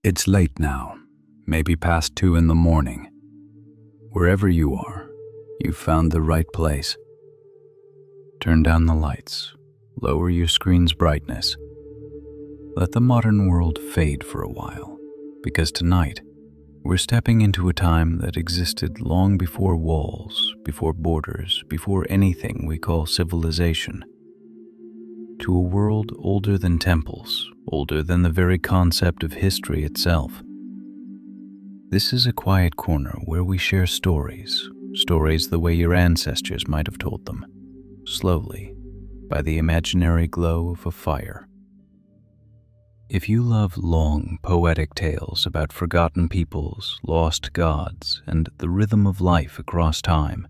It's late now, maybe past 2 in the morning. Wherever you are, you've found the right place. Turn down the lights, lower your screen's brightness. Let the modern world fade for a while, because tonight, we're stepping into a time that existed long before walls, before borders, before anything we call civilization. To a world older than temples, older than the very concept of history itself. This is a quiet corner where we share stories the way your ancestors might have told them, slowly, by the imaginary glow of a fire. If you love long, poetic tales about forgotten peoples, lost gods, and the rhythm of life across time,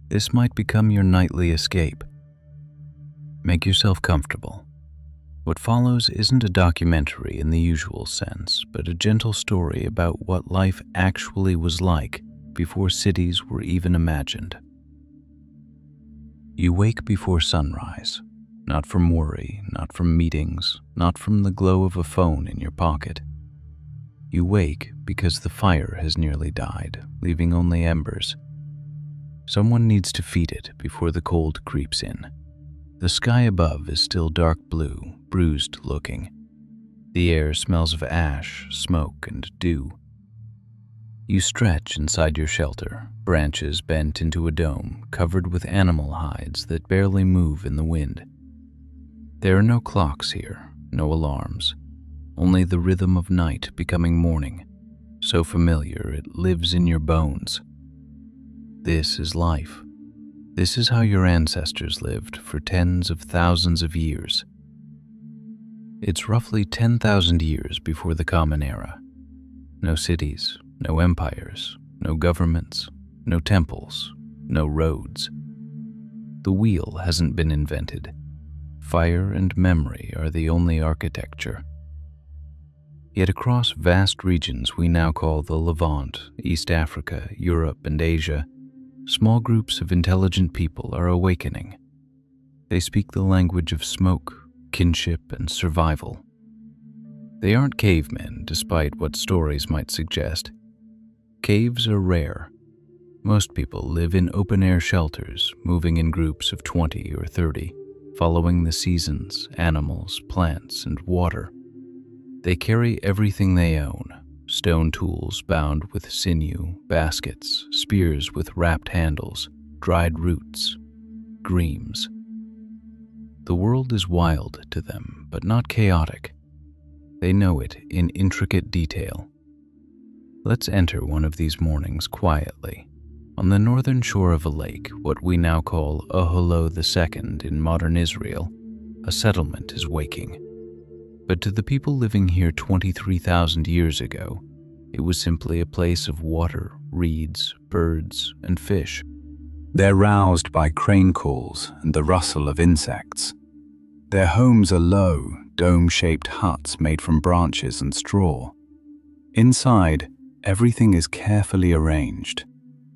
this might become your nightly escape. Make yourself comfortable. What follows isn't a documentary in the usual sense, but a gentle story about what life actually was like before cities were even imagined. You wake before sunrise, not from worry, not from meetings, not from the glow of a phone in your pocket. You wake because the fire has nearly died, leaving only embers. Someone needs to feed it before the cold creeps in. The sky above is still dark blue, bruised looking. The air smells of ash, smoke, and dew. You stretch inside your shelter, branches bent into a dome covered with animal hides that barely move in the wind. There are no clocks here, no alarms, only the rhythm of night becoming morning, so familiar it lives in your bones. This is life. This is how your ancestors lived for tens of thousands of years. It's roughly 10,000 years before the Common Era. No cities, no empires, no governments, no temples, no roads. The wheel hasn't been invented. Fire and memory are the only architecture. Yet across vast regions we now call the Levant, East Africa, Europe, and Asia, small groups of intelligent people are awakening. They speak the language of smoke, kinship, and survival. They aren't cavemen, despite what stories might suggest. Caves are rare. Most people live in open-air shelters, moving in groups of 20 or 30, following the seasons, animals, plants, and water. They carry everything they own: stone tools bound with sinew, baskets, spears with wrapped handles, dried roots, greaves. The world is wild to them, but not chaotic. They know it in intricate detail. Let's enter one of these mornings quietly. On the northern shore of a lake, what we now call Oholot II in modern Israel, a settlement is waking. But to the people living here 23,000 years ago, it was simply a place of water, reeds, birds, and fish. They're roused by crane calls and the rustle of insects. Their homes are low, dome-shaped huts made from branches and straw. Inside, everything is carefully arranged.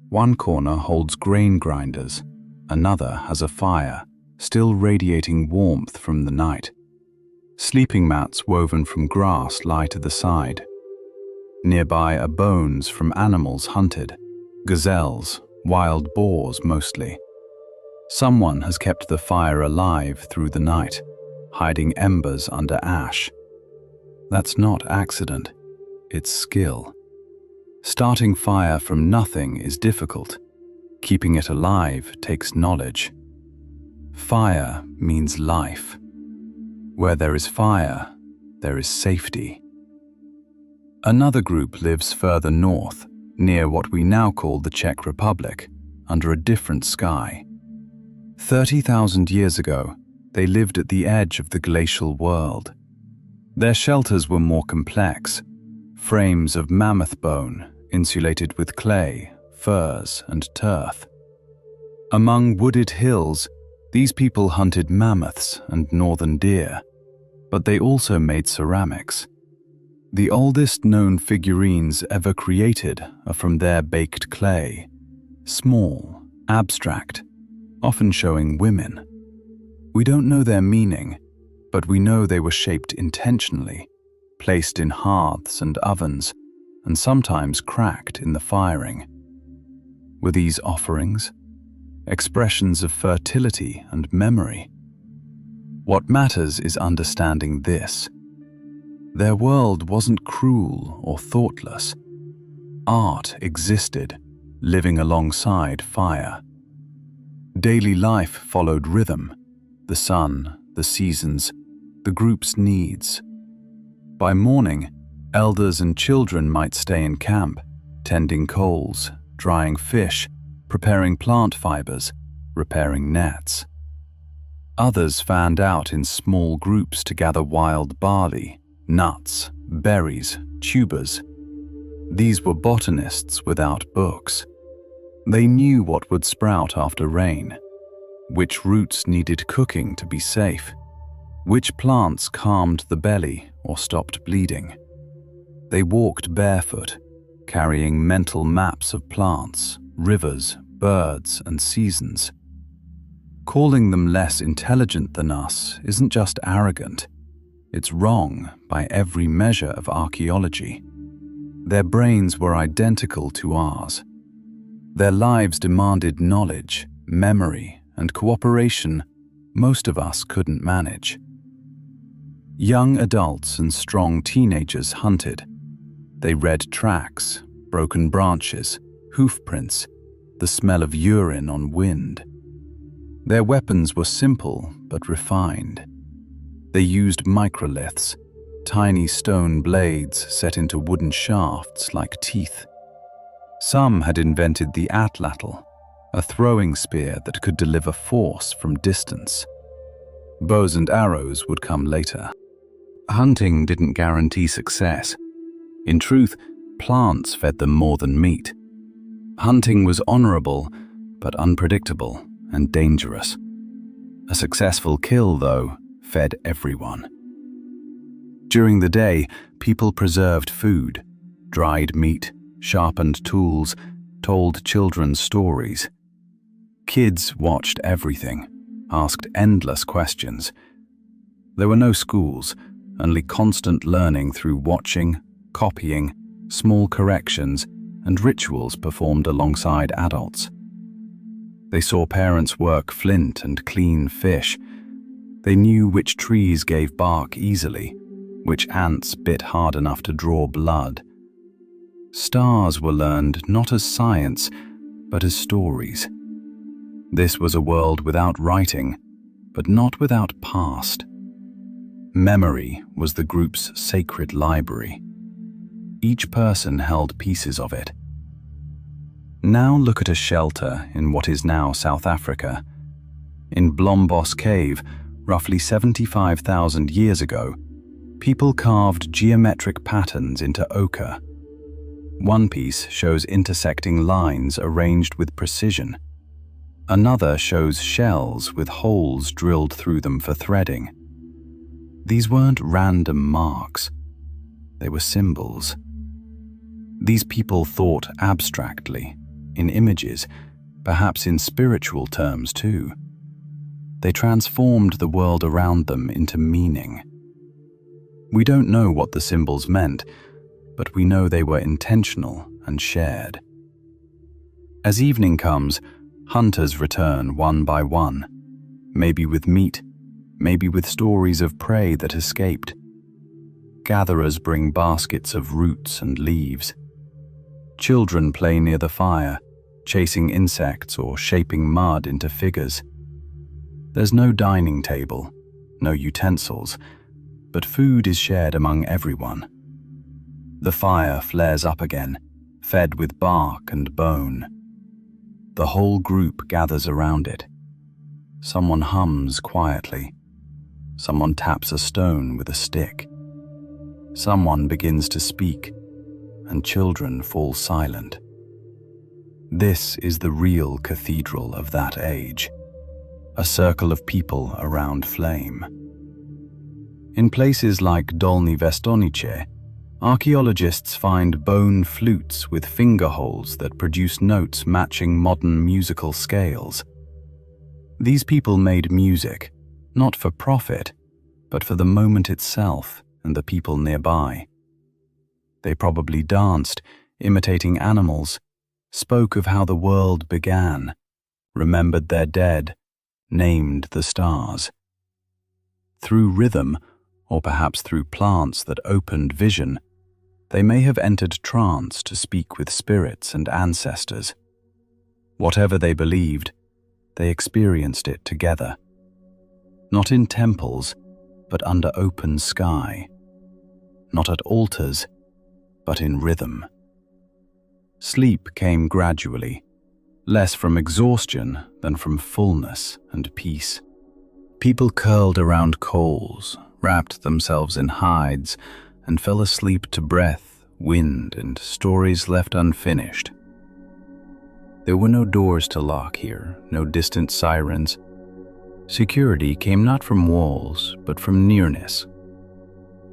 One corner holds grain grinders, another has a fire, still radiating warmth from the night. Sleeping mats woven from grass lie to the side. Nearby are bones from animals hunted, gazelles, wild boars mostly. Someone has kept the fire alive through the night, hiding embers under ash. That's not accident, it's skill. Starting fire from nothing is difficult. Keeping it alive takes knowledge. Fire means life. Where there is fire, there is safety. Another group lives further north, near what we now call the Czech Republic, under a different sky. 30,000 years ago, they lived at the edge of the glacial world. Their shelters were more complex, frames of mammoth bone, insulated with clay, furs, and turf. Among wooded hills, these people hunted mammoths and northern deer, but they also made ceramics. The oldest known figurines ever created are from their baked clay, small, abstract, often showing women. We don't know their meaning, but we know they were shaped intentionally, placed in hearths and ovens, and sometimes cracked in the firing. Were these offerings? Expressions of fertility and memory? What matters is understanding this. Their world wasn't cruel or thoughtless. Art existed, living alongside fire. Daily life followed rhythm, the sun, the seasons, the group's needs. By morning, elders and children might stay in camp, tending coals, drying fish, preparing plant fibers, repairing nets. Others fanned out in small groups to gather wild barley, nuts, berries, tubers. These were botanists without books. They knew what would sprout after rain, which roots needed cooking to be safe, which plants calmed the belly or stopped bleeding. They walked barefoot, carrying mental maps of plants, rivers, birds, and seasons. Calling them less intelligent than us isn't just arrogant. It's wrong by every measure of archaeology. Their brains were identical to ours. Their lives demanded knowledge, memory, and cooperation most of us couldn't manage. Young adults and strong teenagers hunted. They read tracks, broken branches, hoof prints, the smell of urine on wind. Their weapons were simple but refined. They used microliths, tiny stone blades set into wooden shafts like teeth. Some had invented the atlatl, a throwing spear that could deliver force from distance. Bows and arrows would come later. Hunting didn't guarantee success. In truth, plants fed them more than meat. Hunting was honorable, but unpredictable and dangerous. A successful kill, though, fed everyone. During the day, people preserved food, dried meat, sharpened tools, told children stories. Kids watched everything, asked endless questions. There were no schools, only constant learning through watching, copying, small corrections, and rituals performed alongside adults. They saw parents work flint and clean fish. They knew which trees gave bark easily, which ants bit hard enough to draw blood. Stars were learned not as science, but as stories. This was a world without writing, but not without past. Memory was the group's sacred library. Each person held pieces of it. Now look at a shelter in what is now South Africa. In Blombos Cave, roughly 75,000 years ago, people carved geometric patterns into ochre. One piece shows intersecting lines arranged with precision. Another shows shells with holes drilled through them for threading. These weren't random marks. They were symbols. These people thought abstractly, in images, perhaps in spiritual terms too. They transformed the world around them into meaning. We don't know what the symbols meant, but we know they were intentional and shared. As evening comes, hunters return one by one, maybe with meat, maybe with stories of prey that escaped. Gatherers bring baskets of roots and leaves. Children play near the fire, chasing insects or shaping mud into figures. There's no dining table, no utensils, but food is shared among everyone. The fire flares up again, fed with bark and bone. The whole group gathers around it. Someone hums quietly. Someone taps a stone with a stick. Someone begins to speak, and children fall silent. This is the real cathedral of that age, a circle of people around flame. In places like Dolny Vestonice, archaeologists find bone flutes with finger holes that produce notes matching modern musical scales. These people made music, not for profit, but for the moment itself, and the people nearby. They probably danced, imitating animals, spoke of how the world began, remembered their dead, named the stars. Through rhythm, or perhaps through plants that opened vision, they may have entered trance to speak with spirits and ancestors. Whatever they believed, they experienced it together. Not in temples, but under open sky. Not at altars, but in rhythm. Sleep came gradually, less from exhaustion than from fullness and peace. People curled around coals, wrapped themselves in hides, and fell asleep to breath, wind, and stories left unfinished. There were no doors to lock here, no distant sirens. Security came not from walls, but from nearness.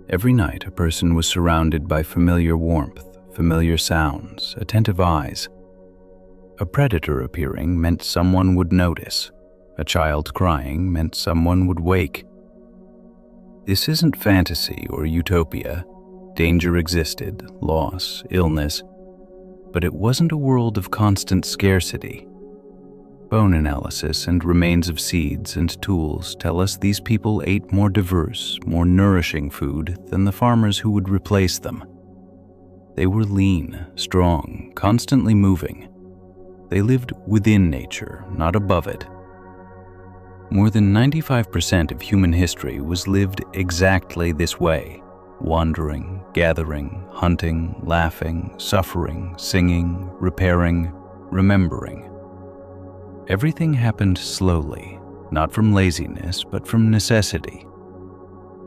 Every night a person was surrounded by familiar warmth, familiar sounds, attentive eyes. A predator appearing meant someone would notice. A child crying meant someone would wake. This isn't fantasy or utopia. Danger existed, loss, illness, but it wasn't a world of constant scarcity. Bone analysis and remains of seeds and tools tell us these people ate more diverse, more nourishing food than the farmers who would replace them. They were lean, strong, constantly moving. They lived within nature, not above it. More than 95% of human history was lived exactly this way: wandering, gathering, hunting, laughing, suffering, singing, repairing, remembering. Everything happened slowly, not from laziness, but from necessity.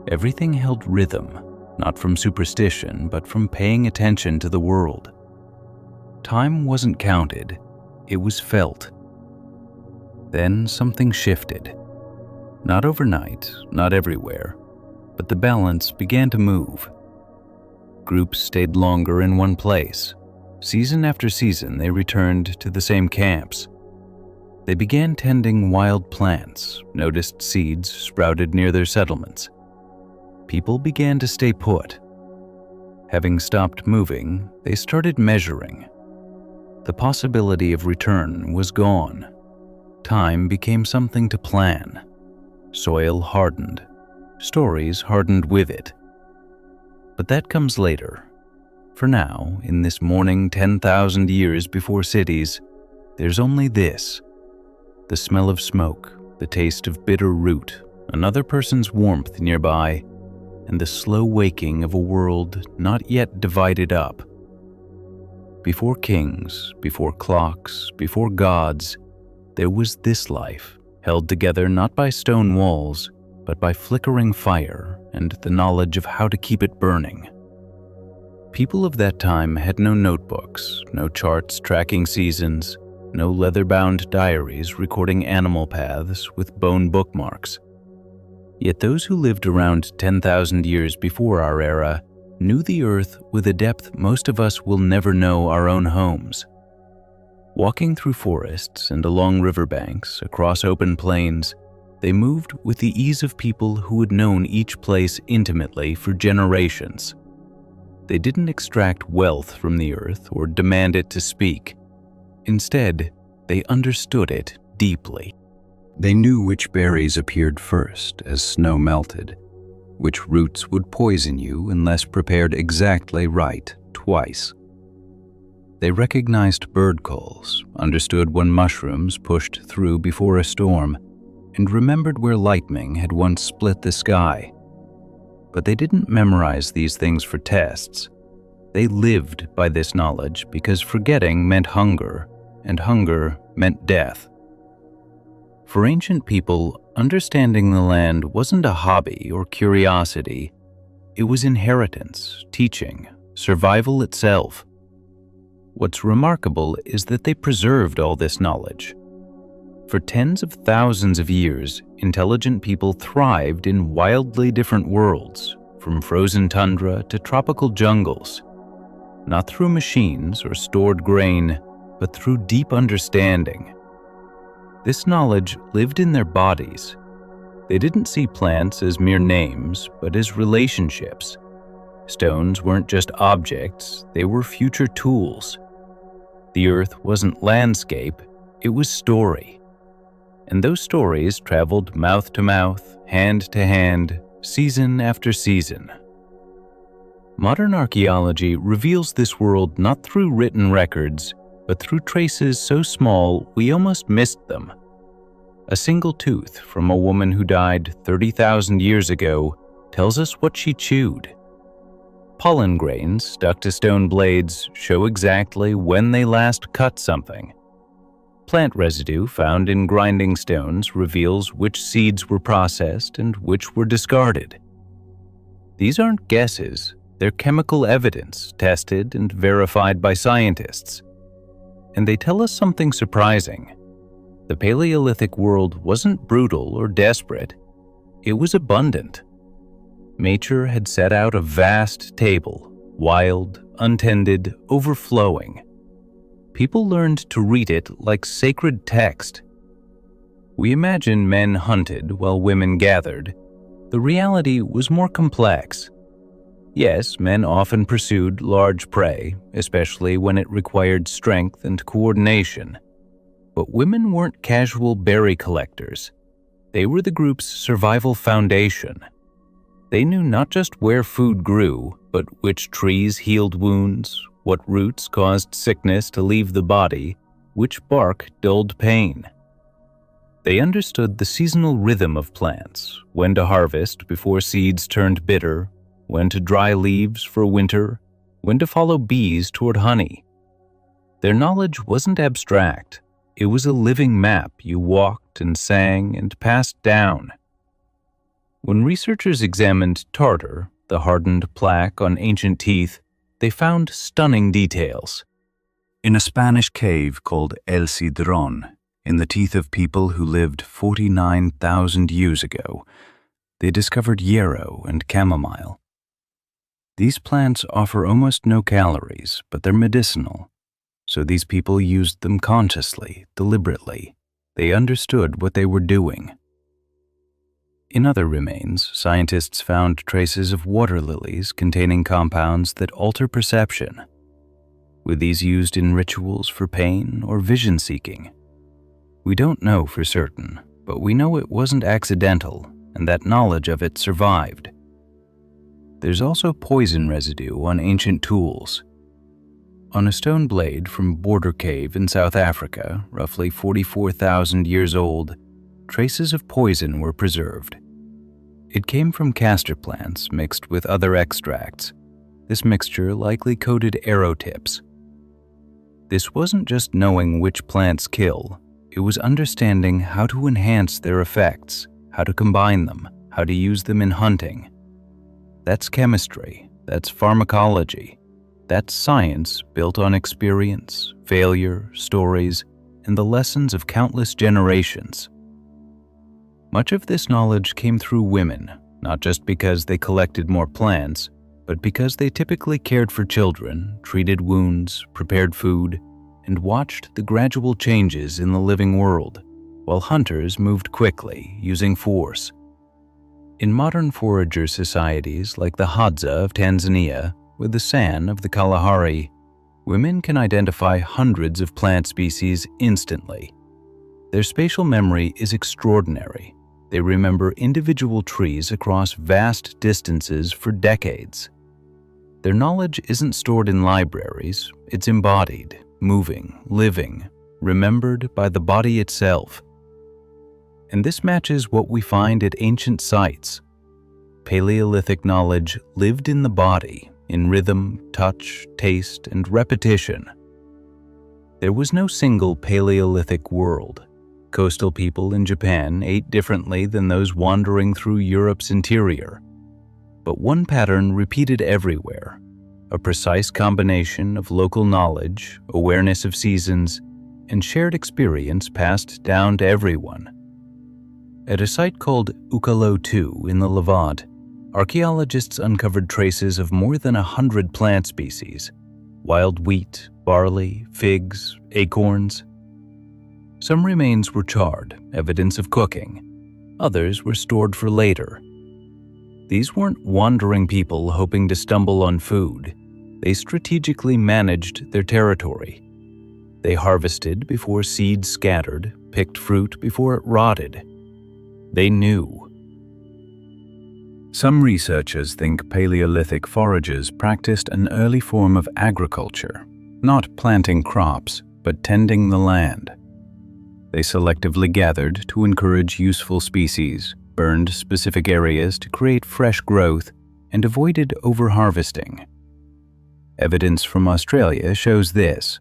Everything held rhythm, not from superstition, but from paying attention to the world. Time wasn't counted, it was felt. Then something shifted. Not overnight, not everywhere, but the balance began to move. Groups stayed longer in one place. Season after season, they returned to the same camps. They began tending wild plants, noticed seeds sprouted near their settlements. People began to stay put. Having stopped moving, they started measuring. The possibility of return was gone. Time became something to plan. Soil hardened. Stories hardened with it. But that comes later. For now, in this morning 10,000 years before cities, there's only this: the smell of smoke, the taste of bitter root, another person's warmth nearby, and the slow waking of a world not yet divided up. Before kings, before clocks, before gods, there was this life, held together not by stone walls, but by flickering fire and the knowledge of how to keep it burning. People of that time had no notebooks, no charts tracking seasons, no leather-bound diaries recording animal paths with bone bookmarks. Yet those who lived around 10,000 years before our era knew the earth with a depth most of us will never know our own homes. Walking through forests and along riverbanks, across open plains, they moved with the ease of people who had known each place intimately for generations. They didn't extract wealth from the earth or demand it to speak. Instead, they understood it deeply. They knew which berries appeared first as snow melted, which roots would poison you unless prepared exactly right twice. They recognized bird calls, understood when mushrooms pushed through before a storm, and remembered where lightning had once split the sky. But they didn't memorize these things for tests. They lived by this knowledge because forgetting meant hunger, and hunger meant death. For ancient people, understanding the land wasn't a hobby or curiosity. It was inheritance, teaching, survival itself. What's remarkable is that they preserved all this knowledge. For tens of thousands of years, intelligent people thrived in wildly different worlds, from frozen tundra to tropical jungles, not through machines or stored grain, but through deep understanding. This knowledge lived in their bodies. They didn't see plants as mere names, but as relationships. Stones weren't just objects, they were future tools. The earth wasn't landscape, it was story. And those stories traveled mouth to mouth, hand to hand, season after season. Modern archaeology reveals this world not through written records, but through traces so small we almost missed them. A single tooth from a woman who died 30,000 years ago tells us what she chewed. Pollen grains stuck to stone blades show exactly when they last cut something. Plant residue found in grinding stones reveals which seeds were processed and which were discarded. These aren't guesses, they're chemical evidence tested and verified by scientists. And they tell us something surprising. The Paleolithic world wasn't brutal or desperate, it was abundant. Nature had set out a vast table, wild, untended, overflowing. People learned to read it like sacred text. We imagine men hunted while women gathered. The reality was more complex. Yes, men often pursued large prey, especially when it required strength and coordination. But women weren't casual berry collectors. They were the group's survival foundation. They knew not just where food grew, but which trees healed wounds, what roots caused sickness to leave the body, which bark dulled pain. They understood the seasonal rhythm of plants, when to harvest before seeds turned bitter, when to dry leaves for winter, when to follow bees toward honey. Their knowledge wasn't abstract. It was a living map you walked and sang and passed down. When researchers examined tartar, the hardened plaque on ancient teeth, they found stunning details. In a Spanish cave called El Cidrón, in the teeth of people who lived 49,000 years ago, they discovered yarrow and chamomile. These plants offer almost no calories, but they're medicinal. So these people used them consciously, deliberately. They understood what they were doing. In other remains, scientists found traces of water lilies containing compounds that alter perception. Were these used in rituals for pain or vision seeking? We don't know for certain, but we know it wasn't accidental and that knowledge of it survived. There's also poison residue on ancient tools. On a stone blade from Border Cave in South Africa, roughly 44,000 years old, traces of poison were preserved. It came from castor plants mixed with other extracts. This mixture likely coated arrow tips. This wasn't just knowing which plants kill, it was understanding how to enhance their effects, how to combine them, how to use them in hunting. That's chemistry, that's pharmacology. That's science built on experience, failure, stories, and the lessons of countless generations. Much of this knowledge came through women, not just because they collected more plants, but because they typically cared for children, treated wounds, prepared food, and watched the gradual changes in the living world, while hunters moved quickly, using force. In modern forager societies like the Hadza of Tanzania, with the San of the Kalahari, women can identify hundreds of plant species instantly. Their spatial memory is extraordinary. They remember individual trees across vast distances for decades. Their knowledge isn't stored in libraries, it's embodied, moving, living, remembered by the body itself. And this matches what we find at ancient sites. Paleolithic knowledge lived in the body, in rhythm, touch, taste, and repetition. There was no single Paleolithic world. Coastal people in Japan ate differently than those wandering through Europe's interior. But one pattern repeated everywhere, a precise combination of local knowledge, awareness of seasons, and shared experience passed down to everyone. At a site called Ukalo II in the Levant, archaeologists uncovered traces of more than 100 plant species: wild wheat, barley, figs, acorns. Some remains were charred, evidence of cooking. Others were stored for later. These weren't wandering people hoping to stumble on food. They strategically managed their territory. They harvested before seeds scattered, picked fruit before it rotted. They knew. Some researchers think Paleolithic foragers practiced an early form of agriculture, not planting crops, but tending the land. They selectively gathered to encourage useful species, burned specific areas to create fresh growth, and avoided overharvesting. Evidence from Australia shows this.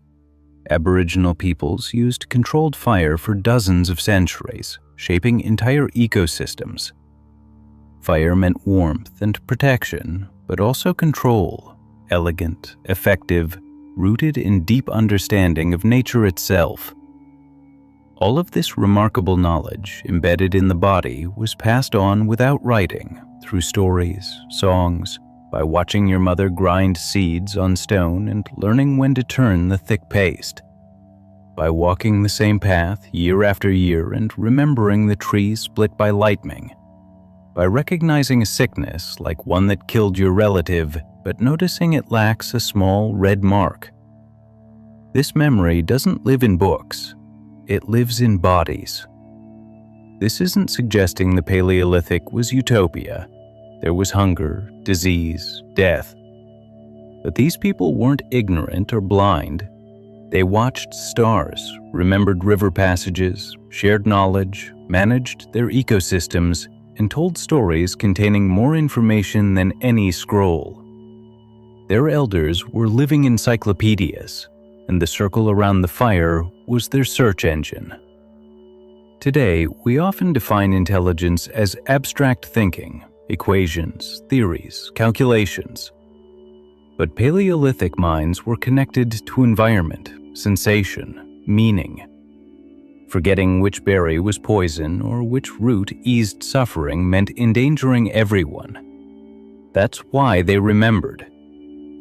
Aboriginal peoples used controlled fire for dozens of centuries, shaping entire ecosystems. Fire meant warmth and protection, but also control, elegant, effective, rooted in deep understanding of nature itself. All of this remarkable knowledge embedded in the body was passed on without writing, through stories, songs, by watching your mother grind seeds on stone and learning when to turn the thick paste, by walking the same path year after year and remembering the trees split by lightning, by recognizing a sickness like one that killed your relative, but noticing it lacks a small red mark. This memory doesn't live in books, it lives in bodies. This isn't suggesting the Paleolithic was utopia. There was hunger, disease, death. But these people weren't ignorant or blind. They watched stars, remembered river passages, shared knowledge, managed their ecosystems, and told stories containing more information than any scroll. Their elders were living encyclopedias, and the circle around the fire was their search engine. Today, we often define intelligence as abstract thinking, equations, theories, calculations. But Paleolithic minds were connected to environment, sensation, meaning. Forgetting which berry was poison or which root eased suffering meant endangering everyone. That's why they remembered.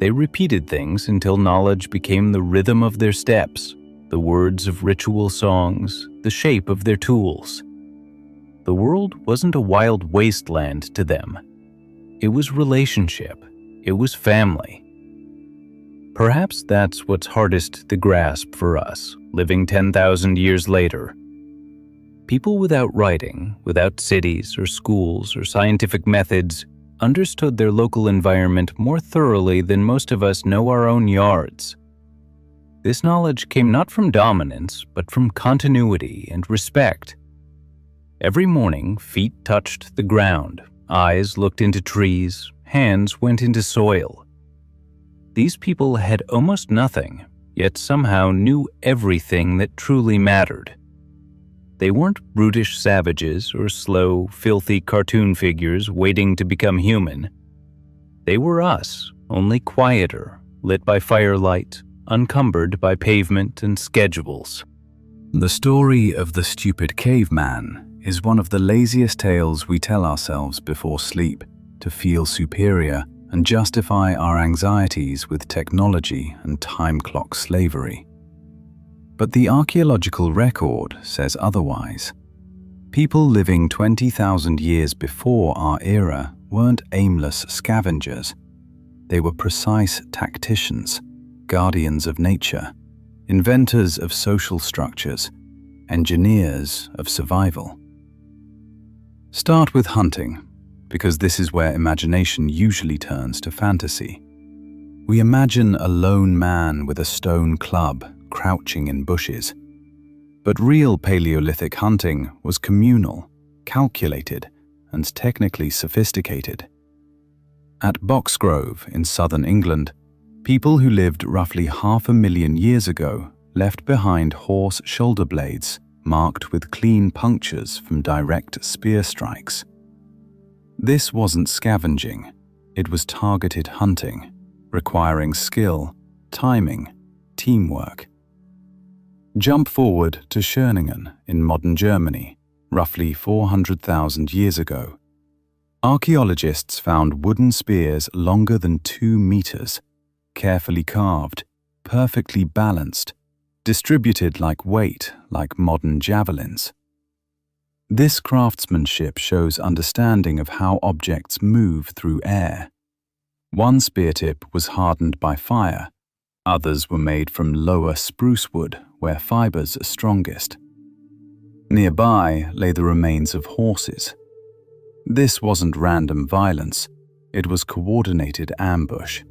They repeated things until knowledge became the rhythm of their steps, the words of ritual songs, the shape of their tools. The world wasn't a wild wasteland to them. It was relationship. It was family. Perhaps that's what's hardest to grasp for us, living 10,000 years later. People without writing, without cities or schools or scientific methods, understood their local environment more thoroughly than most of us know our own yards. This knowledge came not from dominance, but from continuity and respect. Every morning, feet touched the ground, eyes looked into trees, hands went into soil. These people had almost nothing, yet somehow knew everything that truly mattered. They weren't brutish savages or slow, filthy cartoon figures waiting to become human. They were us, only quieter, lit by firelight, uncumbered by pavement and schedules. The story of the stupid caveman is one of the laziest tales we tell ourselves before sleep to feel superior and justify our anxieties with technology and time clock slavery. But the archaeological record says otherwise. People living 20,000 years before our era weren't aimless scavengers. They were precise tacticians, guardians of nature, inventors of social structures, engineers of survival. Start with hunting, because this is where imagination usually turns to fantasy. We imagine a lone man with a stone club crouching in bushes. But real Paleolithic hunting was communal, calculated, and technically sophisticated. At Boxgrove in southern England, people who lived roughly 500,000 years ago left behind horse shoulder blades marked with clean punctures from direct spear strikes. This wasn't scavenging, it was targeted hunting, requiring skill, timing, teamwork. Jump forward to Schöningen in modern Germany, roughly 400,000 years ago. Archaeologists found wooden spears longer than 2 meters, carefully carved, perfectly balanced, distributed like weight like modern javelins. This craftsmanship shows understanding of how objects move through air. One spear tip was hardened by fire. Others were made from lower spruce wood, where fibers are strongest. Nearby lay the remains of horses. This wasn't random violence, it was coordinated ambush.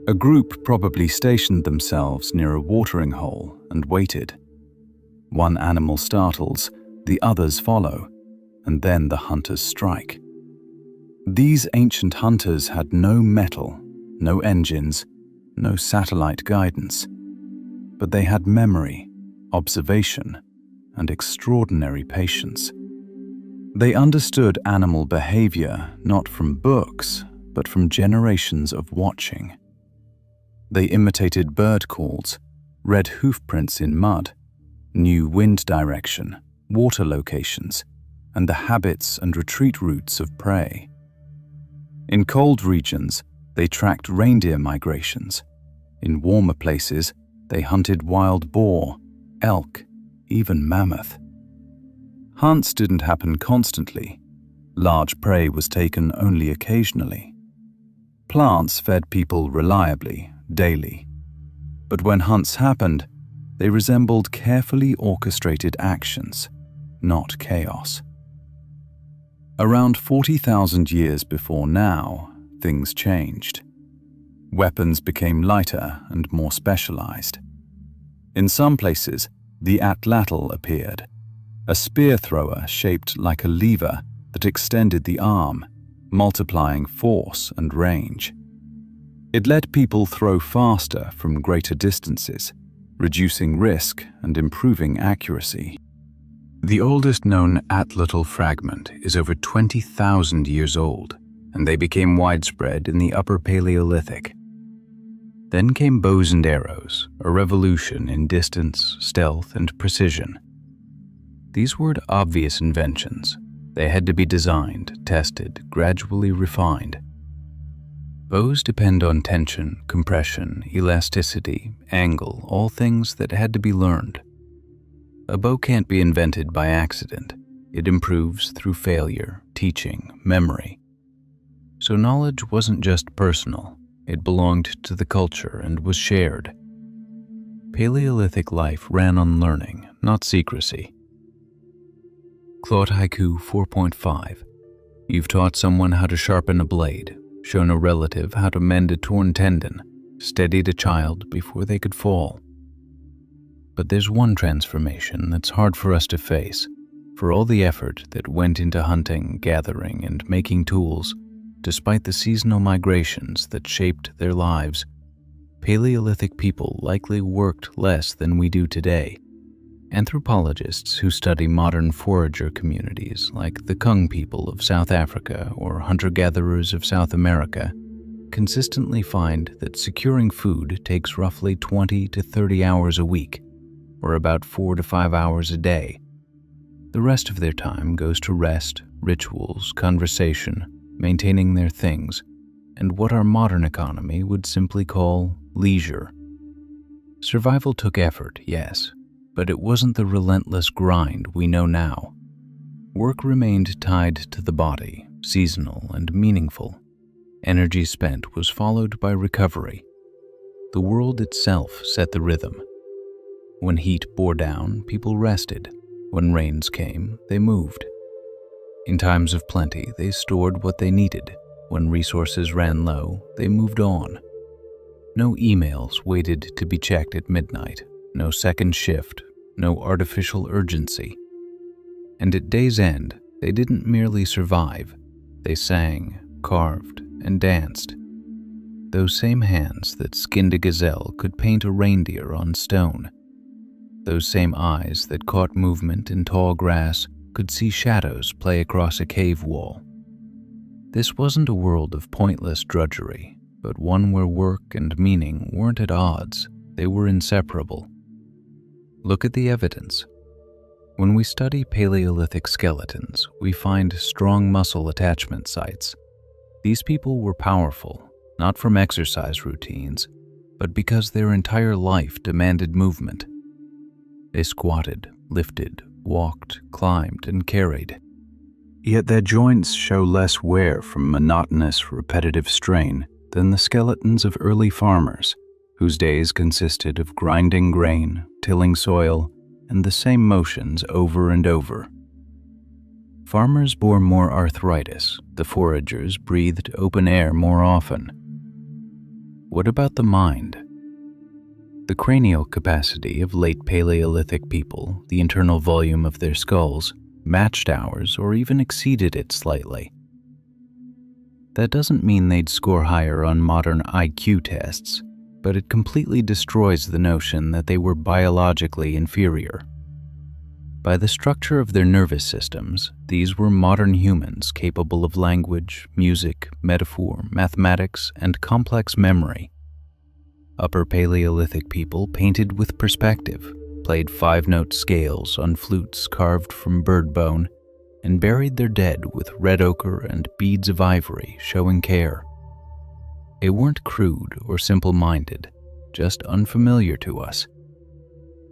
A group probably stationed themselves near a watering hole and waited. One animal startles, the others follow, and then the hunters strike. These ancient hunters had no metal, no engines, no satellite guidance, but they had memory, observation, and extraordinary patience. They understood animal behavior not from books, but from generations of watching. They imitated bird calls, read hoofprints in mud, knew wind direction, water locations, and the habits and retreat routes of prey. In cold regions, they tracked reindeer migrations. In warmer places, they hunted wild boar, elk, even mammoth. Hunts didn't happen constantly. Large prey was taken only occasionally. Plants fed people reliably, daily. But when hunts happened, they resembled carefully orchestrated actions, not chaos. Around 40,000 years before now, things changed. Weapons became lighter and more specialized. In some places, the atlatl appeared, a spear thrower shaped like a lever that extended the arm, multiplying force and range. It let people throw faster from greater distances, reducing risk and improving accuracy. The oldest known atlatl fragment is over 20,000 years old, and they became widespread in the Upper Paleolithic. Then came bows and arrows, a revolution in distance, stealth, and precision. These weren't obvious inventions. They had to be designed, tested, gradually refined. Bows depend on tension, compression, elasticity, angle, all things that had to be learned. A bow can't be invented by accident. It improves through failure, teaching, memory. So knowledge wasn't just personal. It belonged to the culture and was shared. Paleolithic life ran on learning, not secrecy. Claude Haiku 4.5. You've taught someone how to sharpen a blade, shown a relative how to mend a torn tendon, steadied a child before they could fall. But there's one transformation that's hard for us to face. For all the effort that went into hunting, gathering, and making tools, despite the seasonal migrations that shaped their lives, Paleolithic people likely worked less than we do today. Anthropologists who study modern forager communities like the Kung people of South Africa or hunter-gatherers of South America consistently find that securing food takes roughly 20 to 30 hours a week, or about 4 to 5 hours a day. The rest of their time goes to rest, rituals, conversation, maintaining their things, and what our modern economy would simply call leisure. Survival took effort, yes, but it wasn't the relentless grind we know now. Work remained tied to the body, seasonal and meaningful. Energy spent was followed by recovery. The world itself set the rhythm. When heat bore down, people rested. When rains came, they moved. In times of plenty, they stored what they needed. When resources ran low, they moved on. No emails waited to be checked at midnight, no second shift, no artificial urgency. And at day's end, they didn't merely survive. They sang, carved, and danced. Those same hands that skinned a gazelle could paint a reindeer on stone. Those same eyes that caught movement in tall grass could see shadows play across a cave wall. This wasn't a world of pointless drudgery, but one where work and meaning weren't at odds, they were inseparable. Look at the evidence. When we study Paleolithic skeletons, we find strong muscle attachment sites. These people were powerful, not from exercise routines, but because their entire life demanded movement. They squatted, lifted, walked, climbed, and carried. Yet their joints show less wear from monotonous, repetitive strain than the skeletons of early farmers, whose days consisted of grinding grain, tilling soil, and the same motions over and over. Farmers bore more arthritis, the foragers breathed open air more often. What about the mind? The cranial capacity of late Paleolithic people, the internal volume of their skulls, matched ours or even exceeded it slightly. That doesn't mean they'd score higher on modern IQ tests, but it completely destroys the notion that they were biologically inferior. By the structure of their nervous systems, these were modern humans capable of language, music, metaphor, mathematics, and complex memory. Upper Paleolithic people painted with perspective, played five-note scales on flutes carved from bird bone, and buried their dead with red ochre and beads of ivory showing care. They weren't crude or simple-minded, just unfamiliar to us.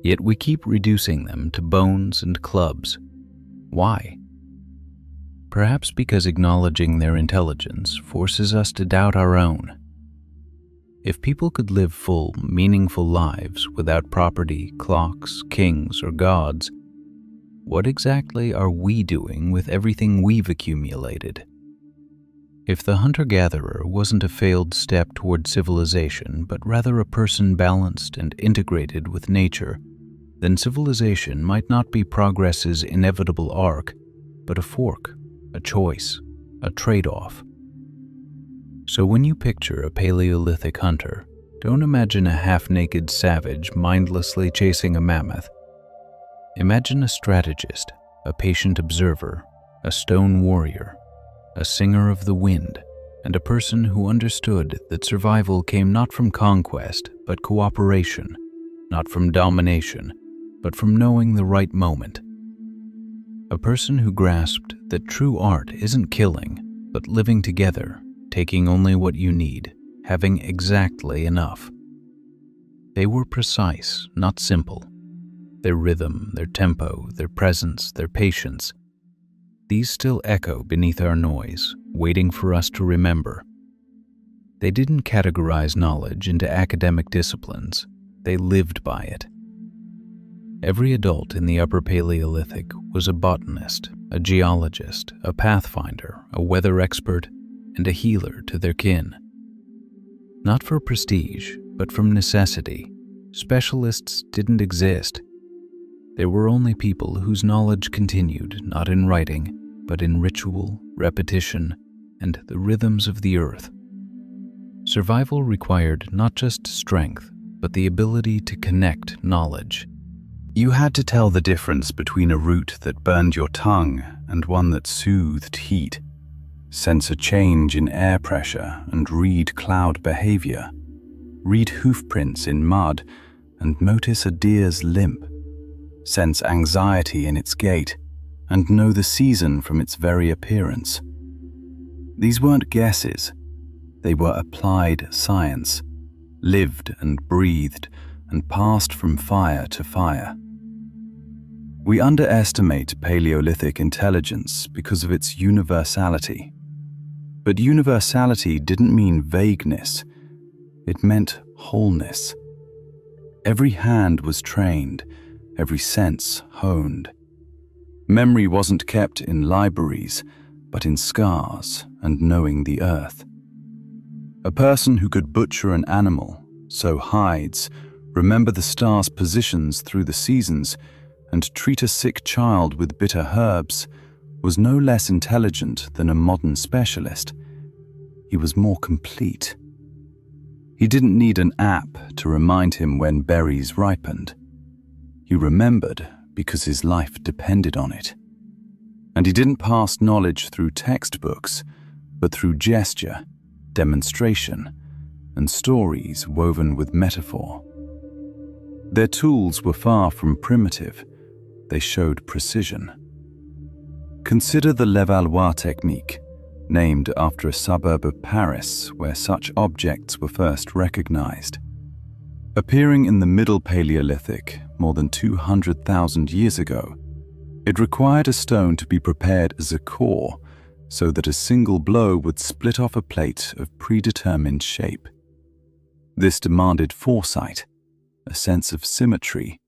Yet we keep reducing them to bones and clubs. Why? Perhaps because acknowledging their intelligence forces us to doubt our own. If people could live full, meaningful lives without property, clocks, kings, or gods, what exactly are we doing with everything we've accumulated? If the hunter-gatherer wasn't a failed step toward civilization, but rather a person balanced and integrated with nature, then civilization might not be progress's inevitable arc, but a fork, a choice, a trade-off. So when you picture a Paleolithic hunter, don't imagine a half-naked savage mindlessly chasing a mammoth. Imagine a strategist, a patient observer, a stone warrior, a singer of the wind, and a person who understood that survival came not from conquest, but cooperation, not from domination, but from knowing the right moment. A person who grasped that true art isn't killing, but living together, taking only what you need, having exactly enough. They were precise, not simple. Their rhythm, their tempo, their presence, their patience, these still echo beneath our noise, waiting for us to remember. They didn't categorize knowledge into academic disciplines. They lived by it. Every adult in the Upper Paleolithic was a botanist, a geologist, a pathfinder, a weather expert, and a healer to their kin. Not for prestige, but from necessity, specialists didn't exist. There were only people whose knowledge continued not in writing, but in ritual, repetition, and the rhythms of the earth. Survival required not just strength, but the ability to connect knowledge. You had to tell the difference between a root that burned your tongue and one that soothed heat, sense a change in air pressure and read cloud behavior, read hoofprints in mud and notice a deer's limp, sense anxiety in its gait, and know the season from its very appearance. These weren't guesses. They were applied science, lived and breathed and passed from fire to fire. We underestimate Paleolithic intelligence because of its universality. But universality didn't mean vagueness. It meant wholeness. Every hand was trained, every sense honed. Memory wasn't kept in libraries, but in scars and knowing the earth. A person who could butcher an animal, sow hides, remember the stars' positions through the seasons, and treat a sick child with bitter herbs was no less intelligent than a modern specialist. He was more complete. He didn't need an app to remind him when berries ripened. He remembered because his life depended on it. And he didn't pass knowledge through textbooks, but through gesture, demonstration, and stories woven with metaphor. Their tools were far from primitive. They showed precision. Consider the Levallois technique, named after a suburb of Paris where such objects were first recognized. Appearing in the Middle Paleolithic more than 200,000 years ago, It required a stone to be prepared as a core, so that a single blow would split off a plate of predetermined shape. This demanded foresight, a sense of symmetry,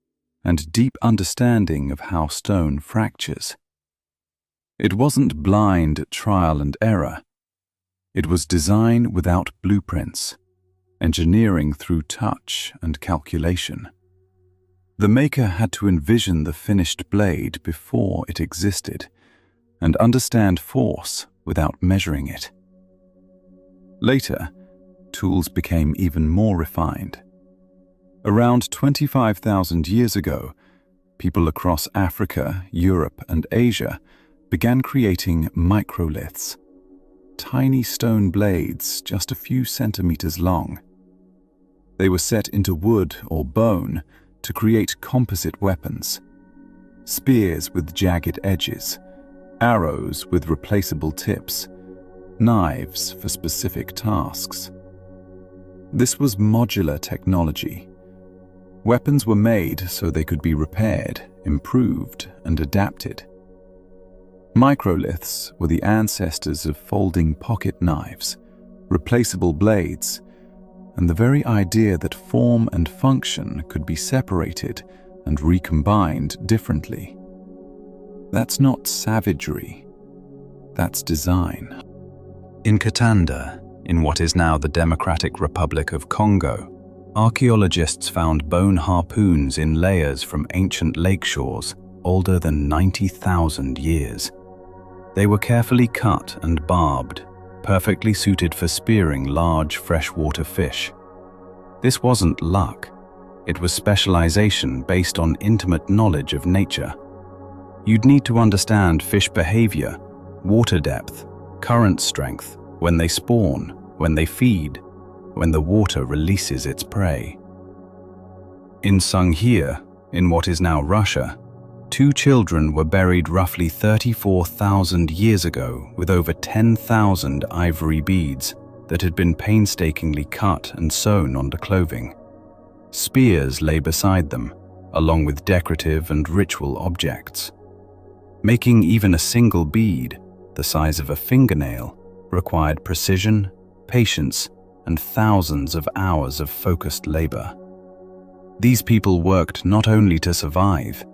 and deep understanding of how stone fractures. It wasn't blind trial and error. It was design without blueprints, engineering through touch and calculation. The maker had to envision the finished blade before it existed, and understand force without measuring it. Later, tools became even more refined. Around 25,000 years ago, people across Africa, Europe, and Asia began creating microliths, tiny stone blades just a few centimeters long. They were set into wood or bone to create composite weapons, spears with jagged edges, arrows with replaceable tips, knives for specific tasks. This was modular technology. Weapons were made so they could be repaired, improved, and adapted. Microliths were the ancestors of folding pocket knives, replaceable blades, and the very idea that form and function could be separated and recombined differently. That's not savagery. That's design. In Katanga, in what is now the Democratic Republic of Congo, archaeologists found bone harpoons in layers from ancient lake shores older than 90,000 years. They were carefully cut and barbed, perfectly suited for spearing large freshwater fish. This wasn't luck. It was specialization based on intimate knowledge of nature. You'd need to understand fish behavior, water depth, current strength, when they spawn, when they feed, when the water releases its prey. In Sungheir, in what is now Russia, 2 children were buried roughly 34,000 years ago with over 10,000 ivory beads that had been painstakingly cut and sewn onto clothing. Spears lay beside them, along with decorative and ritual objects. Making even a single bead, the size of a fingernail, required precision, patience, and thousands of hours of focused labor. These people worked not only to survive,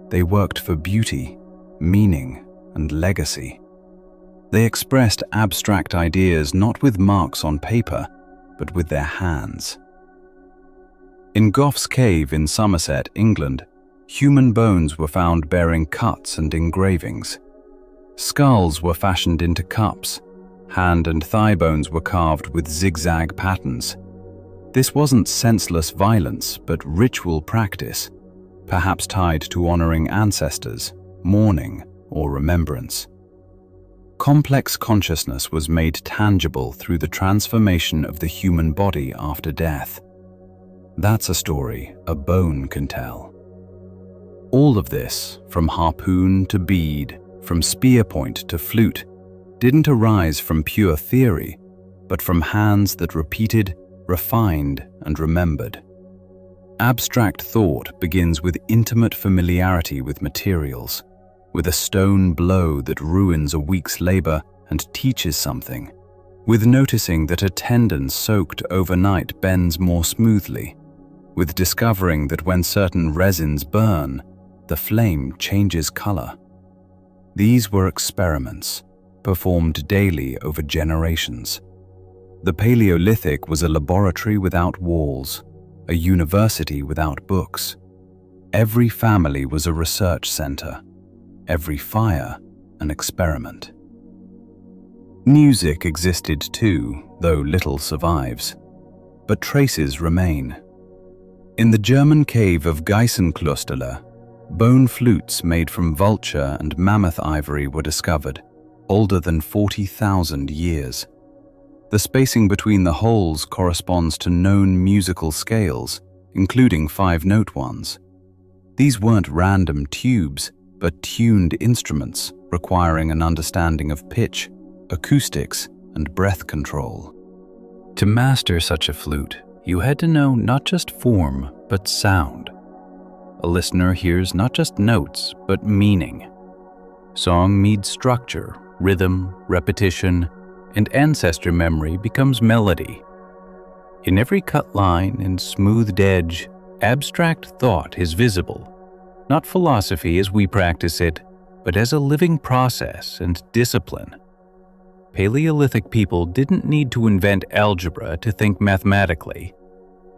they worked for beauty, meaning, and legacy. They expressed abstract ideas not with marks on paper, but with their hands. In Gough's Cave in Somerset, England, human bones were found bearing cuts and engravings. Skulls were fashioned into cups. Hand and thigh bones were carved with zigzag patterns. This wasn't senseless violence, but ritual practice, perhaps tied to honoring ancestors, mourning, or remembrance. Complex consciousness was made tangible through the transformation of the human body after death. That's a story a bone can tell. All of this, from harpoon to bead, from spear point to flute, didn't arise from pure theory, but from hands that repeated, refined, and remembered. Abstract thought begins with intimate familiarity with materials, with a stone blow that ruins a week's labor and teaches something, with noticing that a tendon soaked overnight bends more smoothly, with discovering that when certain resins burn, the flame changes color. These were experiments, performed daily over generations. The Paleolithic was a laboratory without walls, a university without books. Every family was a research center, every fire an experiment. Music existed too, though little survives, but traces remain. In the German cave of Geissenklösterle, bone flutes made from vulture and mammoth ivory were discovered, older than 40,000 years. The spacing between the holes corresponds to known musical scales, including 5-note ones. These weren't random tubes, but tuned instruments requiring an understanding of pitch, acoustics, and breath control. To master such a flute, you had to know not just form, but sound. a listener hears not just notes, but meaning. Song needs structure, rhythm, repetition, and ancestor memory becomes melody. In every cut line and smoothed edge, abstract thought is visible, not philosophy as we practice it, but as a living process and discipline. Paleolithic people didn't need to invent algebra to think mathematically.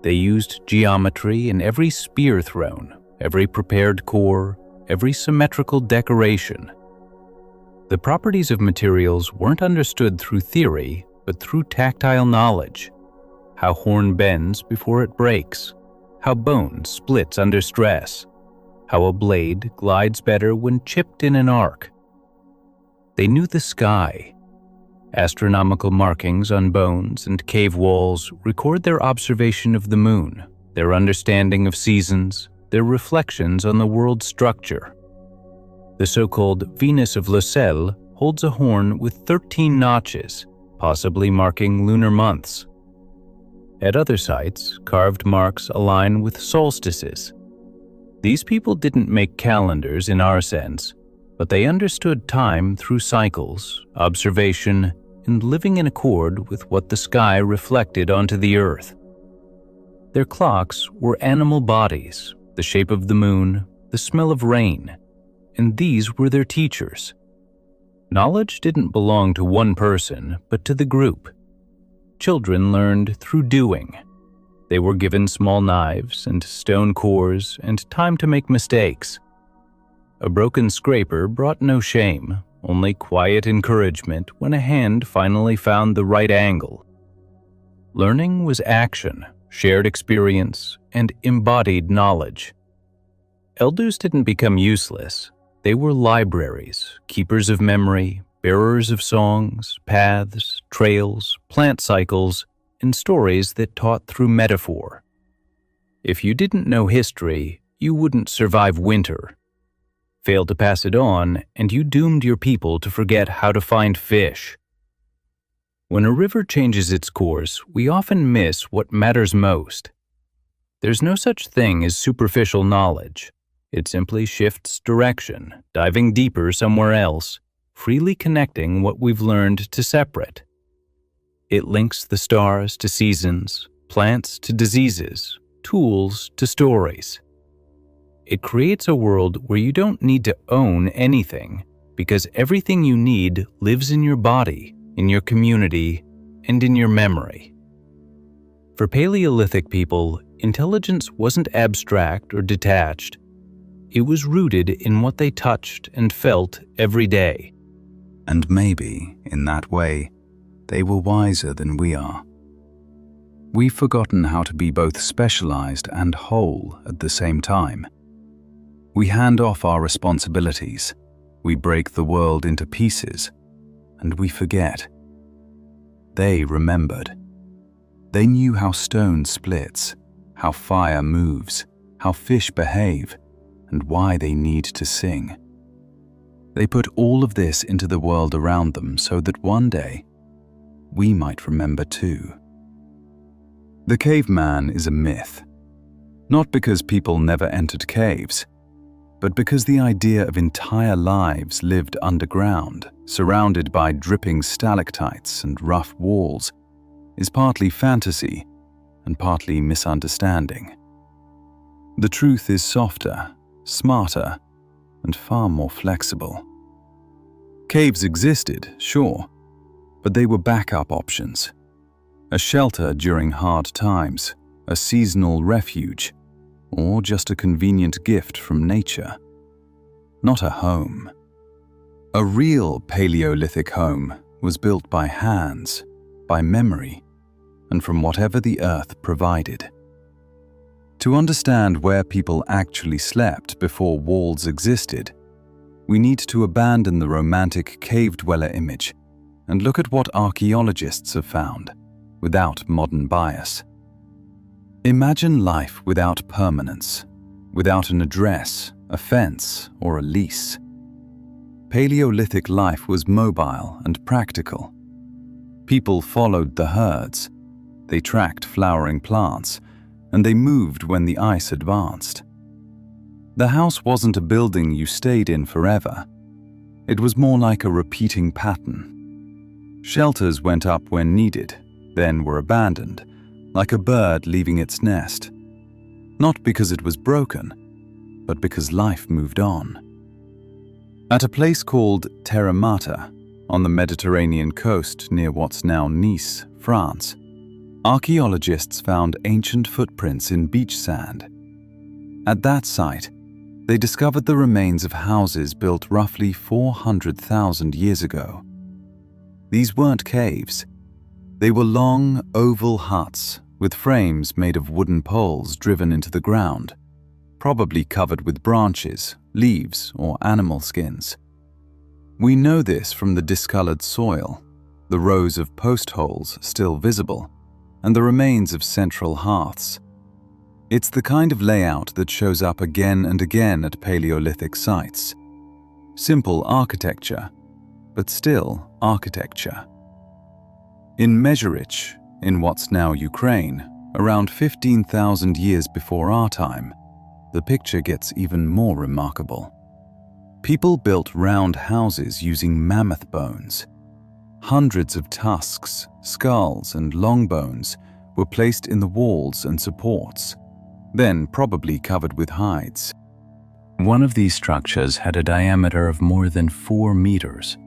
They used geometry in every spear thrown, every prepared core, every symmetrical decoration. The properties of materials weren't understood through theory, but through tactile knowledge. How horn bends before it breaks, how bone splits under stress, how a blade glides better when chipped in an arc. They knew the sky. Astronomical markings on bones and cave walls record their observation of the moon, their understanding of seasons, their reflections on the world's structure. The so-called Venus of Lucelle holds a horn with 13 notches, possibly marking lunar months. At other sites, carved marks align with solstices. These people didn't make calendars in our sense, but they understood time through cycles, observation, and living in accord with what the sky reflected onto the earth. Their clocks were animal bodies, the shape of the moon, the smell of rain, and these were their teachers. Knowledge didn't belong to one person, but to the group. Children learned through doing. They were given small knives and stone cores and time to make mistakes. A broken scraper brought no shame, only quiet encouragement when a hand finally found the right angle. Learning was action, shared experience, and embodied knowledge. Elders didn't become useless. They were libraries, keepers of memory, bearers of songs, paths, trails, plant cycles, and stories that taught through metaphor. If you didn't know history, you wouldn't survive winter. Fail to pass it on, and you doomed your people to forget how to find fish. When a river changes its course, we often miss what matters most. There's no such thing as superficial knowledge. It simply shifts direction, diving deeper somewhere else, freely connecting what we've learned to separate. It links the stars to seasons, plants to diseases, tools to stories. It creates a world where you don't need to own anything, because everything you need lives in your body, in your community, and in your memory. For Paleolithic people, intelligence wasn't abstract or detached. It was rooted in what they touched and felt every day. And maybe, in that way, they were wiser than we are. We've forgotten how to be both specialized and whole at the same time. We hand off our responsibilities, we break the world into pieces, and we forget. They remembered. They knew how stone splits, how fire moves, how fish behave, and why they need to sing. They put all of this into the world around them so that one day, we might remember too. The caveman is a myth, not because people never entered caves, but because the idea of entire lives lived underground, surrounded by dripping stalactites and rough walls, is partly fantasy and partly misunderstanding. The truth is softer, smarter, and far more flexible. Caves existed, sure, but they were backup options. A shelter during hard times, a seasonal refuge, or just a convenient gift from nature. Not a home. A real Paleolithic home was built by hands, by memory, and from whatever the earth provided. To understand where people actually slept before walls existed, we need to abandon the romantic cave dweller image and look at what archaeologists have found, without modern bias. Imagine life without permanence, without an address, a fence, or a lease. Paleolithic life was mobile and practical. People followed the herds, they tracked flowering plants, and they moved when the ice advanced. The house wasn't a building you stayed in forever. It was more like a repeating pattern. Shelters went up when needed, then were abandoned, like a bird leaving its nest. Not because it was broken, but because life moved on. At a place called Terra Mata, on the Mediterranean coast near what's now Nice, France, archaeologists found ancient footprints in beach sand. At that site, they discovered the remains of houses built roughly 400,000 years ago. These weren't caves. They were long, oval huts with frames made of wooden poles driven into the ground, probably covered with branches, leaves, or animal skins. We know this from the discolored soil, the rows of post holes still visible, and the remains of central hearths. It's the kind of layout that shows up again and again at Paleolithic sites. Simple architecture, but still architecture. In Mezherich, in what's now Ukraine, around 15,000 years before our time, the picture gets even more remarkable. People built round houses using mammoth bones. Hundreds of tusks, skulls, and long bones were placed in the walls and supports, then probably covered with hides. One of these structures had a diameter of more than 4 meters.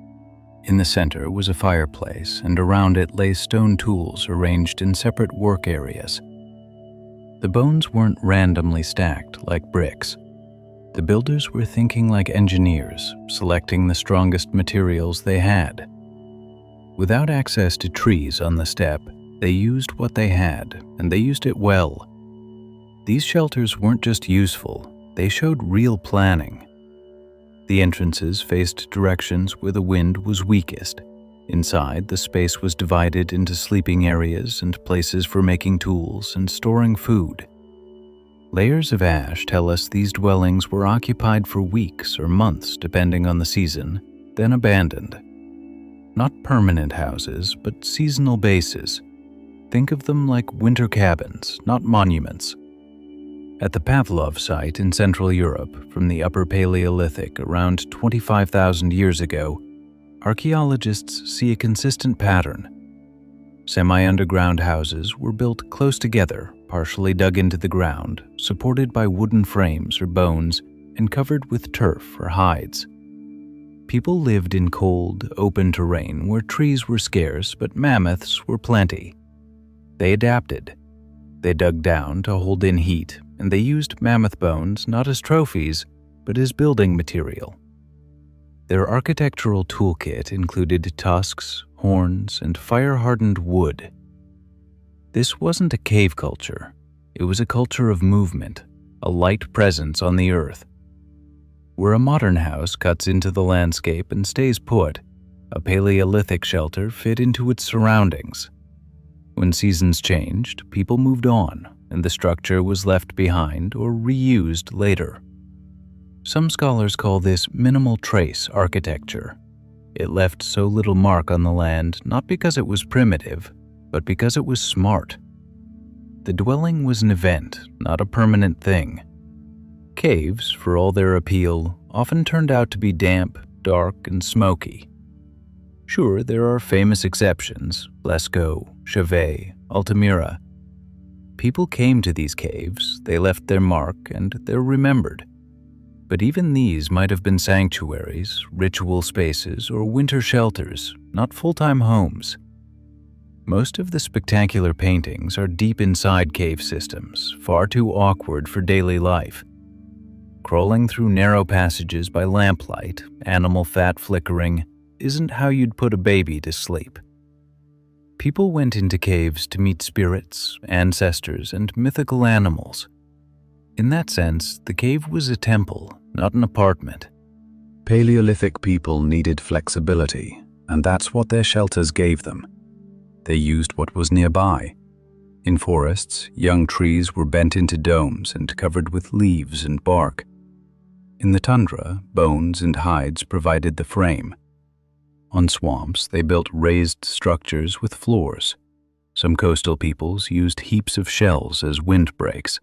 In the center was a fireplace, and around it lay stone tools arranged in separate work areas. The bones weren't randomly stacked like bricks. The builders were thinking like engineers, selecting the strongest materials they had. Without access to trees on the steppe, they used what they had, and they used it well. These shelters weren't just useful, they showed real planning. The entrances faced directions where the wind was weakest. Inside, the space was divided into sleeping areas and places for making tools and storing food. Layers of ash tell us these dwellings were occupied for weeks or months depending on the season, then abandoned. Not permanent houses, but seasonal bases. Think of them like winter cabins, not monuments. At the Pavlov site in Central Europe from the Upper Paleolithic around 25,000 years ago, archaeologists see a consistent pattern. Semi-underground houses were built close together, partially dug into the ground, supported by wooden frames or bones, and covered with turf or hides. People lived in cold, open terrain where trees were scarce but mammoths were plenty. They adapted. They dug down to hold in heat, and they used mammoth bones not as trophies, but as building material. Their architectural toolkit included tusks, horns, and fire-hardened wood. This wasn't a cave culture. It was a culture of movement, a light presence on the earth. Where a modern house cuts into the landscape and stays put, a Paleolithic shelter fit into its surroundings. When seasons changed, people moved on, and the structure was left behind or reused later. Some scholars call this minimal trace architecture. It left so little mark on the land not because it was primitive, but because it was smart. The dwelling was an event, not a permanent thing. Caves, for all their appeal, often turned out to be damp, dark, and smoky. Sure, there are famous exceptions, Lascaux, Chauvet, Altamira. People came to these caves, they left their mark, and they're remembered. But even these might have been sanctuaries, ritual spaces, or winter shelters, not full-time homes. Most of the spectacular paintings are deep inside cave systems, far too awkward for daily life. Crawling through narrow passages by lamplight, animal fat flickering, isn't how you'd put a baby to sleep. People went into caves to meet spirits, ancestors, and mythical animals. In that sense, the cave was a temple, not an apartment. Paleolithic people needed flexibility, and that's what their shelters gave them. They used what was nearby. In forests, young trees were bent into domes and covered with leaves and bark. In the tundra, bones and hides provided the frame. On swamps, they built raised structures with floors. Some coastal peoples used heaps of shells as windbreaks.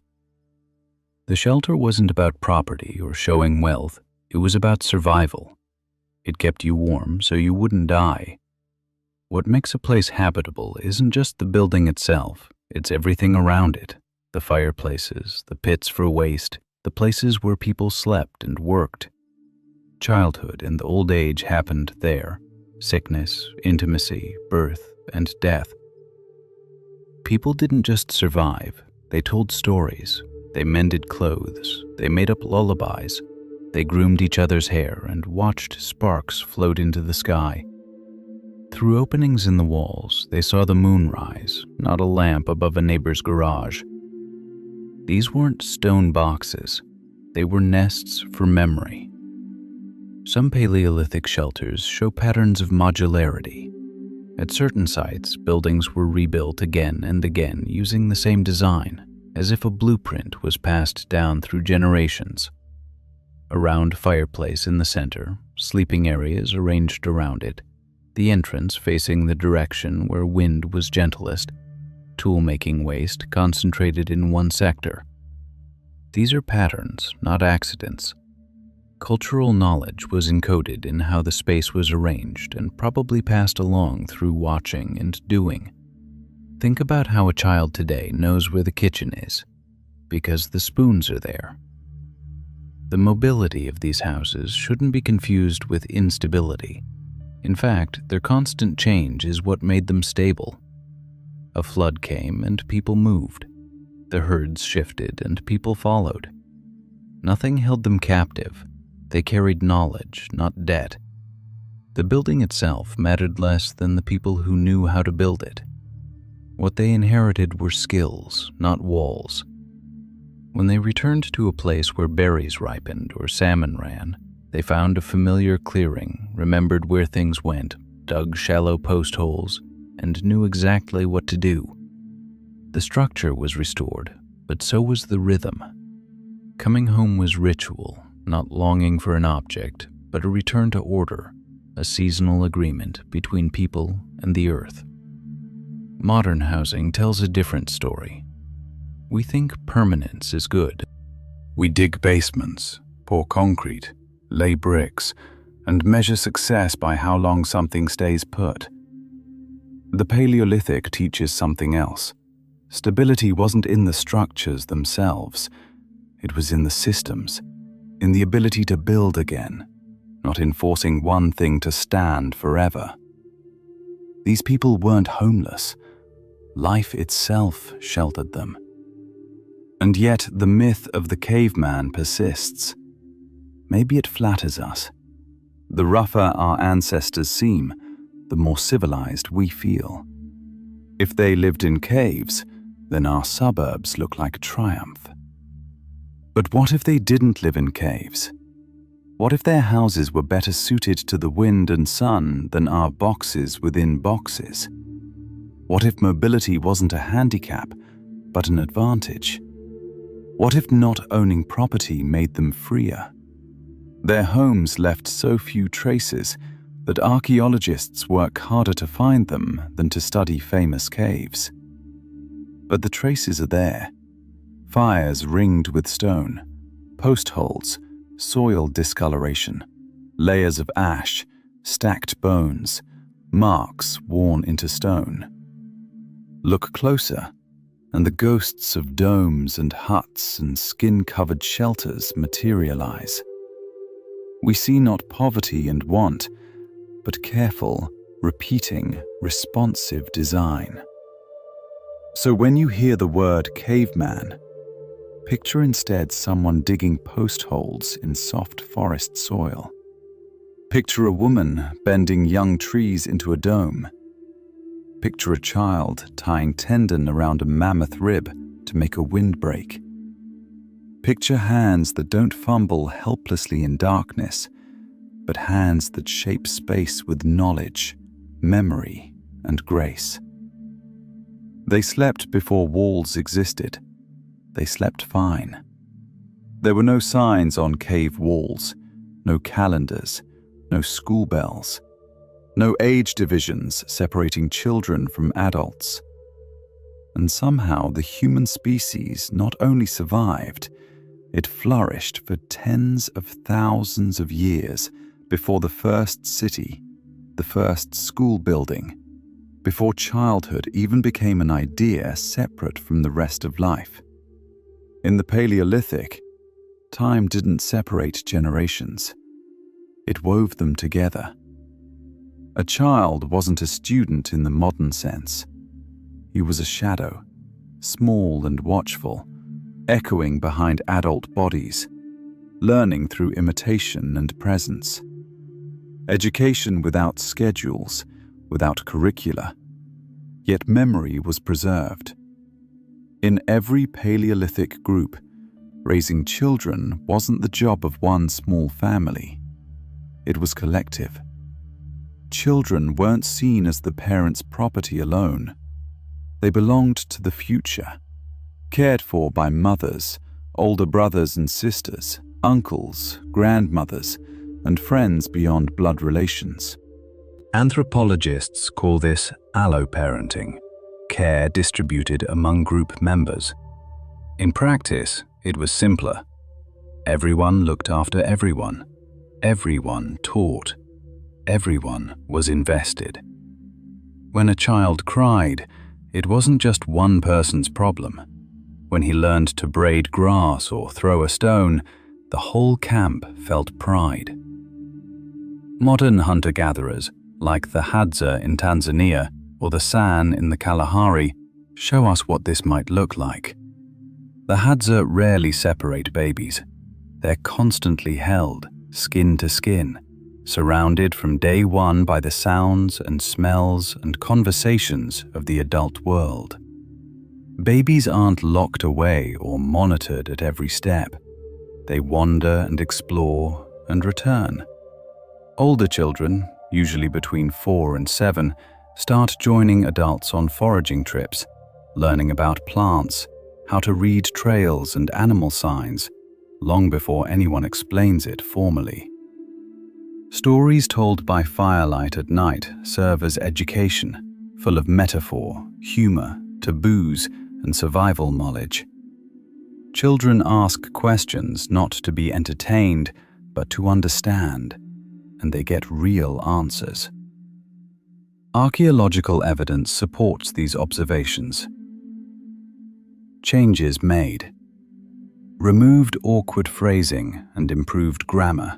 The shelter wasn't about property or showing wealth, it was about survival. It kept you warm so you wouldn't die. What makes a place habitable isn't just the building itself, it's everything around it. The fireplaces, the pits for waste, the places where people slept and worked. Childhood and old age happened there. Sickness, intimacy, birth, and death. People didn't just survive, they told stories. They mended clothes, they made up lullabies, they groomed each other's hair and watched sparks float into the sky. Through openings in the walls, they saw the moon rise, not a lamp above a neighbor's garage. These weren't stone boxes, they were nests for memory. Some Paleolithic shelters show patterns of modularity. At certain sites, buildings were rebuilt again and again using the same design, as if a blueprint was passed down through generations. A round fireplace in the center, sleeping areas arranged around it, the entrance facing the direction where wind was gentlest, tool-making waste concentrated in one sector. These are patterns, not accidents. Cultural knowledge was encoded in how the space was arranged and probably passed along through watching and doing. Think about how a child today knows where the kitchen is, because the spoons are there. The mobility of these houses shouldn't be confused with instability. In fact, their constant change is what made them stable. A flood came and people moved. The herds shifted and people followed. Nothing held them captive. They carried knowledge, not debt. The building itself mattered less than the people who knew how to build it. What they inherited were skills, not walls. When they returned to a place where berries ripened or salmon ran, they found a familiar clearing, remembered where things went, dug shallow post holes, and knew exactly what to do. The structure was restored, but so was the rhythm. Coming home was ritual, not longing for an object, but a return to order, a seasonal agreement between people and the earth. Modern housing tells a different story. We think permanence is good. We dig basements, pour concrete, lay bricks, and measure success by how long something stays put. The Paleolithic teaches something else. Stability wasn't in the structures themselves. It was in the systems, in the ability to build again, not in forcing one thing to stand forever. These people weren't homeless. Life itself sheltered them. And yet the myth of the caveman persists. Maybe it flatters us. The rougher our ancestors seem, the more civilized we feel. If they lived in caves, then our suburbs look like triumph. But what if they didn't live in caves? What if their houses were better suited to the wind and sun than our boxes within boxes? What if mobility wasn't a handicap, but an advantage? What if not owning property made them freer? Their homes left so few traces that archaeologists work harder to find them than to study famous caves. But the traces are there. Fires ringed with stone, post holes, soil discoloration, layers of ash, stacked bones, marks worn into stone. Look closer, and the ghosts of domes and huts and skin-covered shelters materialize. We see not poverty and want, but careful, repeating, responsive design. So when you hear the word caveman, picture instead someone digging post holes in soft forest soil. Picture a woman bending young trees into a dome. Picture a child tying tendon around a mammoth rib to make a windbreak. Picture hands that don't fumble helplessly in darkness, but hands that shape space with knowledge, memory, and grace. They slept before walls existed. They slept fine. There were no signs on cave walls, no calendars, no school bells, no age divisions separating children from adults. And somehow the human species not only survived, It flourished for tens of thousands of years before the first city, the first school building, before childhood even became an idea separate from the rest of life. In the Paleolithic, time didn't separate generations. It wove them together. A child wasn't a student in the modern sense. He was a shadow, small and watchful, echoing behind adult bodies, learning through imitation and presence. Education without schedules, without curricula, yet memory was preserved. In every Paleolithic group, raising children wasn't the job of one small family. It was collective. Children weren't seen as the parents' property alone. They belonged to the future, cared for by mothers, older brothers and sisters, uncles, grandmothers, and friends beyond blood relations. Anthropologists call this alloparenting, care distributed among group members. In practice, it was simpler. Everyone looked after everyone. Everyone taught. Everyone was invested. When a child cried, it wasn't just one person's problem. When he learned to braid grass or throw a stone, the whole camp felt pride. Modern hunter-gatherers, like the Hadza in Tanzania or the San in the Kalahari, show us what this might look like. The Hadza rarely separate babies. They're constantly held, skin to skin, surrounded from day one by the sounds and smells and conversations of the adult world. Babies aren't locked away or monitored at every step. They wander and explore and return. Older children, usually between 4 and 7, start joining adults on foraging trips, learning about plants, how to read trails and animal signs, long before anyone explains it formally. Stories told by firelight at night serve as education, full of metaphor, humor, taboos, and survival knowledge. Children ask questions not to be entertained, but to understand, and they get real answers. Archaeological evidence supports these observations. Changes made. Removed awkward phrasing and improved grammar.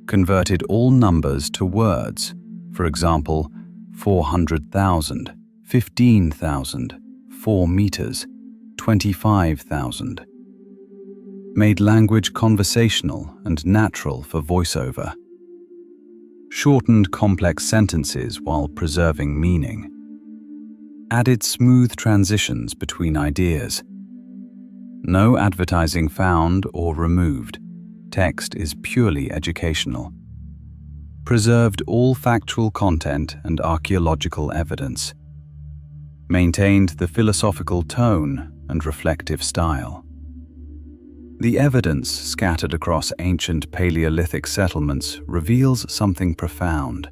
Converted all numbers to words, for example, 400,000, 15,000, 4 meters, 25,000. Made language conversational and natural for voiceover. Shortened complex sentences while preserving meaning. Added smooth transitions between ideas. No advertising found or removed. Text is purely educational. Preserved all factual content and archaeological evidence. Maintained the philosophical tone and reflective style. The evidence scattered across ancient Paleolithic settlements reveals something profound.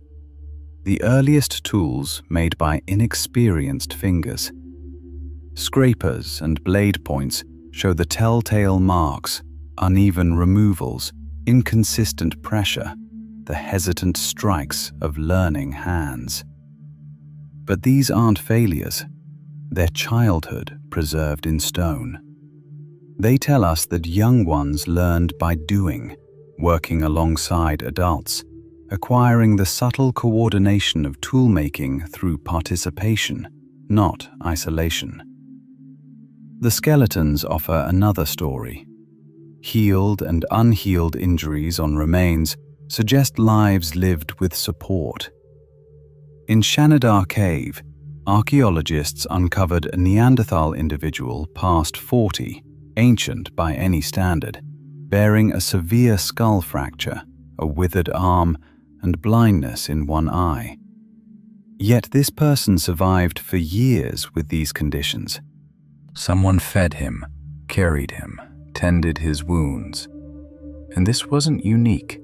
The earliest tools made by inexperienced fingers. Scrapers and blade points show the telltale marks, uneven removals, inconsistent pressure, the hesitant strikes of learning hands. But these aren't failures. They're childhood preserved in stone. They tell us that young ones learned by doing, working alongside adults, acquiring the subtle coordination of tool-making through participation, not isolation. The skeletons offer another story. Healed and unhealed injuries on remains suggest lives lived with support. In Shanidar Cave, archaeologists uncovered a Neanderthal individual past 40, ancient by any standard, bearing a severe skull fracture, a withered arm, and blindness in one eye. Yet this person survived for years with these conditions. Someone fed him, carried him, tended his wounds. And this wasn't unique.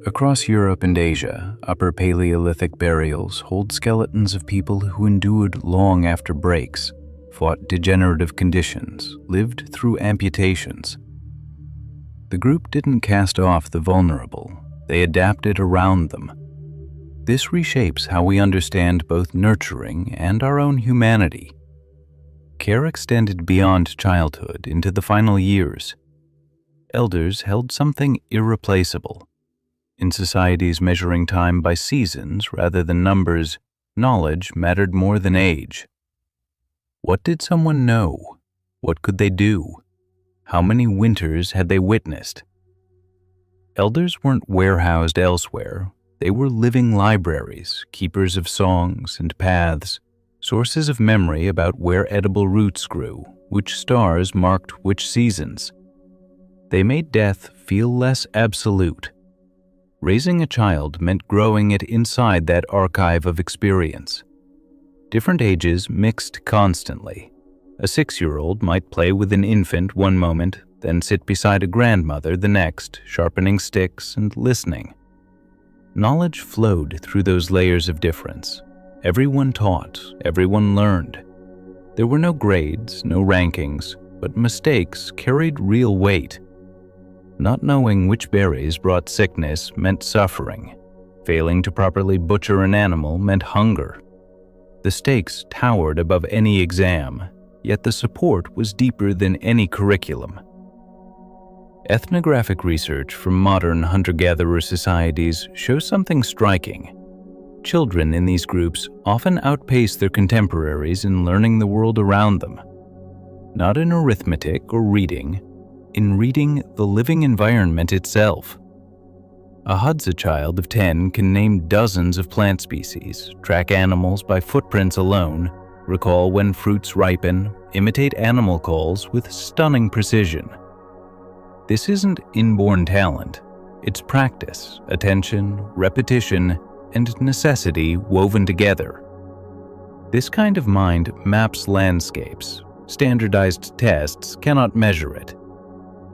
Across Europe and Asia, Upper Paleolithic burials hold skeletons of people who endured long after breaks, fought degenerative conditions, lived through amputations. The group didn't cast off the vulnerable, they adapted around them. This reshapes how we understand both nurturing and our own humanity. Care extended beyond childhood into the final years. Elders held something irreplaceable. In societies measuring time by seasons rather than numbers, knowledge mattered more than age. What did someone know? What could they do? How many winters had they witnessed? Elders weren't warehoused elsewhere. They were living libraries, keepers of songs and paths, sources of memory about where edible roots grew, which stars marked which seasons. They made death feel less absolute. Raising a child meant growing it inside that archive of experience. Different ages mixed constantly. A 6-year-old might play with an infant one moment, then sit beside a grandmother the next, sharpening sticks and listening. Knowledge flowed through those layers of difference. Everyone taught, everyone learned. There were no grades, no rankings, but mistakes carried real weight. Not knowing which berries brought sickness meant suffering. Failing to properly butcher an animal meant hunger. The stakes towered above any exam, yet the support was deeper than any curriculum. Ethnographic research from modern hunter-gatherer societies shows something striking. Children in these groups often outpace their contemporaries in learning the world around them. Not in arithmetic or reading, in reading the living environment itself. A Hadza child of 10 can name dozens of plant species, track animals by footprints alone, recall when fruits ripen, imitate animal calls with stunning precision. This isn't inborn talent. It's practice, attention, repetition, and necessity woven together. This kind of mind maps landscapes. Standardized tests cannot measure it.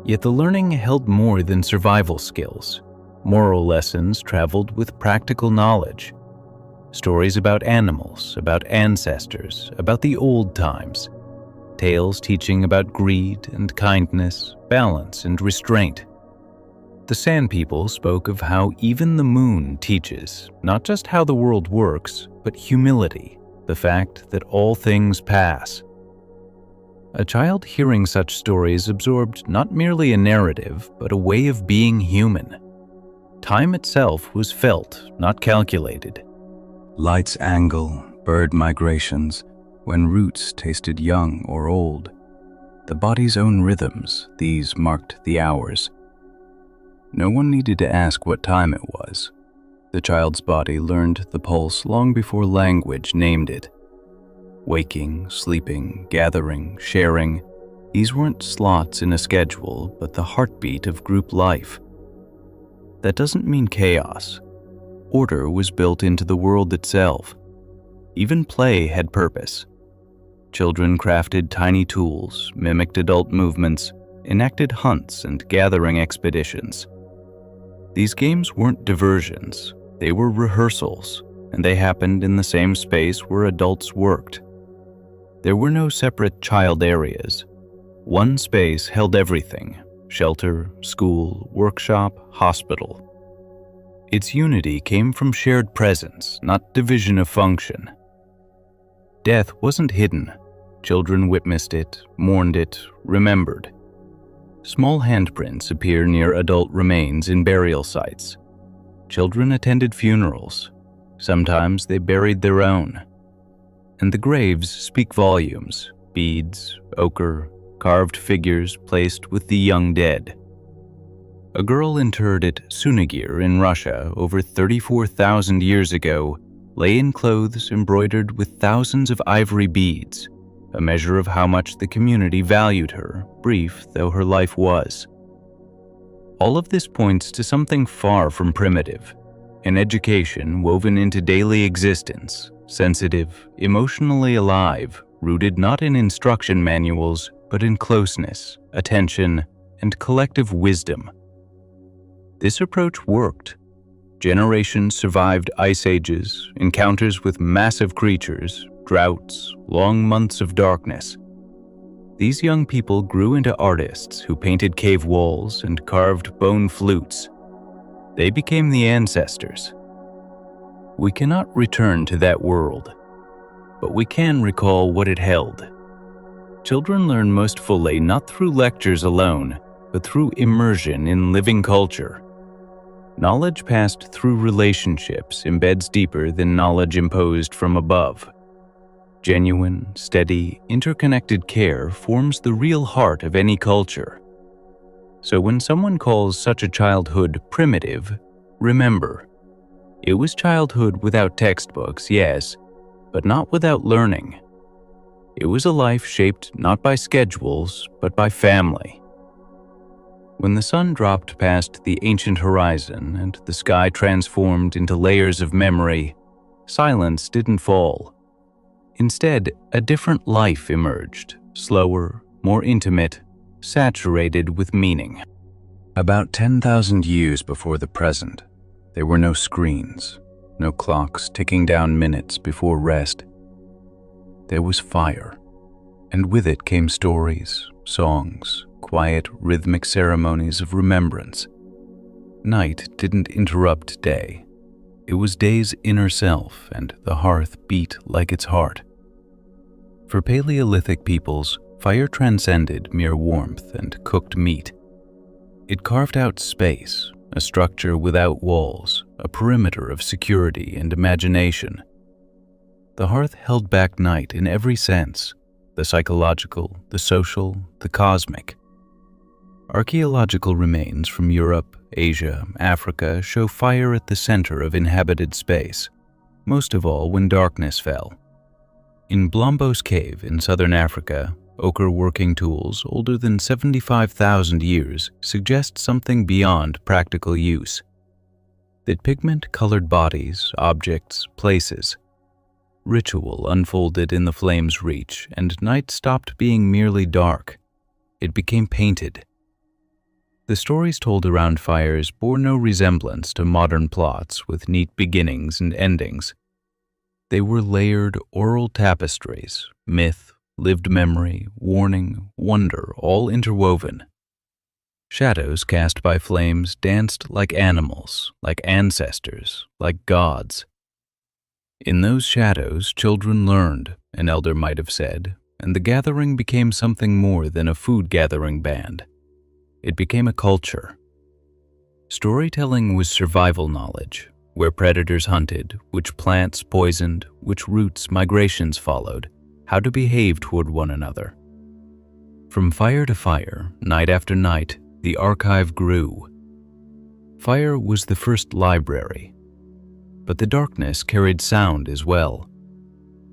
Yet the learning held more than survival skills. Moral lessons traveled with practical knowledge. Stories about animals, about ancestors, about the old times. Tales teaching about greed and kindness, balance and restraint. The Sand People spoke of how even the moon teaches not just how the world works, but humility, the fact that all things pass. A child hearing such stories absorbed not merely a narrative, but a way of being human. Time itself was felt, not calculated. Light's angle, bird migrations, when roots tasted young or old. The body's own rhythms, these marked the hours. No one needed to ask what time it was. The child's body learned the pulse long before language named it. Waking, sleeping, gathering, sharing, these weren't slots in a schedule, but the heartbeat of group life. That doesn't mean chaos. Order was built into the world itself. Even play had purpose. Children crafted tiny tools, mimicked adult movements, enacted hunts and gathering expeditions. These games weren't diversions, they were rehearsals, and they happened in the same space where adults worked. There were no separate child areas. One space held everything: shelter, school, workshop, hospital. Its unity came from shared presence, not division of function. Death wasn't hidden. Children witnessed it, mourned it, remembered. Small handprints appear near adult remains in burial sites. Children attended funerals. Sometimes they buried their own. And the graves speak volumes: beads, ochre, carved figures placed with the young dead. A girl interred at Sunagir in Russia over 34,000 years ago lay in clothes embroidered with thousands of ivory beads, a measure of how much the community valued her, brief though her life was. All of this points to something far from primitive, an education woven into daily existence, sensitive, emotionally alive, rooted not in instruction manuals, but in closeness, attention, and collective wisdom. This approach worked. Generations survived ice ages, encounters with massive creatures, droughts, long months of darkness. These young people grew into artists who painted cave walls and carved bone flutes. They became the ancestors. We cannot return to that world, but we can recall what it held. Children learn most fully not through lectures alone, but through immersion in living culture. Knowledge passed through relationships embeds deeper than knowledge imposed from above. Genuine, steady, interconnected care forms the real heart of any culture. So when someone calls such a childhood primitive, remember, it was childhood without textbooks, yes, but not without learning. It was a life shaped not by schedules, but by family. When the sun dropped past the ancient horizon and the sky transformed into layers of memory, silence didn't fall. Instead, a different life emerged, slower, more intimate, saturated with meaning. About 10,000 years before the present, there were no screens, no clocks ticking down minutes before rest. There was fire, and with it came stories, songs, quiet, rhythmic ceremonies of remembrance. Night didn't interrupt day. It was day's inner self, and the hearth beat like its heart. For Paleolithic peoples, fire transcended mere warmth and cooked meat. It carved out space, a structure without walls, a perimeter of security and imagination. The hearth held back night in every sense, the psychological, the social, the cosmic. Archaeological remains from Europe, Asia, Africa show fire at the center of inhabited space, most of all when darkness fell. In Blombos Cave in southern Africa, ochre working tools older than 75,000 years suggest something beyond practical use. That pigment colored bodies, objects, places. Ritual unfolded in the flame's reach, and night stopped being merely dark. It became painted. The stories told around fires bore no resemblance to modern plots with neat beginnings and endings. They were layered oral tapestries, myth, lived memory, warning, wonder, all interwoven. Shadows cast by flames danced like animals, like ancestors, like gods. In those shadows, children learned, an elder might have said, and the gathering became something more than a food-gathering band. It became a culture. Storytelling was survival knowledge, where predators hunted, which plants poisoned, which routes migrations followed, how to behave toward one another. From fire to fire, night after night, the archive grew. Fire was the first library, but the darkness carried sound as well.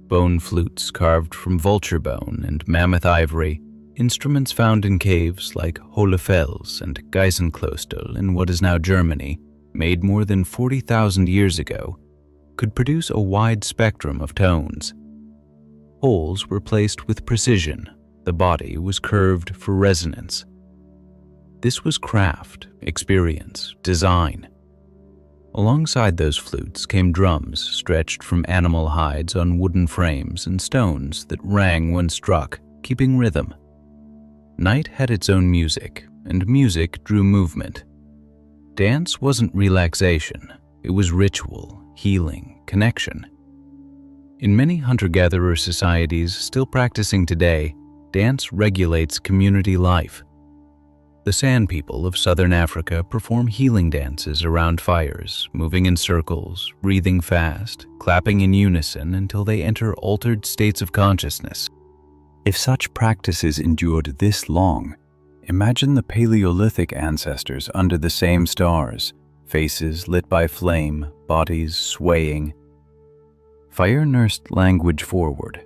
Bone flutes carved from vulture bone and mammoth ivory, instruments found in caves like Hohlefels and Geisenklostel in what is now Germany, made more than 40,000 years ago, could produce a wide spectrum of tones. Holes were placed with precision. The body was curved for resonance. This was craft, experience, design. Alongside those flutes came drums stretched from animal hides on wooden frames and stones that rang when struck, keeping rhythm. Night had its own music, and music drew movement. Dance wasn't relaxation, it was ritual, healing, connection. In many hunter-gatherer societies still practicing today, dance regulates community life. The San people of southern Africa perform healing dances around fires, moving in circles, breathing fast, clapping in unison until they enter altered states of consciousness. If such practices endured this long, imagine the Paleolithic ancestors under the same stars, faces lit by flame, bodies swaying. Fire nursed language forward,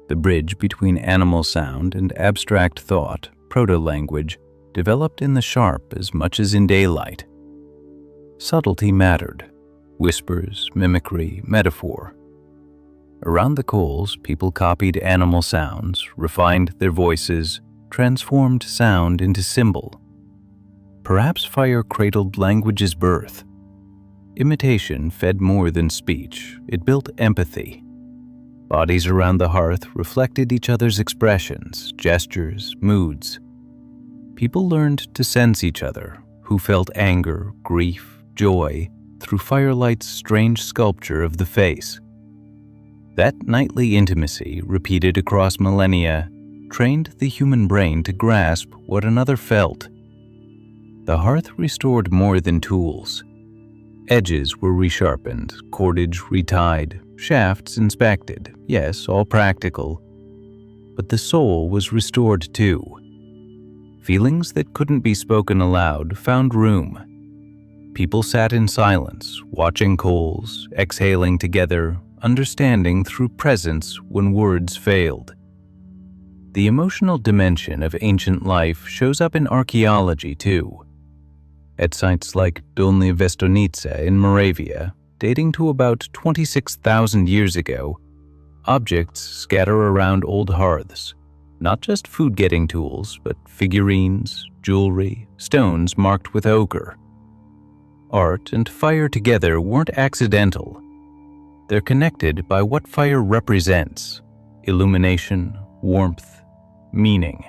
the bridge between animal sound and abstract thought, proto-language, developed in the sharp as much as in daylight. Subtlety mattered, whispers, mimicry, metaphor. Around the coals, people copied animal sounds, refined their voices, transformed sound into symbol. Perhaps fire cradled language's birth. Imitation fed more than speech, it built empathy. Bodies around the hearth reflected each other's expressions, gestures, moods. People learned to sense each other, who felt anger, grief, joy, through firelight's strange sculpture of the face. That nightly intimacy, repeated across millennia, trained the human brain to grasp what another felt. The hearth restored more than tools. Edges were resharpened, cordage retied, shafts inspected, yes, all practical. But the soul was restored too. Feelings that couldn't be spoken aloud found room. People sat in silence, watching coals, exhaling together, understanding through presence when words failed. The emotional dimension of ancient life shows up in archaeology too. At sites like Dolní Věstonice in Moravia, dating to about 26,000 years ago, objects scatter around old hearths, not just food-getting tools, but figurines, jewelry, stones marked with ochre. Art and fire together weren't accidental. They're connected by what fire represents: illumination, warmth, meaning.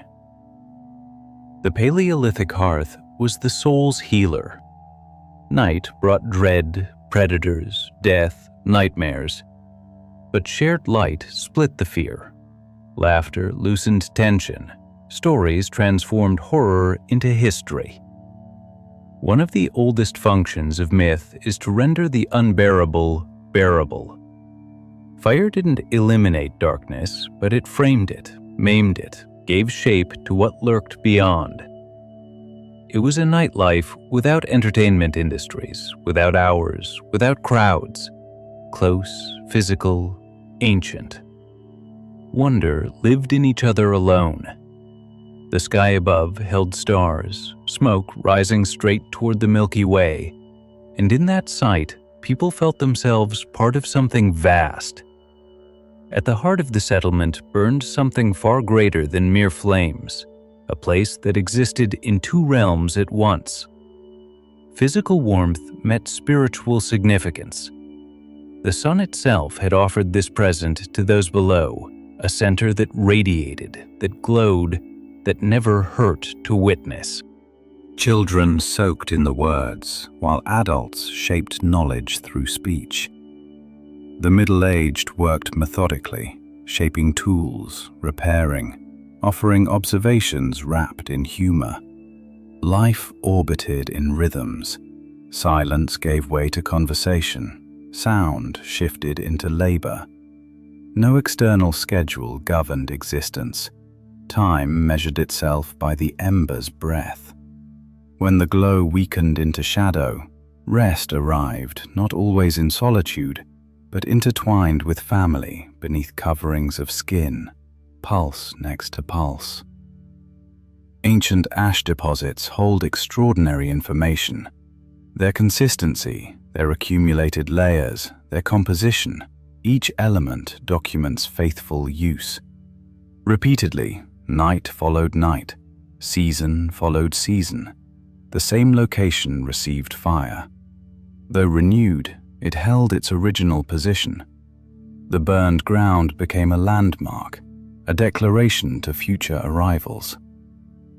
The Paleolithic hearth was the soul's healer. Night brought dread, predators, death, nightmares. But shared light split the fear. Laughter loosened tension. Stories transformed horror into history. One of the oldest functions of myth is to render the unbearable bearable. Fire didn't eliminate darkness, but it framed it, maimed it, gave shape to what lurked beyond. It was a nightlife without entertainment industries, without hours, without crowds. Close, physical, ancient. Wonder lived in each other alone. The sky above held stars, smoke rising straight toward the Milky Way, and in that sight, people felt themselves part of something vast. At the heart of the settlement burned something far greater than mere flames, a place that existed in two realms at once. Physical warmth met spiritual significance. The sun itself had offered this present to those below, a center that radiated, that glowed, that never hurt to witness. Children soaked in the words, while adults shaped knowledge through speech. The middle-aged worked methodically, shaping tools, repairing, offering observations wrapped in humor. Life orbited in rhythms. Silence gave way to conversation. Sound shifted into labor. No external schedule governed existence. Time measured itself by the ember's breath. When the glow weakened into shadow, rest arrived, not always in solitude, but intertwined with family beneath coverings of skin, pulse next to pulse. Ancient ash deposits hold extraordinary information. Their consistency, their accumulated layers, their composition, each element documents faithful use. Repeatedly, night followed night, season followed season. The same location received fire. Though renewed, it held its original position. The burned ground became a landmark, a declaration to future arrivals.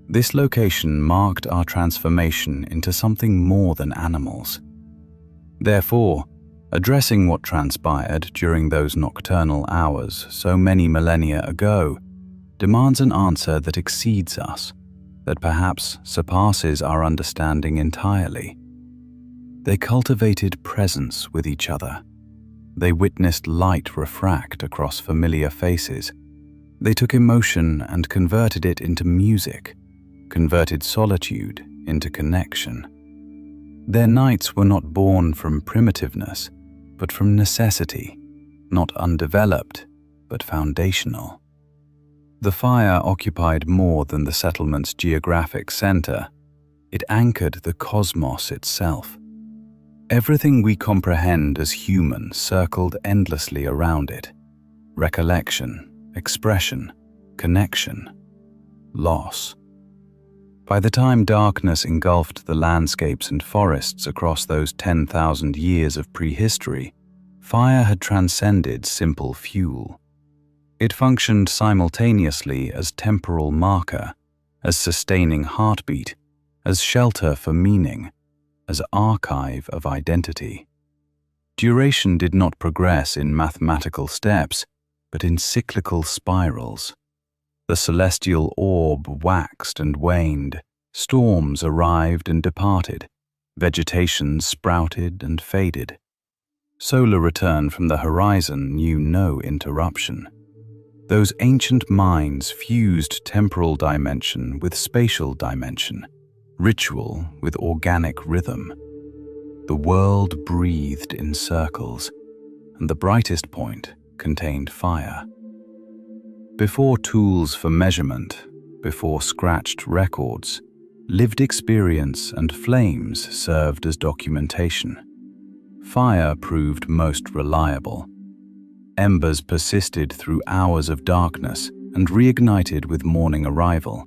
This location marked our transformation into something more than animals. Therefore, addressing what transpired during those nocturnal hours so many millennia ago demands an answer that exceeds us, that perhaps surpasses our understanding entirely. They cultivated presence with each other. They witnessed light refract across familiar faces. They took emotion and converted it into music, converted solitude into connection. Their nights were not born from primitiveness, but from necessity, not undeveloped, but foundational. The fire occupied more than the settlement's geographic center. It anchored the cosmos itself. Everything we comprehend as human circled endlessly around it. Recollection, expression, connection, loss. By the time darkness engulfed the landscapes and forests across those 10,000 years of prehistory, fire had transcended simple fuel. It functioned simultaneously as temporal marker, as sustaining heartbeat, as shelter for meaning, as archive of identity. Duration did not progress in mathematical steps, but in cyclical spirals. The celestial orb waxed and waned, storms arrived and departed, vegetation sprouted and faded. Solar return from the horizon knew no interruption. Those ancient minds fused temporal dimension with spatial dimension, ritual with organic rhythm. The world breathed in circles, and the brightest point contained fire. Before tools for measurement, before scratched records, lived experience and flames served as documentation. Fire proved most reliable. Embers persisted through hours of darkness and reignited with morning arrival.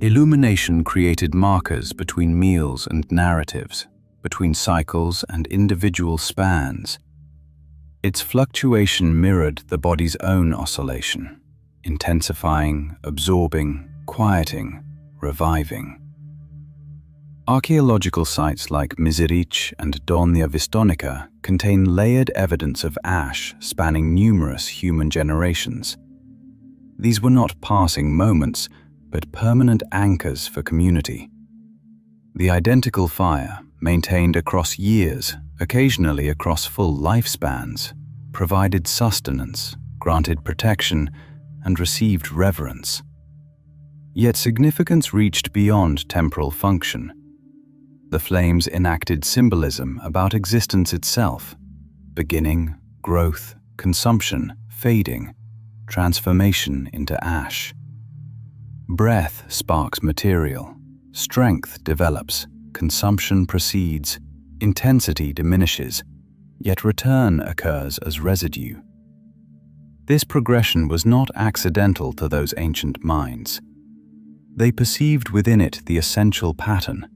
Illumination created markers between meals and narratives, between cycles and individual spans. Its fluctuation mirrored the body's own oscillation, intensifying, absorbing, quieting, reviving. Archaeological sites like Mizirich and Dolnia Vistonica contain layered evidence of ash spanning numerous human generations. These were not passing moments, but permanent anchors for community. The identical fire, maintained across years, occasionally across full lifespans, provided sustenance, granted protection, and received reverence. Yet significance reached beyond temporal function. The flames enacted symbolism about existence itself: beginning, growth, consumption, fading, transformation into ash. Breath sparks material, strength develops, consumption proceeds, intensity diminishes, yet return occurs as residue. This progression was not accidental to those ancient minds. They perceived within it the essential pattern: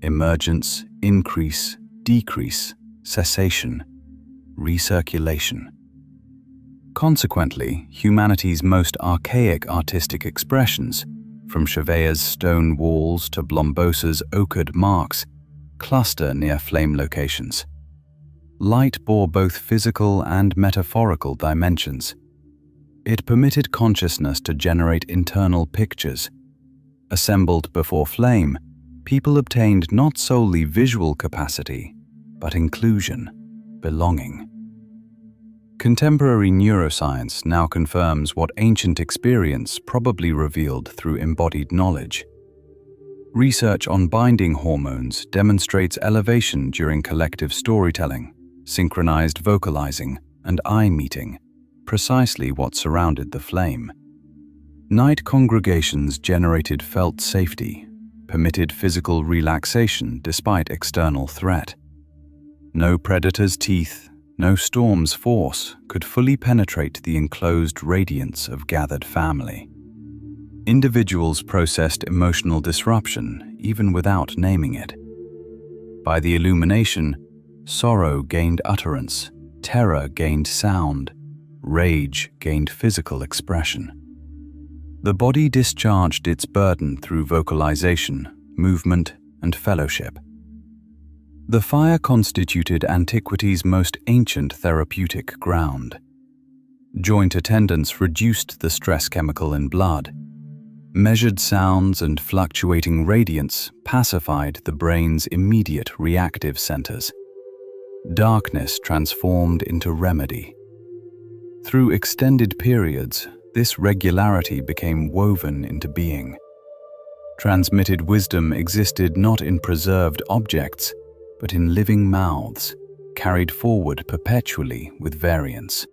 emergence, increase, decrease, cessation, recirculation. Consequently, humanity's most archaic artistic expressions, from Chevella's stone walls to Blombosa's ochred marks, cluster near flame locations. Light bore both physical and metaphorical dimensions. It permitted consciousness to generate internal pictures. Assembled before flame, people obtained not solely visual capacity, but inclusion, belonging. Contemporary neuroscience now confirms what ancient experience probably revealed through embodied knowledge. Research on binding hormones demonstrates elevation during collective storytelling, synchronized vocalizing, and eye meeting, precisely what surrounded the flame. Night congregations generated felt safety, permitted physical relaxation despite external threat. No predator's teeth, no storm's force could fully penetrate the enclosed radiance of gathered family. Individuals processed emotional disruption even without naming it. By the illumination, sorrow gained utterance, terror gained sound, rage gained physical expression. The body discharged its burden through vocalization, movement, and fellowship. The fire constituted antiquity's most ancient therapeutic ground. Joint attendance reduced the stress chemical in blood. Measured sounds and fluctuating radiance pacified the brain's immediate reactive centers. Darkness transformed into remedy. Through extended periods, this regularity became woven into being. Transmitted wisdom existed not in preserved objects, but in living mouths, carried forward perpetually with variance.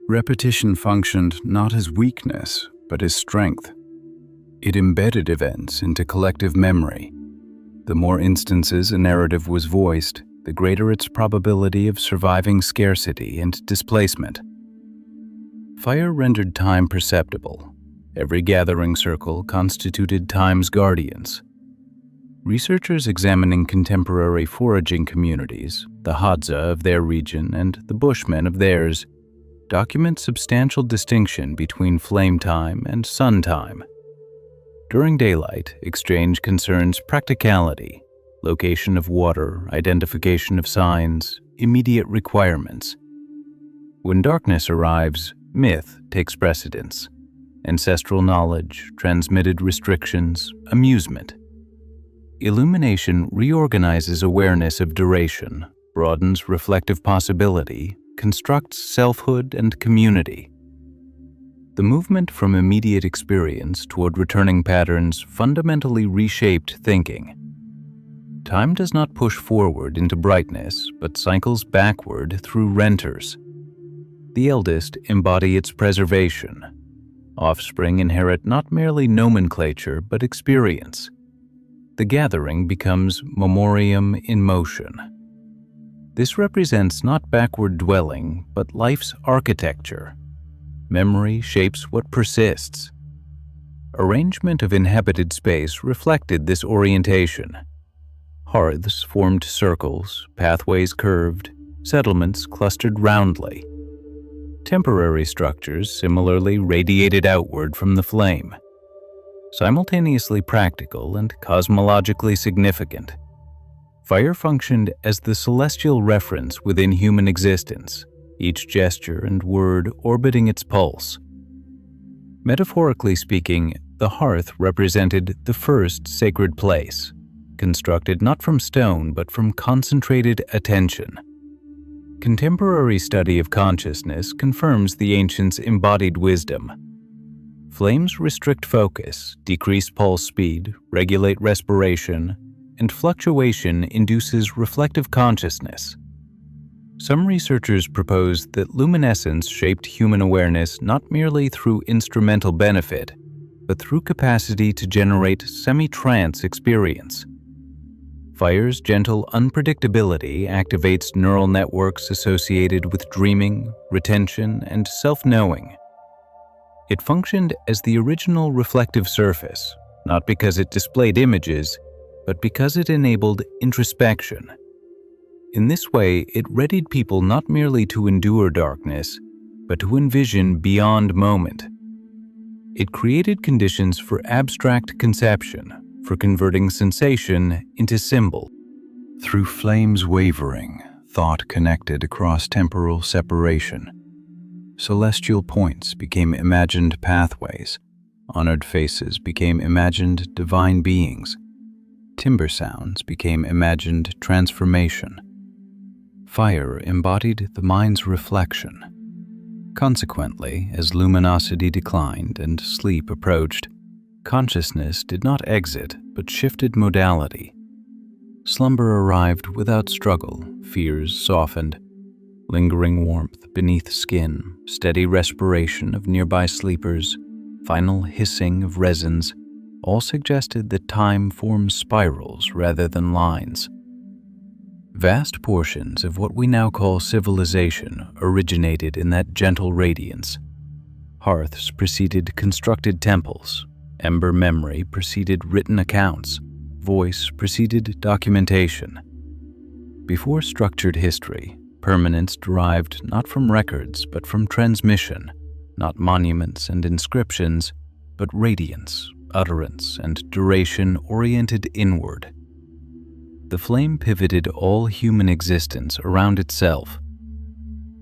Repetition functioned not as weakness, but as strength. It embedded events into collective memory. The more instances a narrative was voiced, the greater its probability of surviving scarcity and displacement. Fire rendered time perceptible. Every gathering circle constituted time's guardians. Researchers examining contemporary foraging communities, the Hadza of their region and the Bushmen of theirs, document substantial distinction between flame time and sun time. During daylight, exchange concerns practicality, location of water, identification of signs, immediate requirements. When darkness arrives, myth takes precedence. Ancestral knowledge, transmitted restrictions, amusement. Illumination reorganizes awareness of duration, broadens reflective possibility, constructs selfhood and community. The movement from immediate experience toward returning patterns fundamentally reshaped thinking. Time does not push forward into brightness, but cycles backward through renters. The eldest embody its preservation. Offspring inherit not merely nomenclature, but experience. The gathering becomes memoriam in motion. This represents not backward dwelling, but life's architecture. Memory shapes what persists. Arrangement of inhabited space reflected this orientation. Hearths formed circles, pathways curved, settlements clustered roundly. Temporary structures similarly radiated outward from the flame. Simultaneously practical and cosmologically significant, fire functioned as the celestial reference within human existence, each gesture and word orbiting its pulse. Metaphorically speaking, the hearth represented the first sacred place, constructed not from stone but from concentrated attention. Contemporary study of consciousness confirms the ancients' embodied wisdom. Flames restrict focus, decrease pulse speed, regulate respiration, and fluctuation induces reflective consciousness. Some researchers propose that luminescence shaped human awareness not merely through instrumental benefit, but through capacity to generate semi-trance experience. Fire's gentle unpredictability activates neural networks associated with dreaming, retention, and self-knowing. It functioned as the original reflective surface, not because it displayed images, but because it enabled introspection. In this way, it readied people not merely to endure darkness, but to envision beyond moment. It created conditions for abstract conception, for converting sensation into symbol. Through flames wavering, thought connected across temporal separation. Celestial points became imagined pathways. Honored faces became imagined divine beings. Timbre sounds became imagined transformation. Fire embodied the mind's reflection. Consequently, as luminosity declined and sleep approached, consciousness did not exit but shifted modality. Slumber arrived without struggle, fears softened. Lingering warmth beneath skin, steady respiration of nearby sleepers, final hissing of resins, all suggested that time forms spirals rather than lines. Vast portions of what we now call civilization originated in that gentle radiance. Hearths preceded constructed temples, ember memory preceded written accounts, voice preceded documentation. Before structured history, permanence derived not from records but from transmission, not monuments and inscriptions, but radiance, utterance, and duration oriented inward. The flame pivoted all human existence around itself.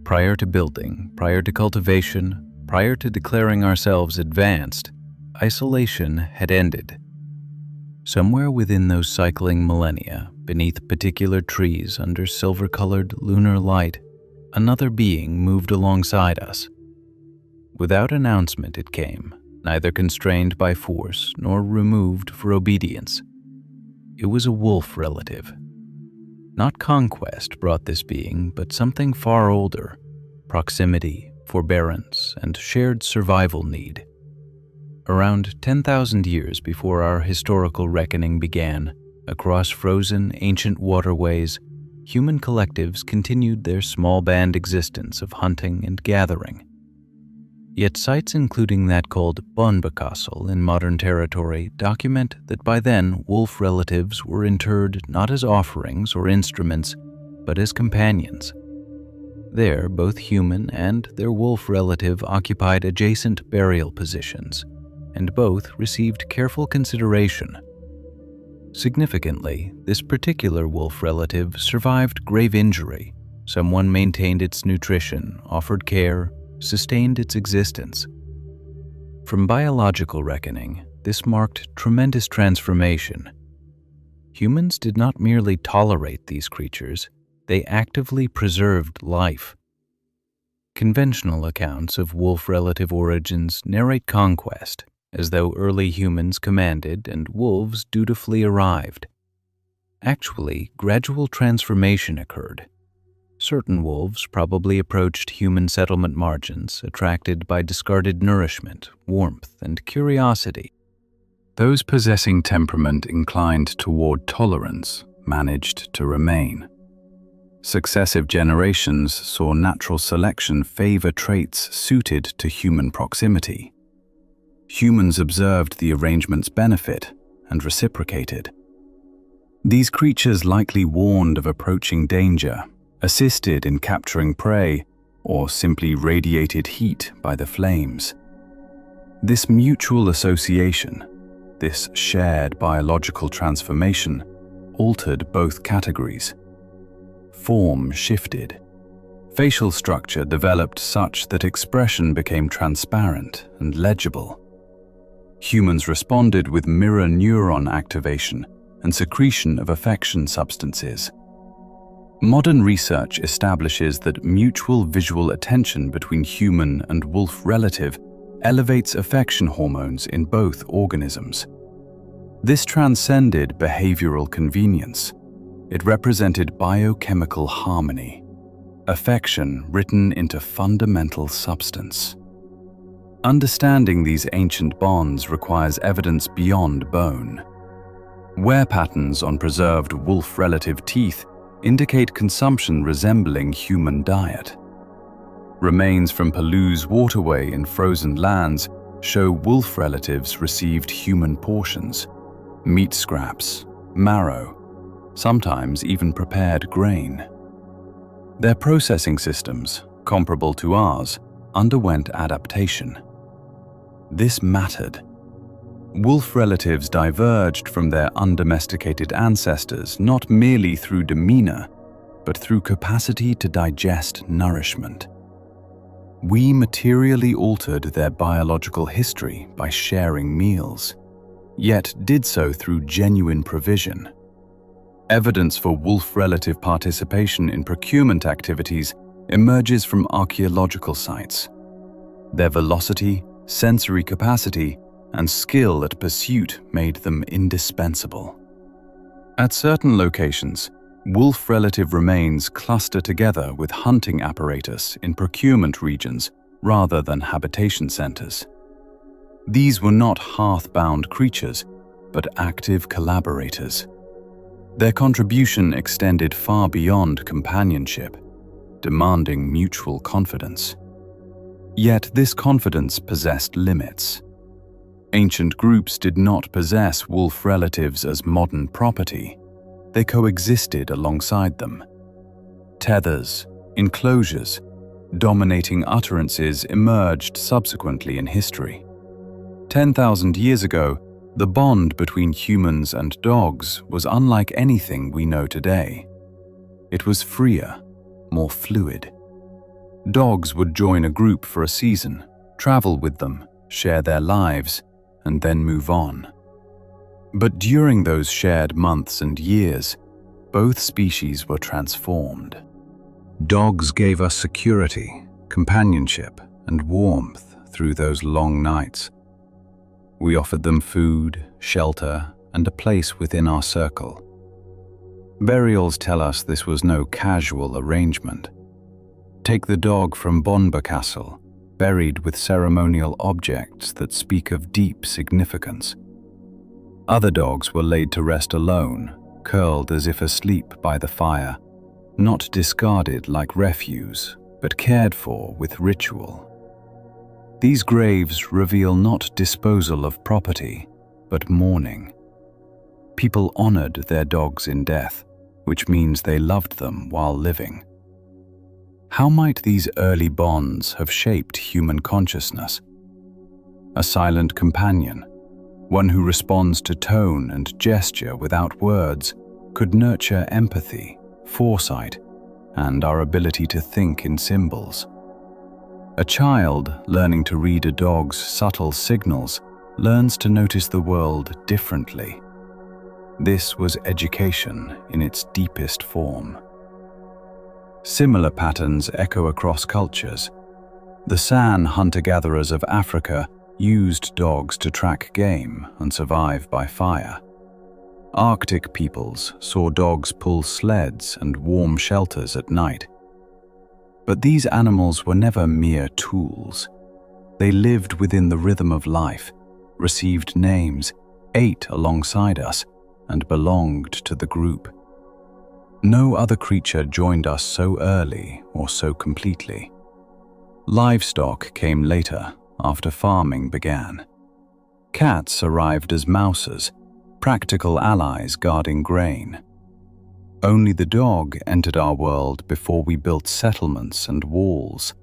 Prior to building, prior to cultivation, prior to declaring ourselves advanced, isolation had ended. Somewhere within those cycling millennia, beneath particular trees under silver-colored lunar light, another being moved alongside us. Without announcement it came, neither constrained by force nor removed for obedience. It was a wolf relative. Not conquest brought this being, but something far older, proximity, forbearance, and shared survival need. Around 10,000 years before our historical reckoning began, across frozen ancient waterways, human collectives continued their small band existence of hunting and gathering. Yet sites including that called Bonbecastle in modern territory document that by then wolf relatives were interred not as offerings or instruments, but as companions. There, both human and their wolf relative occupied adjacent burial positions, and both received careful consideration. Significantly, this particular wolf relative survived grave injury. Someone maintained its nutrition, offered care, sustained its existence. From biological reckoning, this marked tremendous transformation. Humans did not merely tolerate these creatures, they actively preserved life. Conventional accounts of wolf relative origins narrate conquest, as though early humans commanded and wolves dutifully arrived. Actually, gradual transformation occurred. Certain wolves probably approached human settlement margins, attracted by discarded nourishment, warmth, and curiosity. Those possessing temperament inclined toward tolerance managed to remain. Successive generations saw natural selection favor traits suited to human proximity. Humans observed the arrangement's benefit and reciprocated. These creatures likely warned of approaching danger, assisted in capturing prey, or simply radiated heat by the flames. This mutual association, this shared biological transformation, altered both categories. Form shifted. Facial structure developed such that expression became transparent and legible. Humans responded with mirror neuron activation and secretion of affection substances. Modern research establishes that mutual visual attention between human and wolf relative elevates affection hormones in both organisms. This transcended behavioral convenience. It represented biochemical harmony, affection written into fundamental substance. Understanding these ancient bonds requires evidence beyond bone. Wear patterns on preserved wolf relative teeth indicate consumption resembling human diet. Remains from Palouse waterway in frozen lands show wolf relatives received human portions, meat scraps, marrow, sometimes even prepared grain. Their processing systems, comparable to ours, underwent adaptation. This mattered. Wolf relatives diverged from their undomesticated ancestors not merely through demeanor, but through capacity to digest nourishment. We materially altered their biological history by sharing meals, yet did so through genuine provision. Evidence for wolf relative participation in procurement activities emerges from archaeological sites. Their velocity, sensory capacity, and skill at pursuit made them indispensable. At certain locations, wolf relative remains cluster together with hunting apparatus in procurement regions rather than habitation centers. These were not hearth-bound creatures, but active collaborators. Their contribution extended far beyond companionship, demanding mutual confidence. Yet this confidence possessed limits. Ancient groups did not possess wolf relatives as modern property. They coexisted alongside them. Tethers, enclosures, dominating utterances emerged subsequently in history. 10,000 years ago, the bond between humans and dogs was unlike anything we know today. It was freer, more fluid. Dogs would join a group for a season, travel with them, share their lives, and then move on. But during those shared months and years, both species were transformed. Dogs gave us security, companionship, and warmth through those long nights. We offered them food, shelter, and a place within our circle. Burials tell us this was no casual arrangement. Take the dog from Bonba Castle, buried with ceremonial objects that speak of deep significance. Other dogs were laid to rest alone, curled as if asleep by the fire, not discarded like refuse, but cared for with ritual. These graves reveal not disposal of property, but mourning. People honored their dogs in death, which means they loved them while living. How might these early bonds have shaped human consciousness? A silent companion, one who responds to tone and gesture without words, could nurture empathy, foresight, and our ability to think in symbols. A child learning to read a dog's subtle signals learns to notice the world differently. This was education in its deepest form. Similar patterns echo across cultures. The San hunter-gatherers of Africa used dogs to track game and survive by fire. Arctic peoples saw dogs pull sleds and warm shelters at night. But these animals were never mere tools. They lived within the rhythm of life, received names, ate alongside us, and belonged to the group. No other creature joined us so early or so completely. Livestock came later, after farming began. Cats arrived as mousers, practical allies guarding grain. Only the dog entered our world before we built settlements and walls,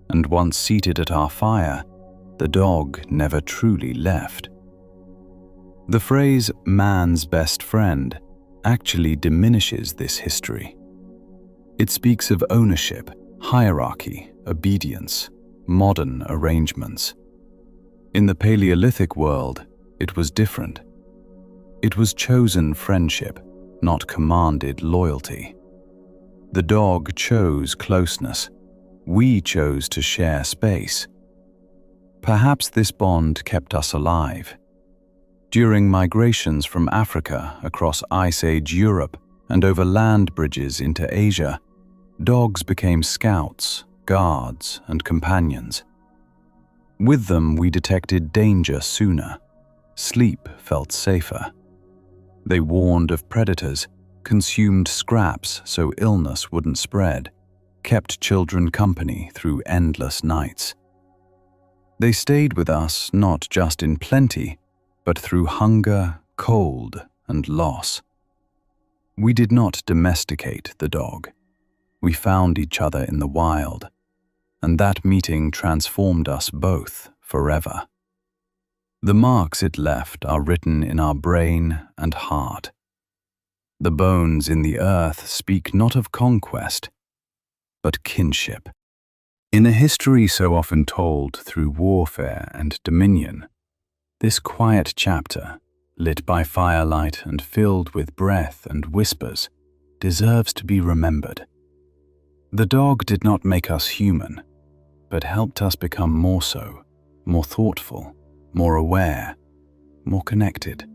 and once seated at our fire, the dog never truly left. The phrase "man's best friend" actually diminishes this history. It speaks of ownership, hierarchy, obedience, modern arrangements. In the Paleolithic world, it was different. It was chosen friendship, not commanded loyalty. The dog chose closeness. We chose to share space. Perhaps this bond kept us alive. During migrations from Africa across Ice Age Europe and over land bridges into Asia, dogs became scouts, guards, and companions. With them, we detected danger sooner. Sleep felt safer. They warned of predators, consumed scraps so illness wouldn't spread, kept children company through endless nights. They stayed with us not just in plenty, but through hunger, cold, and loss. We did not domesticate the dog. We found each other in the wild, and that meeting transformed us both forever. The marks it left are written in our brain and heart. The bones in the earth speak not of conquest, but kinship. In a history so often told through warfare and dominion, this quiet chapter, lit by firelight and filled with breath and whispers, deserves to be remembered. The dog did not make us human, but helped us become more so, more thoughtful, more aware, more connected.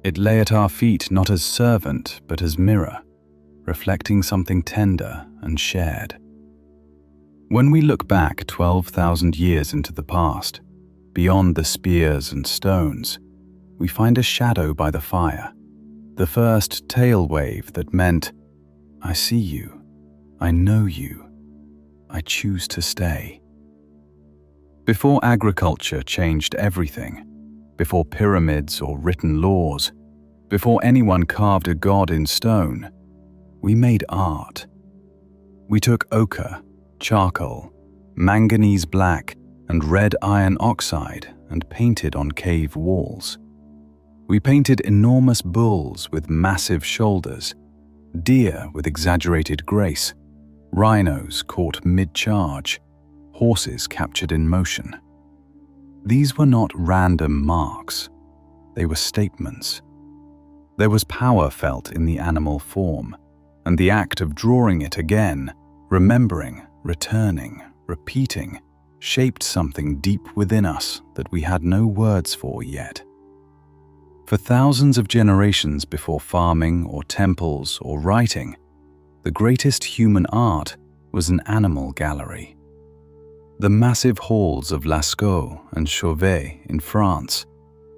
It lay at our feet not as servant, but as mirror, reflecting something tender and shared. When we look back 12,000 years into the past, beyond the spears and stones, we find a shadow by the fire, the first tail wave that meant, "I see you, I know you, I choose to stay." Before agriculture changed everything, before pyramids or written laws, before anyone carved a god in stone, we made art. We took ochre, charcoal, manganese black, and red iron oxide and painted on cave walls. We painted enormous bulls with massive shoulders, deer with exaggerated grace, rhinos caught mid-charge, horses captured in motion. These were not random marks. They were statements. There was power felt in the animal form, and the act of drawing it again, remembering, returning, repeating, shaped something deep within us that we had no words for yet. For thousands of generations before farming or temples or writing, the greatest human art was an animal gallery. The massive halls of Lascaux and Chauvet in France,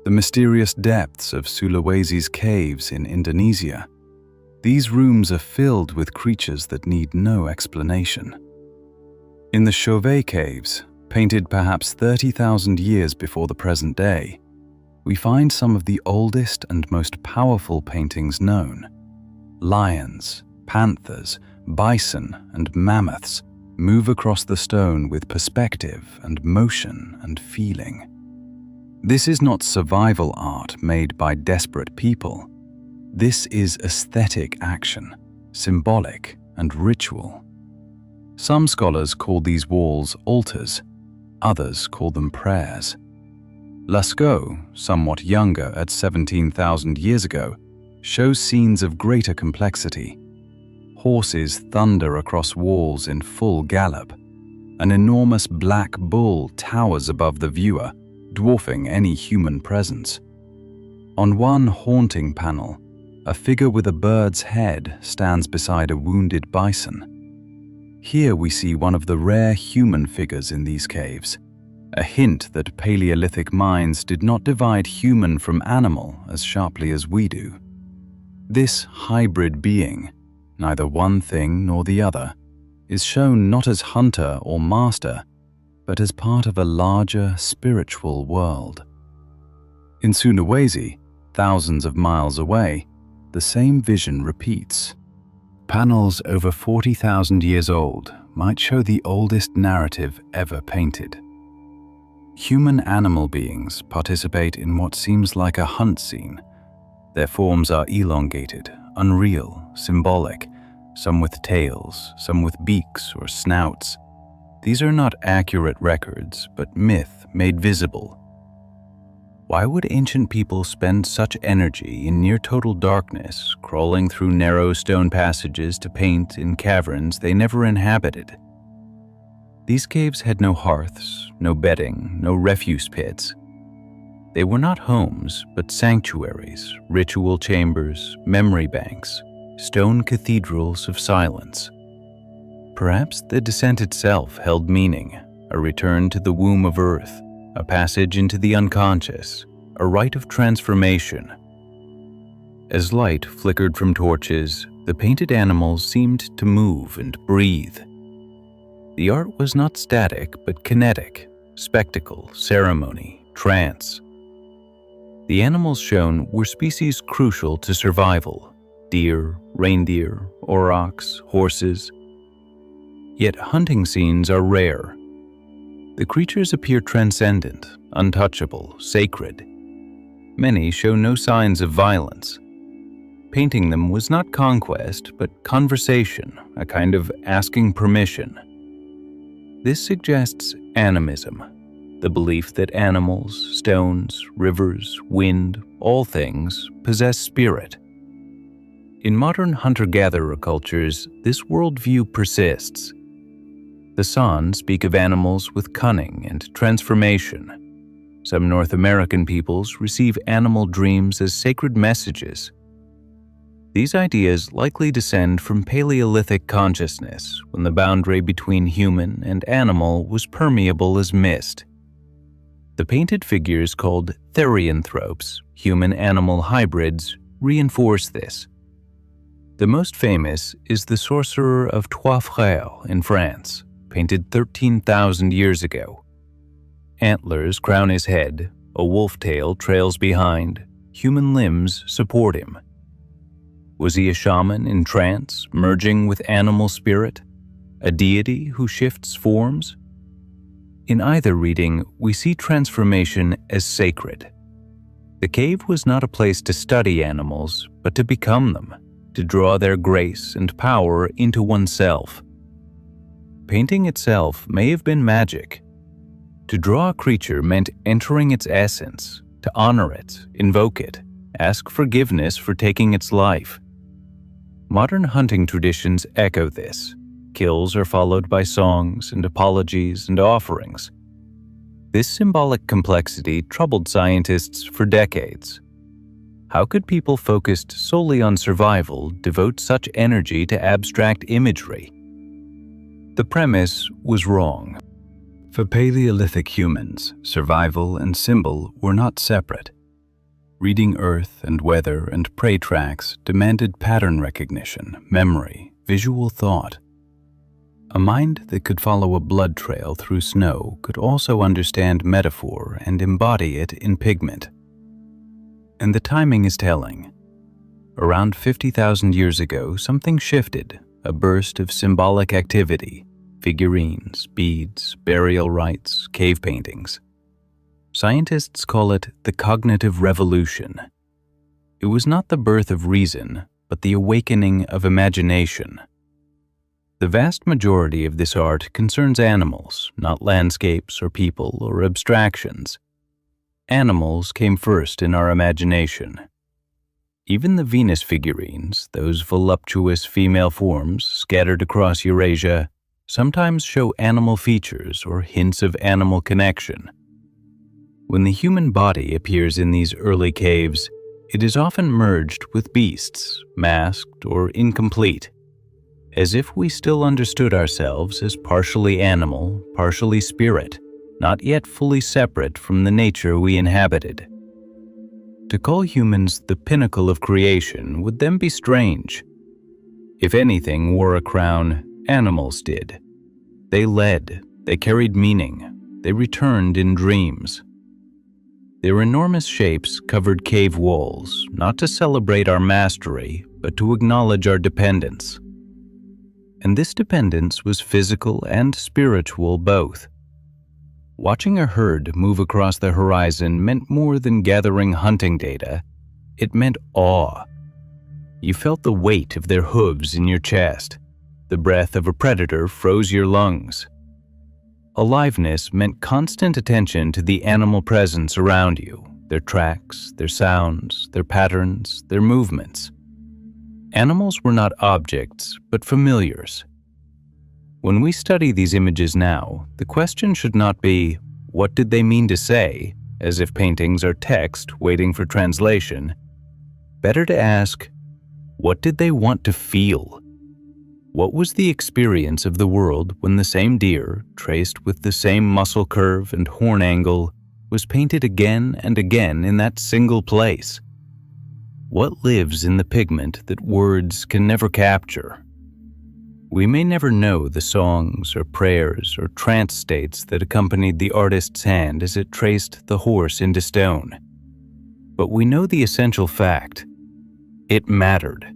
the mysterious depths of Sulawesi's caves in Indonesia, these rooms are filled with creatures that need no explanation. In the Chauvet caves, painted perhaps 30,000 years before the present day, we find some of the oldest and most powerful paintings known. Lions, panthers, bison, and mammoths move across the stone with perspective and motion and feeling. This is not survival art made by desperate people. This is aesthetic action, symbolic and ritual. Some scholars call these walls altars, others call them prayers. Lascaux, somewhat younger at 17,000 years ago, shows scenes of greater complexity. Horses thunder across walls in full gallop. An enormous black bull towers above the viewer, dwarfing any human presence. On one haunting panel, a figure with a bird's head stands beside a wounded bison. Here we see one of the rare human figures in these caves, a hint that Paleolithic minds did not divide human from animal as sharply as we do. This hybrid being, neither one thing nor the other, is shown not as hunter or master, but as part of a larger spiritual world. In Sulawesi, thousands of miles away, the same vision repeats. Panels over 40,000 years old might show the oldest narrative ever painted. Human animal beings participate in what seems like a hunt scene. Their forms are elongated, unreal, symbolic, some with tails, some with beaks or snouts. These are not accurate records, but myth made visible. Why would ancient people spend such energy in near-total darkness, crawling through narrow stone passages to paint in caverns they never inhabited? These caves had no hearths, no bedding, no refuse pits. They were not homes, but sanctuaries, ritual chambers, memory banks, stone cathedrals of silence. Perhaps the descent itself held meaning, a return to the womb of earth, a passage into the unconscious, a rite of transformation. As light flickered from torches, the painted animals seemed to move and breathe. The art was not static, but kinetic, spectacle, ceremony, trance. The animals shown were species crucial to survival: deer, reindeer, aurochs, horses. Yet hunting scenes are rare. The creatures appear transcendent, untouchable, sacred. Many show no signs of violence. Painting them was not conquest, but conversation, a kind of asking permission. This suggests animism, the belief that animals, stones, rivers, wind, all things possess spirit. In modern hunter-gatherer cultures, this worldview persists. The San speak of animals with cunning and transformation. Some North American peoples receive animal dreams as sacred messages. These ideas likely descend from Paleolithic consciousness, when the boundary between human and animal was permeable as mist. The painted figures called therianthropes, human-animal hybrids, reinforce this. The most famous is the Sorcerer of Trois Frères in France, painted 13,000 years ago. Antlers crown his head, a wolf tail trails behind, human limbs support him. Was he a shaman in trance, merging with animal spirit? A deity who shifts forms? In either reading, we see transformation as sacred. The cave was not a place to study animals, but to become them, to draw their grace and power into oneself. Painting itself may have been magic. To draw a creature meant entering its essence, to honor it, invoke it, ask forgiveness for taking its life. Modern hunting traditions echo this. Kills are followed by songs and apologies and offerings. This symbolic complexity troubled scientists for decades. How could people focused solely on survival devote such energy to abstract imagery? The premise was wrong. For Paleolithic humans, survival and symbol were not separate. Reading earth and weather and prey tracks demanded pattern recognition, memory, visual thought. A mind that could follow a blood trail through snow could also understand metaphor and embody it in pigment. And the timing is telling. Around 50,000 years ago, something shifted, a burst of symbolic activity. Figurines, beads, burial rites, cave paintings. Scientists call it the cognitive revolution. It was not the birth of reason, but the awakening of imagination. The vast majority of this art concerns animals, not landscapes or people or abstractions. Animals came first in our imagination. Even the Venus figurines, those voluptuous female forms scattered across Eurasia, sometimes show animal features or hints of animal connection. When the human body appears in these early caves, it is often merged with beasts, masked or incomplete, as if we still understood ourselves as partially animal, partially spirit, not yet fully separate from the nature we inhabited. To call humans the pinnacle of creation would then be strange. If anything wore a crown, animals did. They led, they carried meaning, they returned in dreams. Their enormous shapes covered cave walls, not to celebrate our mastery, but to acknowledge our dependence. And this dependence was physical and spiritual both. Watching a herd move across the horizon meant more than gathering hunting data. It meant awe. You felt the weight of their hooves in your chest. The breath of a predator froze your lungs. Aliveness meant constant attention to the animal presence around you, their tracks, their sounds, their patterns, their movements. Animals were not objects, but familiars. When we study these images now, the question should not be, what did they mean to say, as if paintings are text waiting for translation. Better to ask, what did they want to feel? What was the experience of the world when the same deer, traced with the same muscle curve and horn angle, was painted again and again in that single place? What lives in the pigment that words can never capture? We may never know the songs or prayers or trance states that accompanied the artist's hand as it traced the horse into stone. But we know the essential fact. It mattered.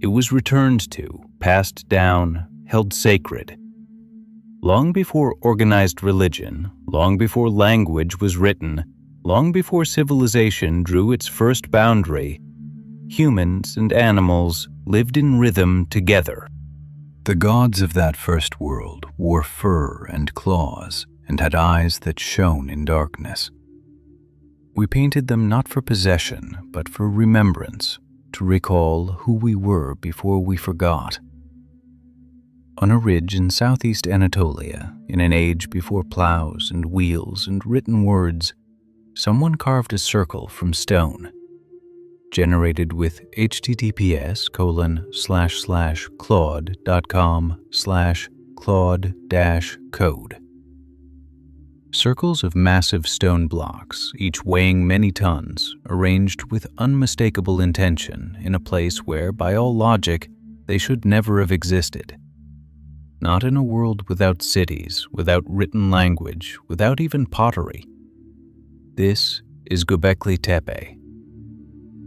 It was returned to, passed down, held sacred. Long before organized religion, long before language was written, long before civilization drew its first boundary, humans and animals lived in rhythm together. The gods of that first world wore fur and claws and had eyes that shone in darkness. We painted them not for possession, but for remembrance, to recall who we were before we forgot. On a ridge in southeast Anatolia, in an age before plows and wheels and written words, someone carved a circle from stone, generated with https://claude.com/claude-code. Circles of massive stone blocks, each weighing many tons, arranged with unmistakable intention in a place where, by all logic, they should never have existed. Not in a world without cities, without written language, without even pottery. This is Göbekli Tepe.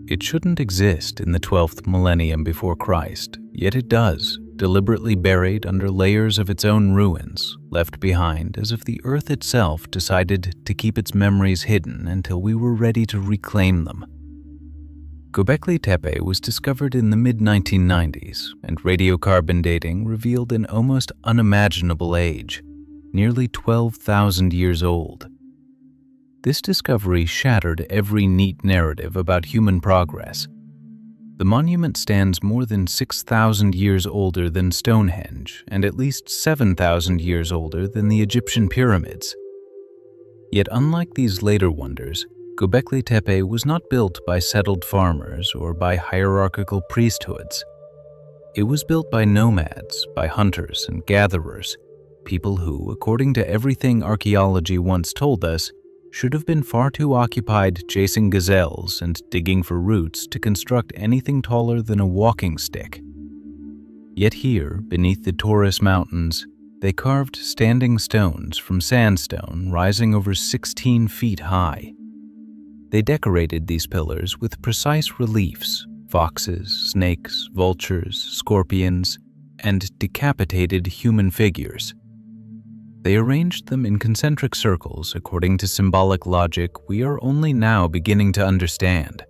It shouldn't exist in the 12th millennium before Christ, yet it does, deliberately buried under layers of its own ruins, left behind as if the earth itself decided to keep its memories hidden until we were ready to reclaim them. Göbekli Tepe was discovered in the mid-1990s, and radiocarbon dating revealed an almost unimaginable age, nearly 12,000 years old. This discovery shattered every neat narrative about human progress. The monument stands more than 6,000 years older than Stonehenge and at least 7,000 years older than the Egyptian pyramids. Yet unlike these later wonders, Göbekli Tepe was not built by settled farmers or by hierarchical priesthoods. It was built by nomads, by hunters and gatherers, people who, according to everything archaeology once told us, should have been far too occupied chasing gazelles and digging for roots to construct anything taller than a walking stick. Yet here, beneath the Taurus Mountains, they carved standing stones from sandstone rising over 16 feet high. They decorated these pillars with precise reliefs, foxes, snakes, vultures, scorpions, and decapitated human figures. They arranged them in concentric circles according to symbolic logic we are only now beginning to understand.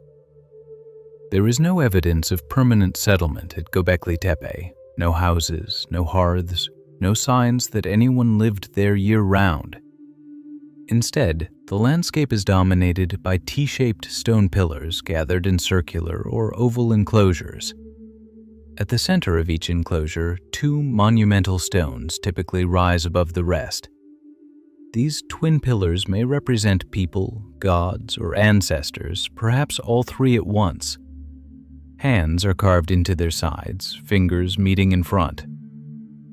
There is no evidence of permanent settlement at Göbekli Tepe, no houses, no hearths, no signs that anyone lived there year-round. Instead, the landscape is dominated by T-shaped stone pillars gathered in circular or oval enclosures. At the center of each enclosure, two monumental stones typically rise above the rest. These twin pillars may represent people, gods, or ancestors, perhaps all three at once. Hands are carved into their sides, fingers meeting in front.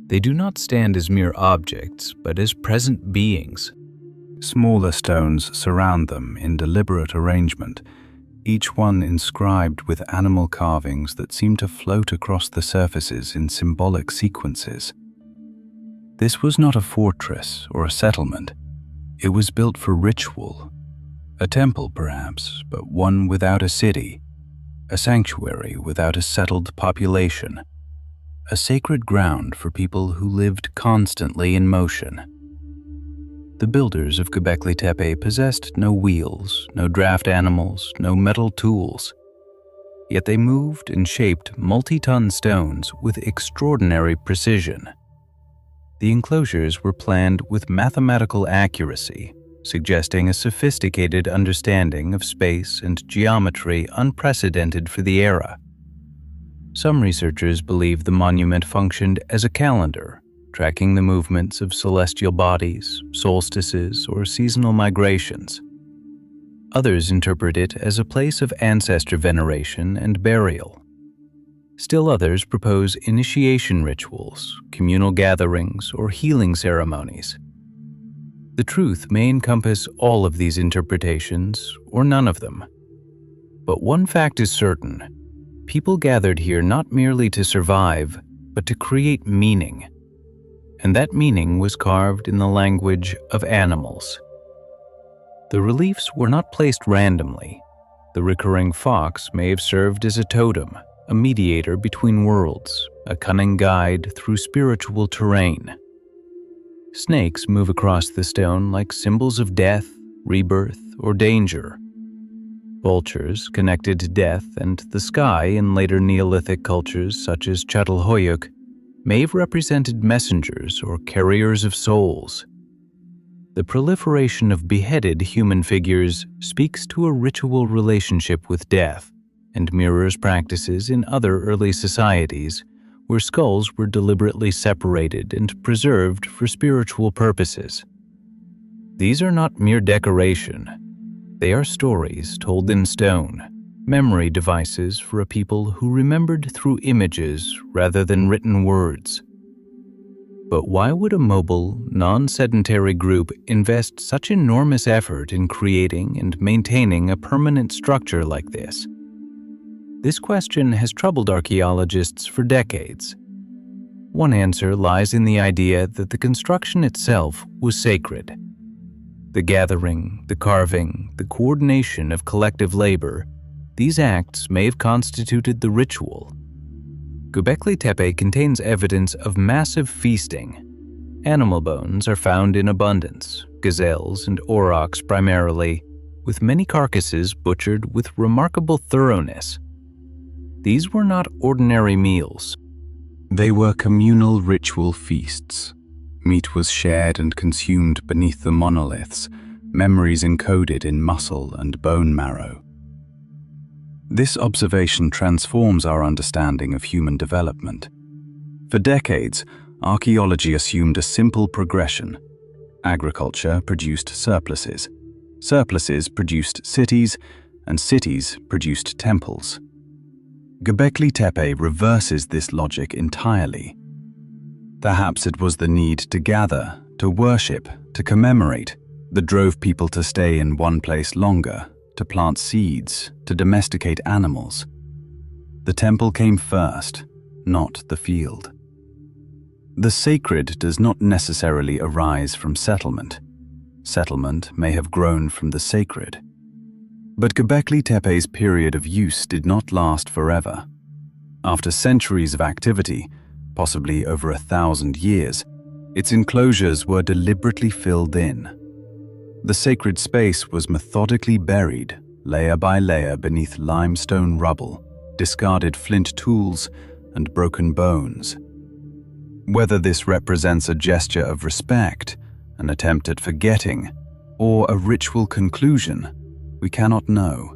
They do not stand as mere objects, but as present beings. Smaller stones surround them in deliberate arrangement, each one inscribed with animal carvings that seem to float across the surfaces in symbolic sequences. This was not a fortress or a settlement. It was built for ritual. A temple, perhaps, but one without a city. A sanctuary without a settled population. A sacred ground for people who lived constantly in motion. The builders of Göbekli Tepe possessed no wheels, no draft animals, no metal tools. Yet they moved and shaped multi-ton stones with extraordinary precision. The enclosures were planned with mathematical accuracy, suggesting a sophisticated understanding of space and geometry unprecedented for the era. Some researchers believe the monument functioned as a calendar, tracking the movements of celestial bodies, solstices, or seasonal migrations. Others interpret it as a place of ancestor veneration and burial. Still others propose initiation rituals, communal gatherings, or healing ceremonies. The truth may encompass all of these interpretations, or none of them. But one fact is certain: people gathered here not merely to survive, but to create meaning. And that meaning was carved in the language of animals. The reliefs were not placed randomly. The recurring fox may have served as a totem, a mediator between worlds, a cunning guide through spiritual terrain. Snakes move across the stone like symbols of death, rebirth, or danger. Vultures connected to death and the sky in later Neolithic cultures such as Çatalhöyük may have represented messengers or carriers of souls. The proliferation of beheaded human figures speaks to a ritual relationship with death and mirrors practices in other early societies where skulls were deliberately separated and preserved for spiritual purposes. These are not mere decoration. They are stories told in stone, memory devices for a people who remembered through images rather than written words. But why would a mobile, non-sedentary group invest such enormous effort in creating and maintaining a permanent structure like this? This question has troubled archaeologists for decades. One answer lies in the idea that the construction itself was sacred. The gathering, the carving, the coordination of collective labor, these acts may have constituted the ritual. Göbekli Tepe contains evidence of massive feasting. Animal bones are found in abundance, gazelles and aurochs primarily, with many carcasses butchered with remarkable thoroughness. These were not ordinary meals. They were communal ritual feasts. Meat was shared and consumed beneath the monoliths, memories encoded in muscle and bone marrow. This observation transforms our understanding of human development. For decades, archaeology assumed a simple progression. Agriculture produced surpluses. Surpluses produced cities, and cities produced temples. Göbekli Tepe reverses this logic entirely. Perhaps it was the need to gather, to worship, to commemorate that drove people to stay in one place longer, to plant seeds, to domesticate animals. The temple came first, not the field. The sacred does not necessarily arise from settlement. Settlement may have grown from the sacred. But Göbekli Tepe's period of use did not last forever. After centuries of activity, possibly over 1,000 years, its enclosures were deliberately filled in. The sacred space was methodically buried, layer by layer, beneath limestone rubble, discarded flint tools, and broken bones. Whether this represents a gesture of respect, an attempt at forgetting, or a ritual conclusion, we cannot know.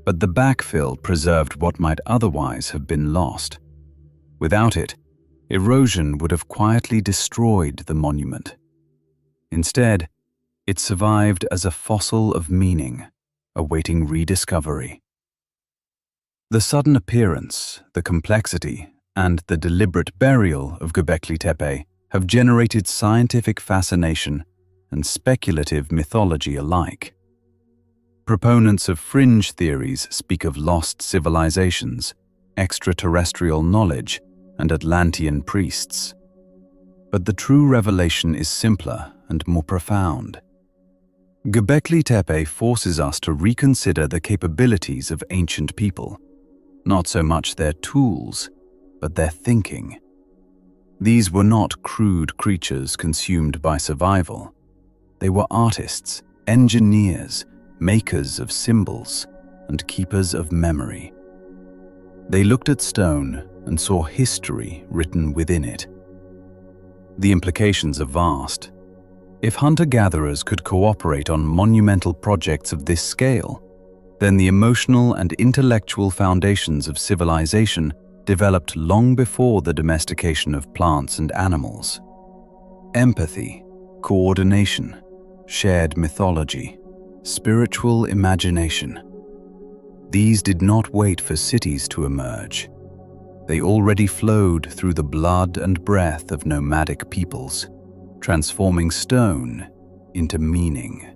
But the backfill preserved what might otherwise have been lost. Without it, erosion would have quietly destroyed the monument. Instead, it survived as a fossil of meaning, awaiting rediscovery. The sudden appearance, the complexity, and the deliberate burial of Göbekli Tepe have generated scientific fascination and speculative mythology alike. Proponents of fringe theories speak of lost civilizations, extraterrestrial knowledge, and Atlantean priests. But the true revelation is simpler and more profound. Göbekli Tepe forces us to reconsider the capabilities of ancient people, not so much their tools, but their thinking. These were not crude creatures consumed by survival. They were artists, engineers, makers of symbols, and keepers of memory. They looked at stone and saw history written within it. The implications are vast. If hunter-gatherers could cooperate on monumental projects of this scale, then the emotional and intellectual foundations of civilization developed long before the domestication of plants and animals. Empathy, coordination, shared mythology, spiritual imagination. These did not wait for cities to emerge. They already flowed through the blood and breath of nomadic peoples, transforming stone into meaning.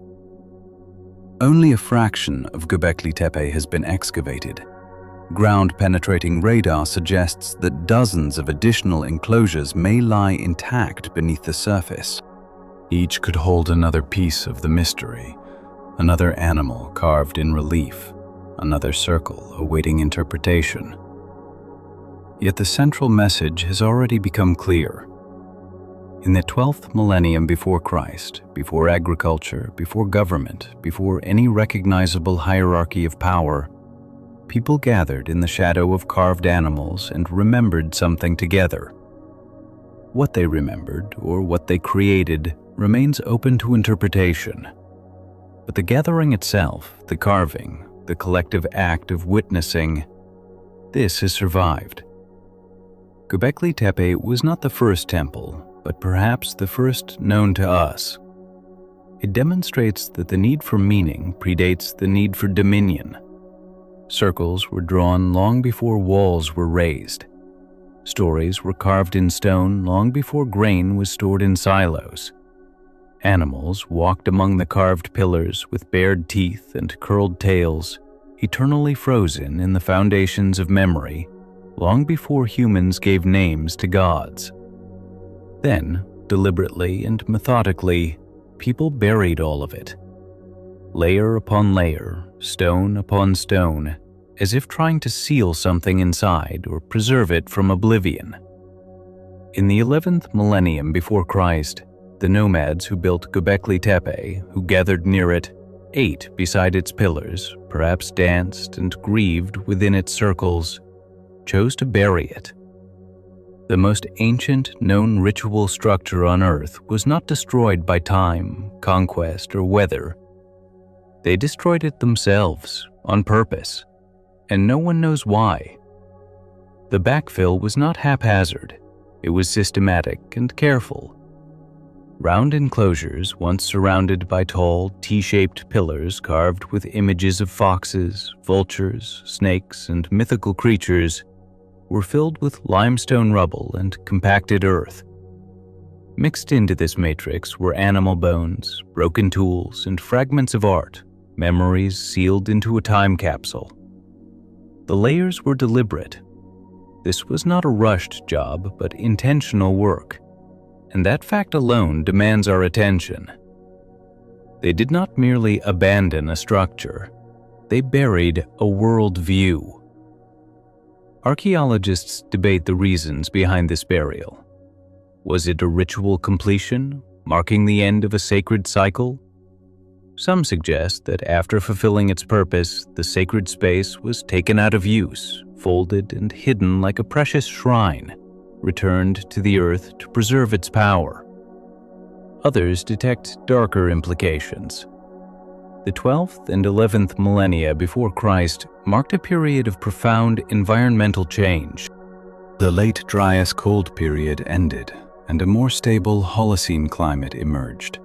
Only a fraction of Göbekli Tepe has been excavated. Ground-penetrating radar suggests that dozens of additional enclosures may lie intact beneath the surface. Each could hold another piece of the mystery, another animal carved in relief, another circle awaiting interpretation. Yet the central message has already become clear. In the 12th millennium before Christ, before agriculture, before government, before any recognizable hierarchy of power, people gathered in the shadow of carved animals and remembered something together. What they remembered, or what they created, remains open to interpretation. But the gathering itself, the carving, the collective act of witnessing, this has survived. Göbekli Tepe was not the first temple, but perhaps the first known to us. It demonstrates that the need for meaning predates the need for dominion. Circles were drawn long before walls were raised. Stories were carved in stone long before grain was stored in silos. Animals walked among the carved pillars with bared teeth and curled tails, eternally frozen in the foundations of memory, long before humans gave names to gods. Then, deliberately and methodically, people buried all of it. Layer upon layer, stone upon stone, as if trying to seal something inside or preserve it from oblivion. In the 11th millennium before Christ, the nomads who built Göbekli Tepe, who gathered near it, ate beside its pillars, perhaps danced and grieved within its circles, chose to bury it. The most ancient known ritual structure on Earth was not destroyed by time, conquest, or weather. They destroyed it themselves, on purpose, and no one knows why. The backfill was not haphazard. It was systematic and careful. Round enclosures, once surrounded by tall, T-shaped pillars carved with images of foxes, vultures, snakes, and mythical creatures, were filled with limestone rubble and compacted earth. Mixed into this matrix were animal bones, broken tools, and fragments of art, memories sealed into a time capsule. The layers were deliberate. This was not a rushed job, but intentional work, and that fact alone demands our attention. They did not merely abandon a structure, they buried a world view. Archaeologists debate the reasons behind this burial. Was it a ritual completion, marking the end of a sacred cycle? Some suggest that after fulfilling its purpose, the sacred space was taken out of use, folded and hidden like a precious shrine, returned to the earth to preserve its power. Others detect darker implications. The 12th and 11th millennia before Christ marked a period of profound environmental change. The late Dryas cold period ended, and a more stable Holocene climate emerged.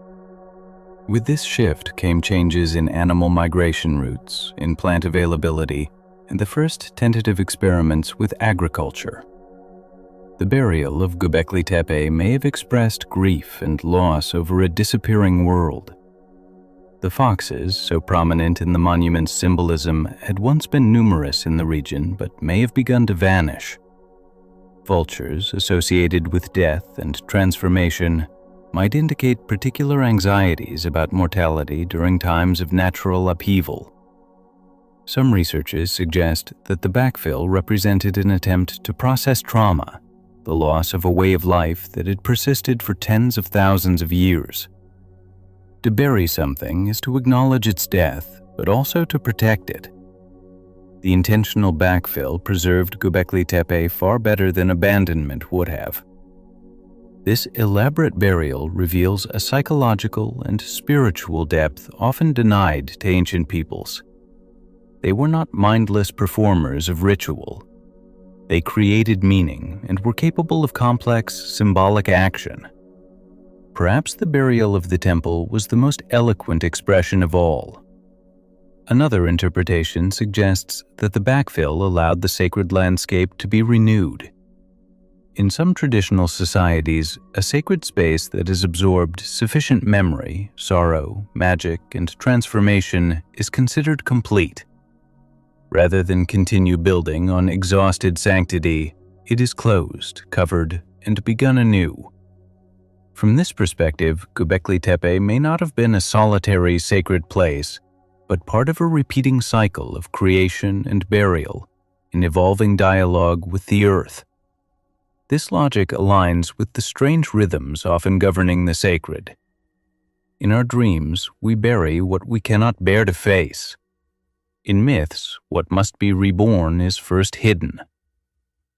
With this shift came changes in animal migration routes, in plant availability, and the first tentative experiments with agriculture. The burial of Göbekli Tepe may have expressed grief and loss over a disappearing world. The foxes, so prominent in the monument's symbolism, had once been numerous in the region but may have begun to vanish. Vultures, associated with death and transformation, might indicate particular anxieties about mortality during times of natural upheaval. Some researchers suggest that the backfill represented an attempt to process trauma, the loss of a way of life that had persisted for tens of thousands of years. To bury something is to acknowledge its death, but also to protect it. The intentional backfill preserved Göbekli Tepe far better than abandonment would have. This elaborate burial reveals a psychological and spiritual depth often denied to ancient peoples. They were not mindless performers of ritual. They created meaning and were capable of complex, symbolic action. Perhaps the burial of the temple was the most eloquent expression of all. Another interpretation suggests that the backfill allowed the sacred landscape to be renewed. In some traditional societies, a sacred space that has absorbed sufficient memory, sorrow, magic, and transformation is considered complete. Rather than continue building on exhausted sanctity, it is closed, covered, and begun anew. From this perspective, Göbekli Tepe may not have been a solitary sacred place, but part of a repeating cycle of creation and burial, an evolving dialogue with the earth. This logic aligns with the strange rhythms often governing the sacred. In our dreams, we bury what we cannot bear to face. In myths, what must be reborn is first hidden.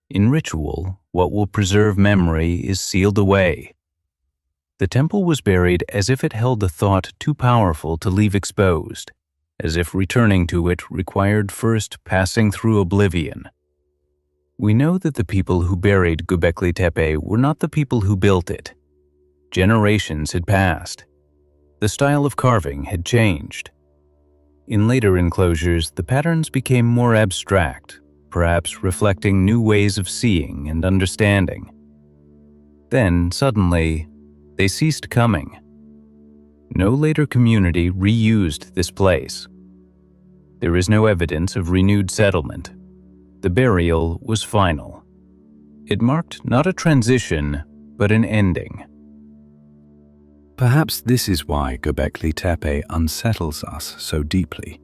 In ritual, what will preserve memory is sealed away. The temple was buried as if it held a thought too powerful to leave exposed, as if returning to it required first passing through oblivion. We know that the people who buried Göbekli Tepe were not the people who built it. Generations had passed. The style of carving had changed. In later enclosures, the patterns became more abstract, perhaps reflecting new ways of seeing and understanding. Then, suddenly, they ceased coming. No later community reused this place. There is no evidence of renewed settlement. The burial was final. It marked not a transition, but an ending. Perhaps this is why Göbekli Tepe unsettles us so deeply.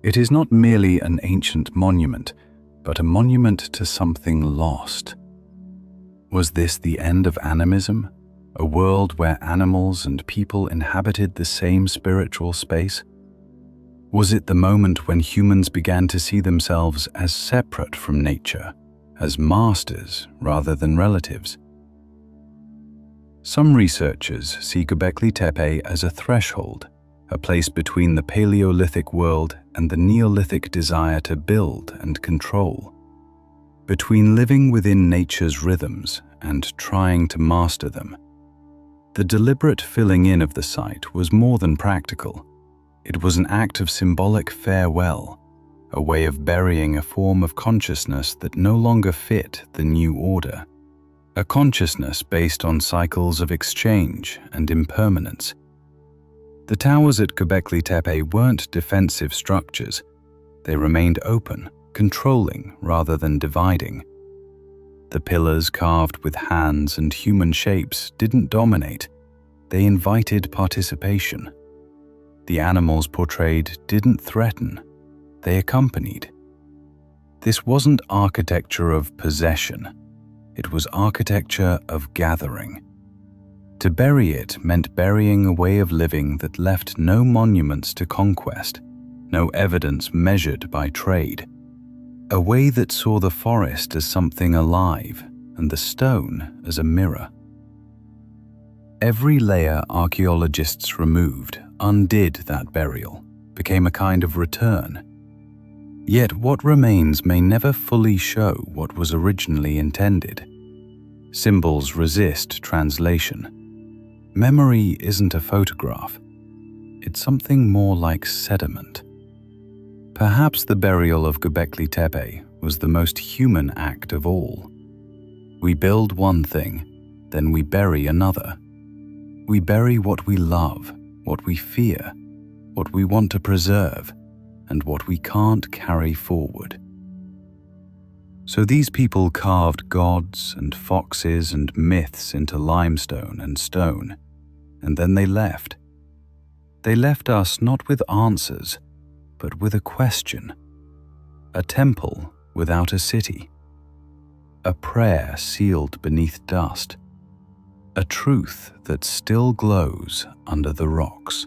It is not merely an ancient monument, but a monument to something lost. Was this the end of animism? A world where animals and people inhabited the same spiritual space? Was it the moment when humans began to see themselves as separate from nature, as masters rather than relatives? Some researchers see Göbekli Tepe as a threshold, a place between the Paleolithic world and the Neolithic desire to build and control, between living within nature's rhythms and trying to master them. The deliberate filling in of the site was more than practical. It was an act of symbolic farewell, a way of burying a form of consciousness that no longer fit the new order, a consciousness based on cycles of exchange and impermanence. The towers at Göbekli Tepe weren't defensive structures. They remained open, controlling rather than dividing. The pillars carved with hands and human shapes didn't dominate. They invited participation. The animals portrayed didn't threaten. They accompanied. This wasn't architecture of possession. It was architecture of gathering. To bury it meant burying a way of living that left no monuments to conquest, no evidence measured by trade. A way that saw the forest as something alive and the stone as a mirror. Every layer archaeologists removed undid that burial, became a kind of return. Yet what remains may never fully show what was originally intended. Symbols resist translation. Memory isn't a photograph. It's something more like sediment. Perhaps the burial of Göbekli Tepe was the most human act of all. We build one thing, then we bury another. We bury what we love, what we fear, what we want to preserve, and what we can't carry forward. So these people carved gods and foxes and myths into limestone and stone, and then they left. They left us not with answers, but with a question. A temple without a city. A prayer sealed beneath dust. A truth that still glows under the rocks.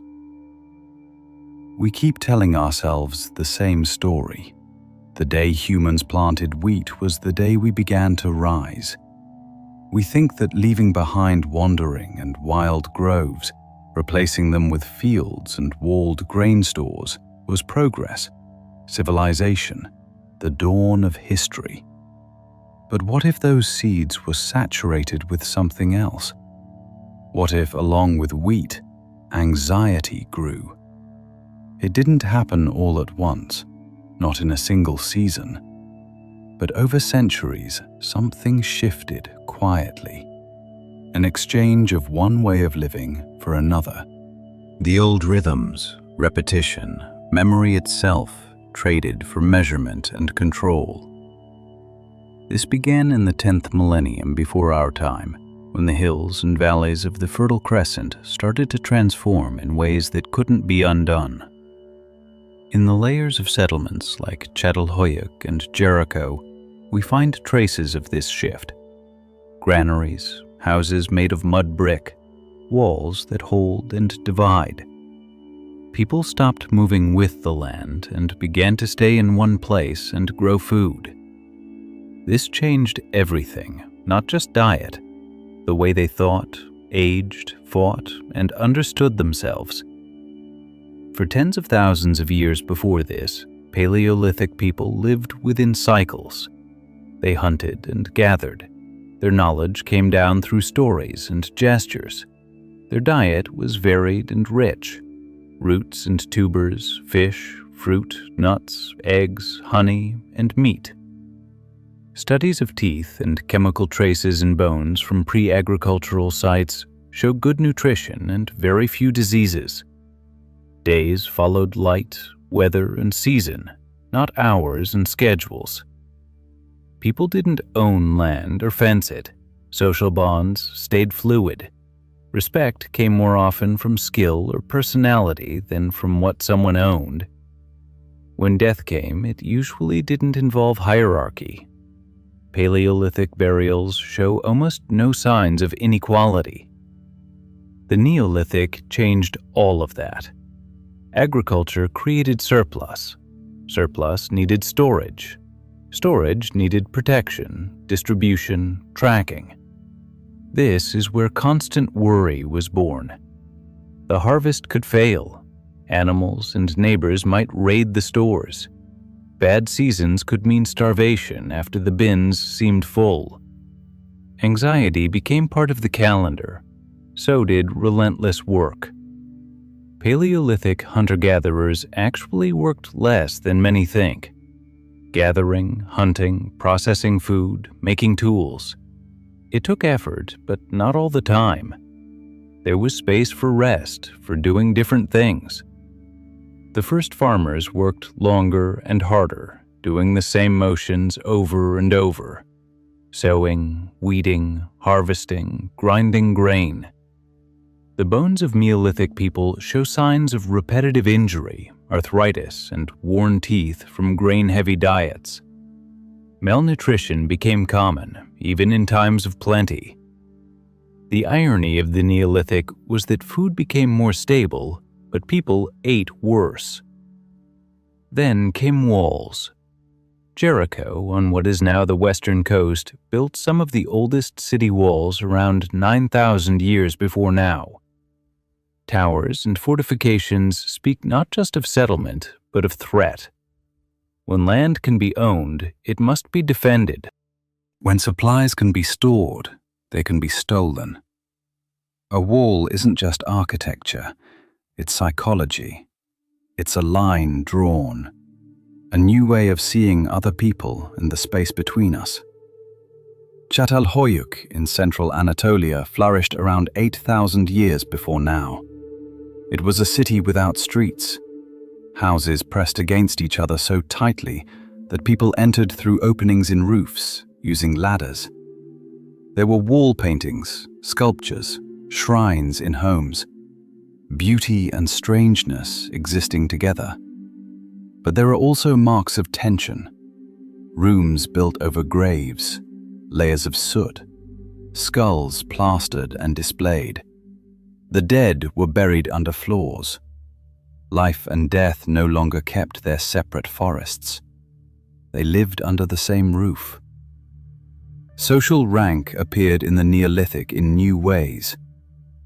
We keep telling ourselves the same story. The day humans planted wheat was the day we began to rise. We think that leaving behind wandering and wild groves, replacing them with fields and walled grain stores, was progress, civilization, the dawn of history. But what if those seeds were saturated with something else? What if, along with wheat, anxiety grew? It didn't happen all at once, not in a single season. But over centuries, something shifted quietly. An exchange of one way of living for another. The old rhythms, repetition, memory itself traded for measurement and control. This began in the 10th millennium before our time, when the hills and valleys of the Fertile Crescent started to transform in ways that couldn't be undone. In the layers of settlements like Çatalhöyük and Jericho, we find traces of this shift. Granaries, houses made of mud brick, walls that hold and divide. People stopped moving with the land and began to stay in one place and grow food. This changed everything, not just diet, the way they thought, aged, fought, and understood themselves. For tens of thousands of years before this, Paleolithic people lived within cycles. They hunted and gathered. Their knowledge came down through stories and gestures. Their diet was varied and rich. Roots and tubers, fish, fruit, nuts, eggs, honey, and meat. Studies of teeth and chemical traces in bones from pre-agricultural sites show good nutrition and very few diseases. Days followed light, weather, and season, not hours and schedules. People didn't own land or fence it. Social bonds stayed fluid. Respect came more often from skill or personality than from what someone owned. When death came, it usually didn't involve hierarchy. Paleolithic burials show almost no signs of inequality. The Neolithic changed all of that. Agriculture created surplus. Surplus needed storage. Storage needed protection, distribution, tracking. This is where constant worry was born. The harvest could fail. Animals and neighbors might raid the stores. Bad seasons could mean starvation after the bins seemed full. Anxiety became part of the calendar. So did relentless work. Paleolithic hunter-gatherers actually worked less than many think. Gathering, hunting, processing food, making tools. It took effort, but not all the time. There was space for rest, for doing different things. The first farmers worked longer and harder, doing the same motions over and over. Sowing, weeding, harvesting, grinding grain. The bones of Neolithic people show signs of repetitive injury, arthritis, and worn teeth from grain-heavy diets. malnutrition became common, even in times of plenty. The irony of the Neolithic was that food became more stable, but people ate worse. Then came walls. Jericho, on what is now the western coast, built some of the oldest city walls around 9,000 years before now. Towers and fortifications speak not just of settlement, but of threat. When land can be owned, it must be defended. When supplies can be stored, they can be stolen. A wall isn't just architecture, it's psychology. It's a line drawn, a new way of seeing other people and the space between us. Çatalhöyük in central Anatolia flourished around 8,000 years before now. It was a city without streets, houses pressed against each other so tightly that people entered through openings in roofs, using ladders. There were wall paintings, sculptures, shrines in homes, beauty and strangeness existing together. But there are also marks of tension, rooms built over graves, layers of soot, skulls plastered and displayed. The dead were buried under floors. Life and death no longer kept their separate forests. They lived under the same roof. Social rank appeared in the Neolithic in new ways.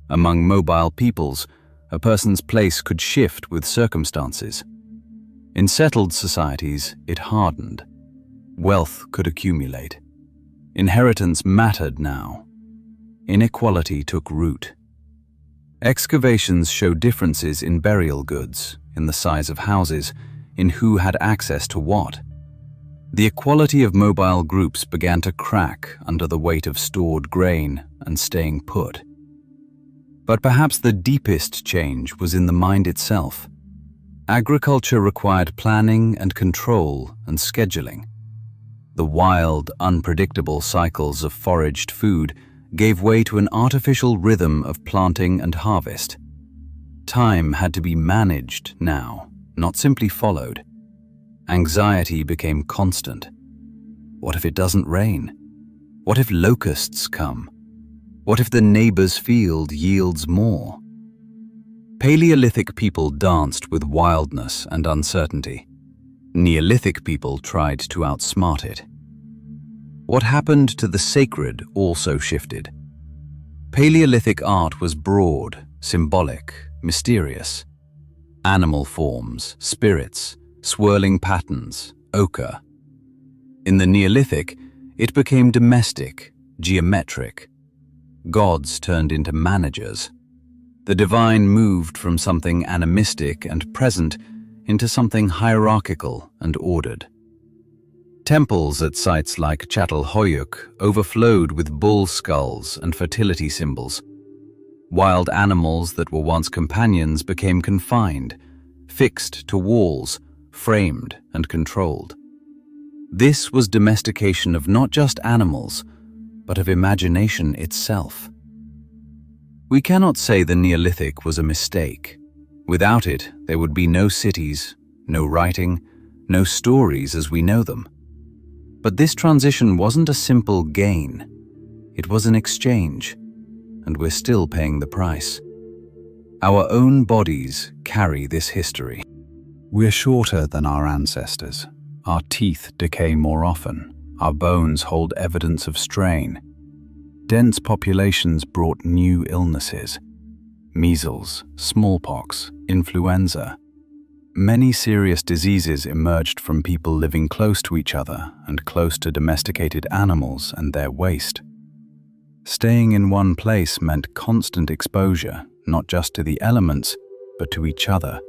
Among mobile peoples, a person's place could shift with circumstances. In settled societies, it hardened. Wealth could accumulate. Inheritance mattered now. Inequality took root. Excavations show differences in burial goods, in the size of houses, in who had access to what. The equality of mobile groups began to crack under the weight of stored grain and staying put. But perhaps the deepest change was in the mind itself. Agriculture required planning and control and scheduling. The wild, unpredictable cycles of foraged food gave way to an artificial rhythm of planting and harvest. Time had to be managed now, not simply followed. Anxiety became constant. What if it doesn't rain? What if locusts come? What if the neighbor's field yields more? Paleolithic people danced with wildness and uncertainty. Neolithic people tried to outsmart it. What happened to the sacred also shifted. Paleolithic art was broad, symbolic, mysterious. Animal forms, spirits, swirling patterns, ochre. In the Neolithic, it became domestic, geometric. Gods turned into managers. The divine moved from something animistic and present into something hierarchical and ordered. Temples at sites like Çatalhöyük overflowed with bull skulls and fertility symbols. Wild animals that were once companions became confined, fixed to walls, framed and controlled. This was domestication of not just animals, but of imagination itself. We cannot say the Neolithic was a mistake. Without it, there would be no cities, no writing, no stories as we know them. But this transition wasn't a simple gain. It was an exchange, and we're still paying the price. Our own bodies carry this history. We're shorter than our ancestors. Our teeth decay more often. Our bones hold evidence of strain. Dense populations brought new illnesses. Measles, smallpox, influenza. Many serious diseases emerged from people living close to each other and close to domesticated animals and their waste. Staying in one place meant constant exposure, not just to the elements, but to each other.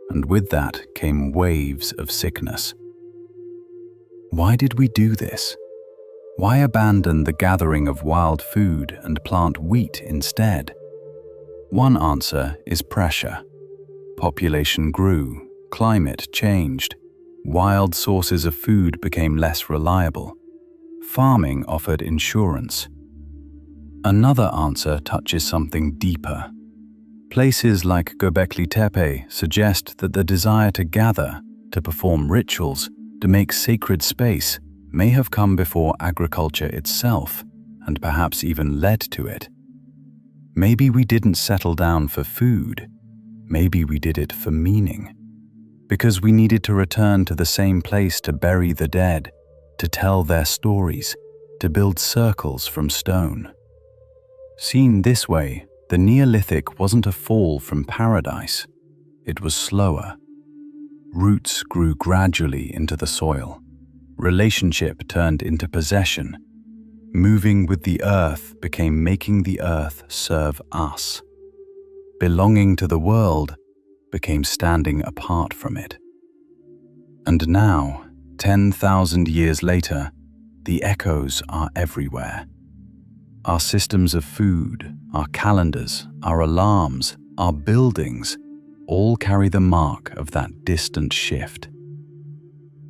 And with that came waves of sickness. Why did we do this? Why abandon the gathering of wild food and plant wheat instead? One answer is pressure. Population grew, climate changed, wild sources of food became less reliable. Farming offered insurance. Another answer touches something deeper. Places like Göbekli Tepe suggest that the desire to gather, to perform rituals, to make sacred space, may have come before agriculture itself, and perhaps even led to it. Maybe we didn't settle down for food. Maybe we did it for meaning. Because we needed to return to the same place to bury the dead, to tell their stories, to build circles from stone. Seen this way, the Neolithic wasn't a fall from paradise. It was slower. Roots grew gradually into the soil. Relationship turned into possession. Moving with the earth became making the earth serve us. Belonging to the world became standing apart from it. And now, 10,000 years later, the echoes are everywhere. Our systems of food, our calendars, our alarms, our buildings, all carry the mark of that distant shift.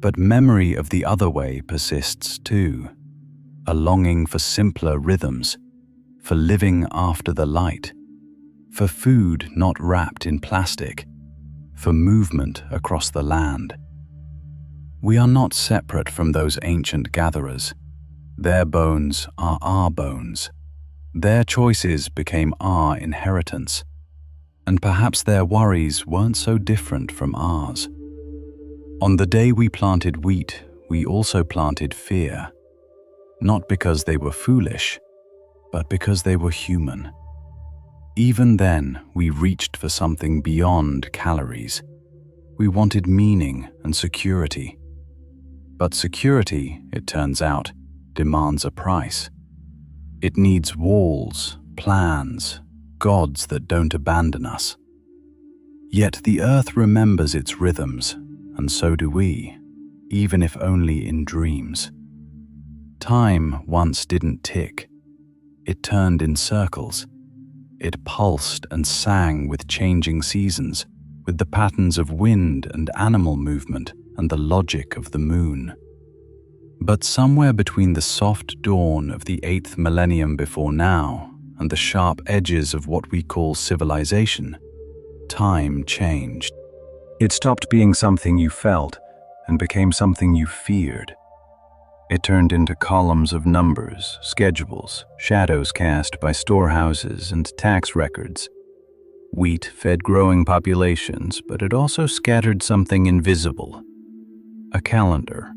But memory of the other way persists too, a longing for simpler rhythms, for living after the light, for food not wrapped in plastic, for movement across the land. We are not separate from those ancient gatherers. Their bones are our bones. Their choices became our inheritance. And perhaps their worries weren't so different from ours. On the day we planted wheat, we also planted fear. Not because they were foolish, but because they were human. Even then, we reached for something beyond calories. We wanted meaning and security. But security, it turns out, demands a price. It needs walls, plans, gods that don't abandon us. Yet the earth remembers its rhythms, and so do we, even if only in dreams. Time once didn't tick. It turned in circles. It pulsed and sang with changing seasons, with the patterns of wind and animal movement and the logic of the moon. But somewhere between the soft dawn of the 8th millennium before now and the sharp edges of what we call civilization, time changed. It stopped being something you felt and became something you feared. It turned into columns of numbers, schedules, shadows cast by storehouses and tax records. Wheat fed growing populations, but it also scattered something invisible, a calendar.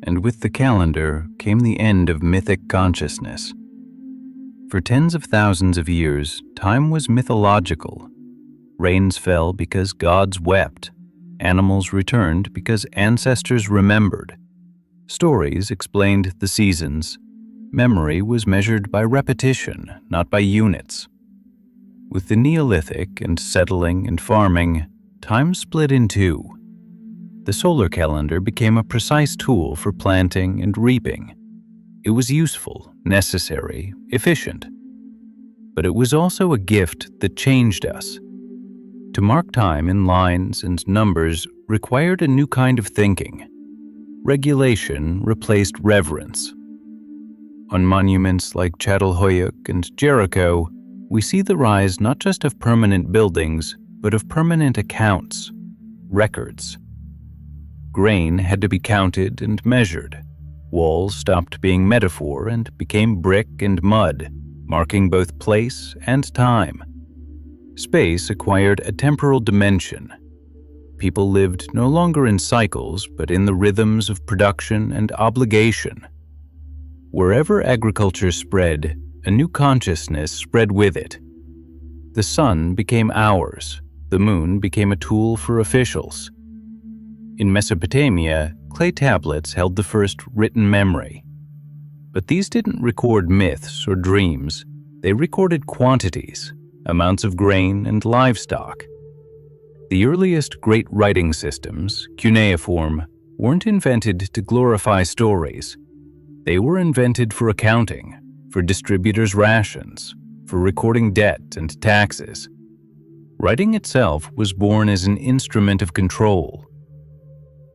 And with the calendar came the end of mythic consciousness. For tens of thousands of years, time was mythological. Rains fell because gods wept. Animals returned because ancestors remembered. Stories explained the seasons. Memory was measured by repetition, not by units. With the Neolithic and settling and farming, time split in two. The solar calendar became a precise tool for planting and reaping. It was useful, necessary, efficient. But it was also a gift that changed us. To mark time in lines and numbers required a new kind of thinking. Regulation replaced reverence. On monuments like Çatalhöyük and Jericho, we see the rise not just of permanent buildings, but of permanent accounts, records. Grain had to be counted and measured. Walls stopped being metaphor and became brick and mud, marking both place and time. Space acquired a temporal dimension. People lived no longer in cycles, but in the rhythms of production and obligation. Wherever agriculture spread, a new consciousness spread with it. The sun became ours. The moon became a tool for officials. In Mesopotamia, clay tablets held the first written memory. But these didn't record myths or dreams. They recorded quantities, amounts of grain and livestock. The earliest great writing systems, cuneiform, weren't invented to glorify stories. They were invented for accounting, for distributors' rations, for recording debt and taxes. Writing itself was born as an instrument of control.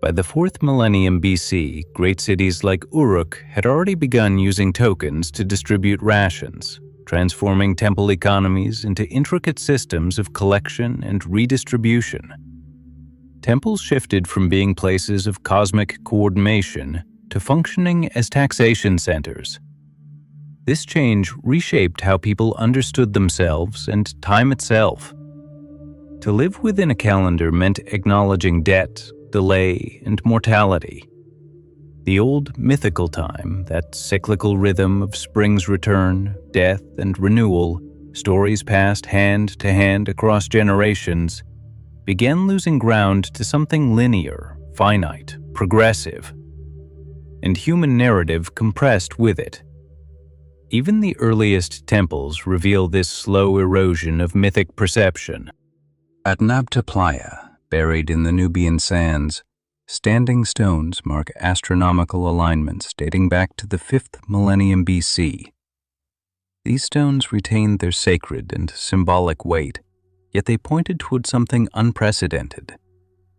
By the 4th millennium BC, great cities like Uruk had already begun using tokens to distribute rations, transforming temple economies into intricate systems of collection and redistribution. Temples shifted from being places of cosmic coordination to functioning as taxation centers. This change reshaped how people understood themselves and time itself. To live within a calendar meant acknowledging debt, delay, and mortality. The old mythical time, that cyclical rhythm of spring's return, death, and renewal, stories passed hand to hand across generations, began losing ground to something linear, finite, progressive, and human narrative compressed with it. Even the earliest temples reveal this slow erosion of mythic perception. At Nabta Playa, buried in the Nubian sands, standing stones mark astronomical alignments dating back to the 5th millennium BC. These stones retained their sacred and symbolic weight, yet they pointed toward something unprecedented,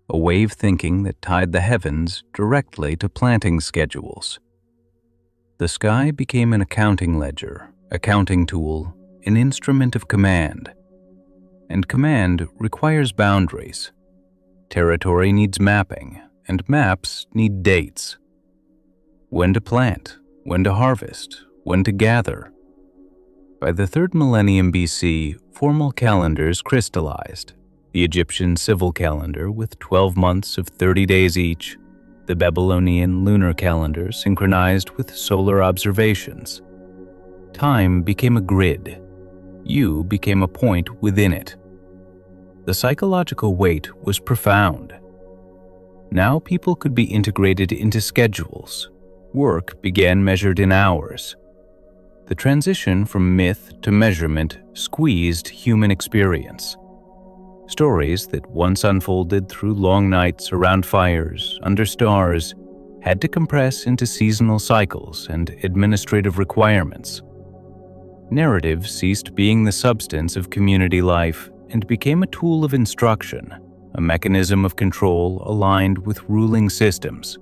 a wave thinking that tied the heavens directly to planting schedules. The sky became an accounting ledger, accounting tool, an instrument of command. And command requires boundaries. Territory needs mapping, and maps need dates. When to plant, when to harvest, when to gather. By the 3rd millennium BC, formal calendars crystallized. The Egyptian civil calendar with 12 months of 30 days each, the Babylonian lunar calendar synchronized with solar observations. Time became a grid. You became a point within it. The psychological weight was profound. Now people could be integrated into schedules. Work began measured in hours. The transition from myth to measurement squeezed human experience. Stories that once unfolded through long nights around fires, under stars, had to compress into seasonal cycles and administrative requirements. Narrative ceased being the substance of community life and became a tool of instruction, a mechanism of control aligned with ruling systems.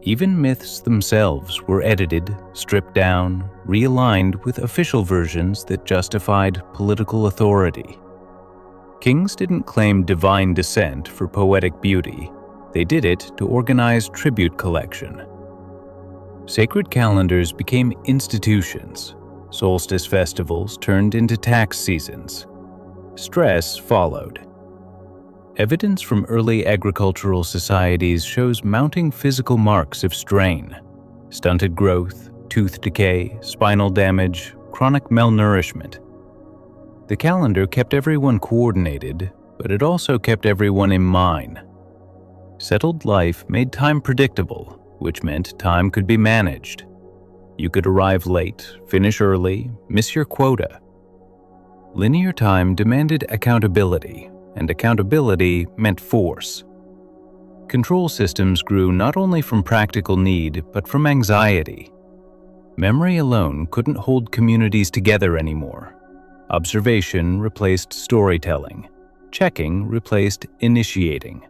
Even myths themselves were edited, stripped down, realigned with official versions that justified political authority. Kings didn't claim divine descent for poetic beauty. They did it to organize tribute collection. Sacred calendars became institutions. Solstice festivals turned into tax seasons. Stress followed. Evidence from early agricultural societies shows mounting physical marks of strain: stunted growth, tooth decay, spinal damage, chronic malnourishment. The calendar kept everyone coordinated, but it also kept everyone in mind. Settled life made time predictable, which meant time could be managed. You could arrive late, finish early, miss your quota. Linear time demanded accountability, and accountability meant force. Control systems grew not only from practical need, but from anxiety. Memory alone couldn't hold communities together anymore. Observation replaced storytelling. Checking replaced initiating.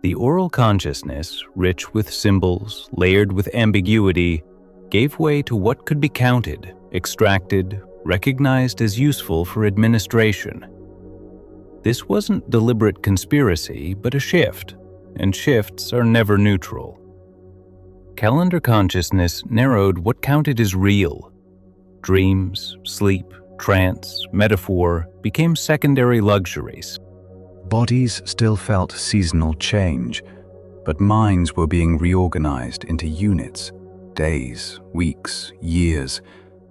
The oral consciousness, rich with symbols, layered with ambiguity, gave way to what could be counted, extracted, recognized as useful for administration. This wasn't deliberate conspiracy, but a shift, and shifts are never neutral. Calendar consciousness narrowed what counted as real. Dreams, sleep, trance, metaphor became secondary luxuries. Bodies still felt seasonal change, but minds were being reorganized into units, days, weeks, years,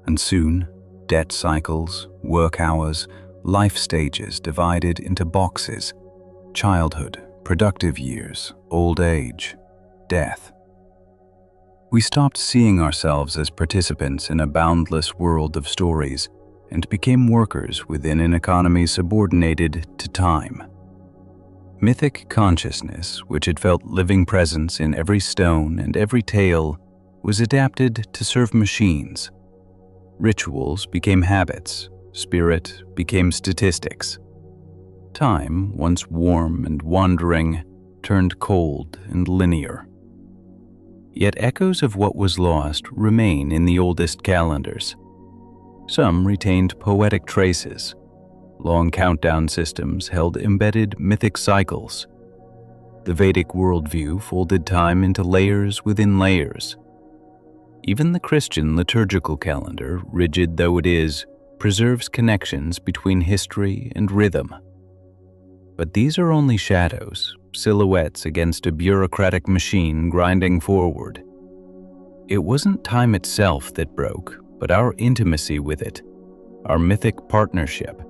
and soon, debt cycles, work hours, life stages divided into boxes: childhood, productive years, old age, death. We stopped seeing ourselves as participants in a boundless world of stories and became workers within an economy subordinated to time. Mythic consciousness, which had felt living presence in every stone and every tale, was adapted to serve machines. Rituals became habits, spirit became statistics. Time, once warm and wandering, turned cold and linear. Yet echoes of what was lost remain in the oldest calendars. Some retained poetic traces. Long countdown systems held embedded mythic cycles. The Vedic worldview folded time into layers within layers. Even the Christian liturgical calendar, rigid though it is, preserves connections between history and rhythm. But these are only shadows, silhouettes against a bureaucratic machine grinding forward. It wasn't time itself that broke, but our intimacy with it, our mythic partnership.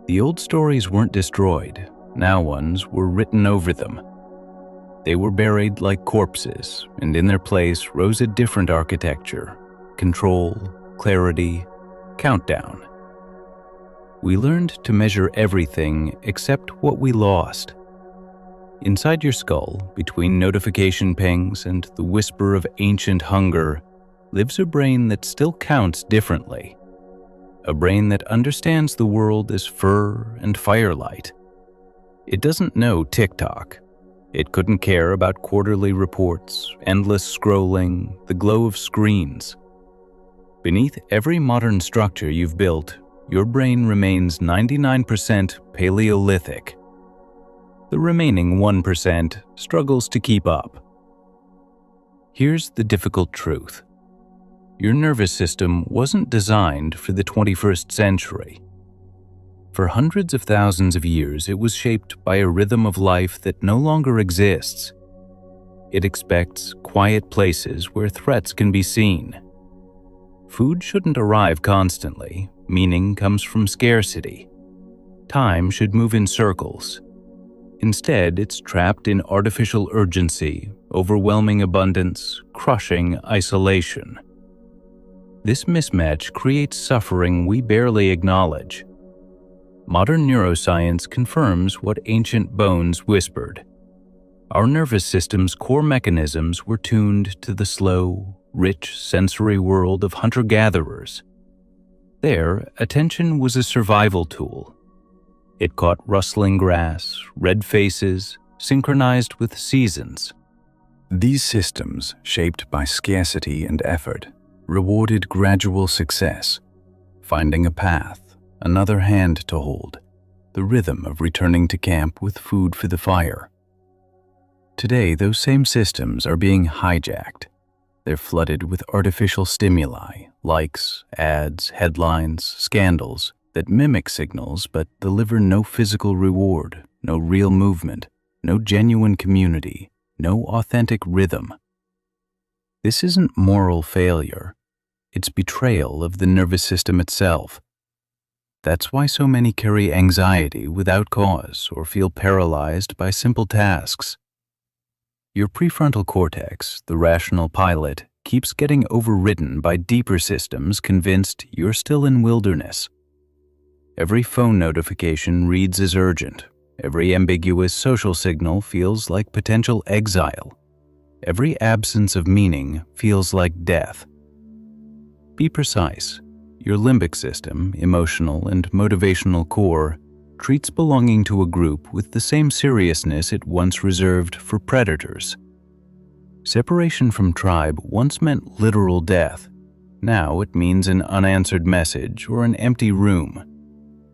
The old stories weren't destroyed, now ones were written over them. They were buried like corpses, and in their place rose a different architecture: control, clarity, countdown. We learned to measure everything except what we lost. Inside your skull, between notification pings and the whisper of ancient hunger, lives a brain that still counts differently. A brain that understands the world as fur and firelight. It doesn't know TikTok. It couldn't care about quarterly reports, endless scrolling, the glow of screens. Beneath every modern structure you've built, your brain remains 99% Paleolithic. The remaining 1% struggles to keep up. Here's the difficult truth. Your nervous system wasn't designed for the 21st century. For hundreds of thousands of years, it was shaped by a rhythm of life that no longer exists. It expects quiet places where threats can be seen. Food shouldn't arrive constantly. Meaning comes from scarcity. Time should move in circles. Instead, it's trapped in artificial urgency, overwhelming abundance, crushing isolation. This mismatch creates suffering we barely acknowledge. Modern neuroscience confirms what ancient bones whispered. Our nervous system's core mechanisms were tuned to the slow, rich sensory world of hunter-gatherers. There, attention was a survival tool. It caught rustling grass, red faces, synchronized with seasons. These systems, shaped by scarcity and effort, rewarded gradual success, finding a path, another hand to hold, the rhythm of returning to camp with food for the fire. Today, those same systems are being hijacked. They're flooded with artificial stimuli, likes, ads, headlines, scandals that mimic signals but deliver no physical reward, no real movement, no genuine community, no authentic rhythm. This isn't moral failure. It's betrayal of the nervous system itself. That's why so many carry anxiety without cause or feel paralyzed by simple tasks. Your prefrontal cortex, the rational pilot, keeps getting overridden by deeper systems convinced you're still in wilderness. Every phone notification reads as urgent. Every ambiguous social signal feels like potential exile. Every absence of meaning feels like death. Be precise. Your limbic system, emotional and motivational core, treats belonging to a group with the same seriousness it once reserved for predators. Separation from tribe once meant literal death. Now it means an unanswered message or an empty room.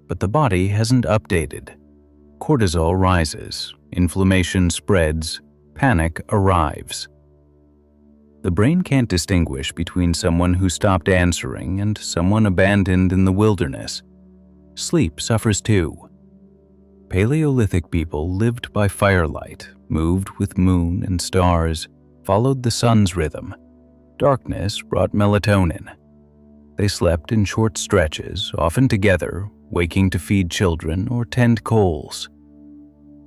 But the body hasn't updated. Cortisol rises, inflammation spreads, panic arrives. The brain can't distinguish between someone who stopped answering and someone abandoned in the wilderness. Sleep suffers too. Paleolithic people lived by firelight, moved with moon and stars, followed the sun's rhythm. Darkness brought melatonin. They slept in short stretches, often together, waking to feed children or tend coals.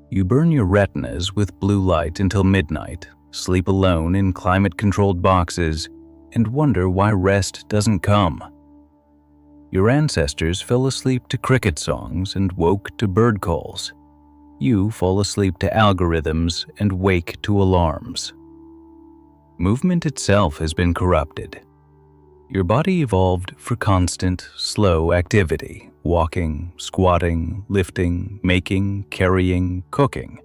You burn your retinas with blue light until midnight, sleep alone in climate-controlled boxes, and wonder why rest doesn't come. Your ancestors fell asleep to cricket songs and woke to bird calls. You fall asleep to algorithms and wake to alarms. Movement itself has been corrupted. Your body evolved for constant, slow activity, walking, squatting, lifting, making, carrying, cooking.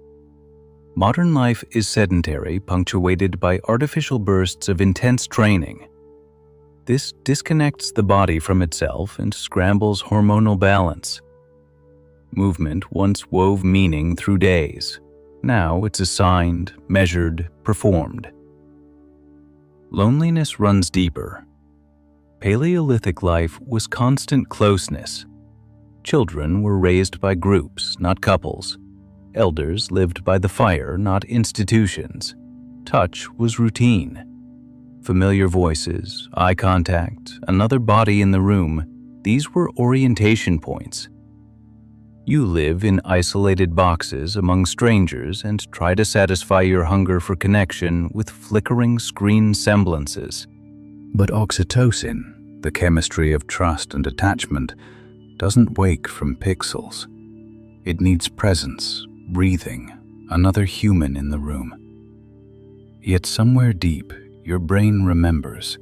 Modern life is sedentary, punctuated by artificial bursts of intense training. This disconnects the body from itself and scrambles hormonal balance. Movement once wove meaning through days. Now it's assigned, measured, performed. Loneliness runs deeper. Paleolithic life was constant closeness. Children were raised by groups, not couples. Elders lived by the fire, not institutions. Touch was routine. Familiar voices, eye contact, another body in the room, these were orientation points. You live in isolated boxes among strangers and try to satisfy your hunger for connection with flickering screen semblances. But oxytocin, the chemistry of trust and attachment, doesn't wake from pixels. It needs presence, breathing, another human in the room. Yet somewhere deep, your brain remembers.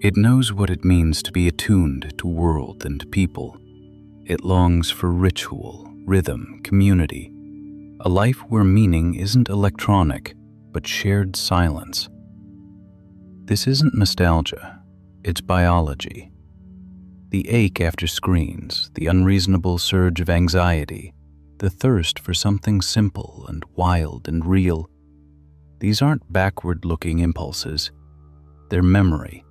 It knows what it means to be attuned to world and people. It longs for ritual, rhythm, community, a life where meaning isn't electronic, but shared silence. This isn't nostalgia, it's biology. The ache after screens, the unreasonable surge of anxiety, the thirst for something simple and wild and real, these aren't backward-looking impulses, they're memory.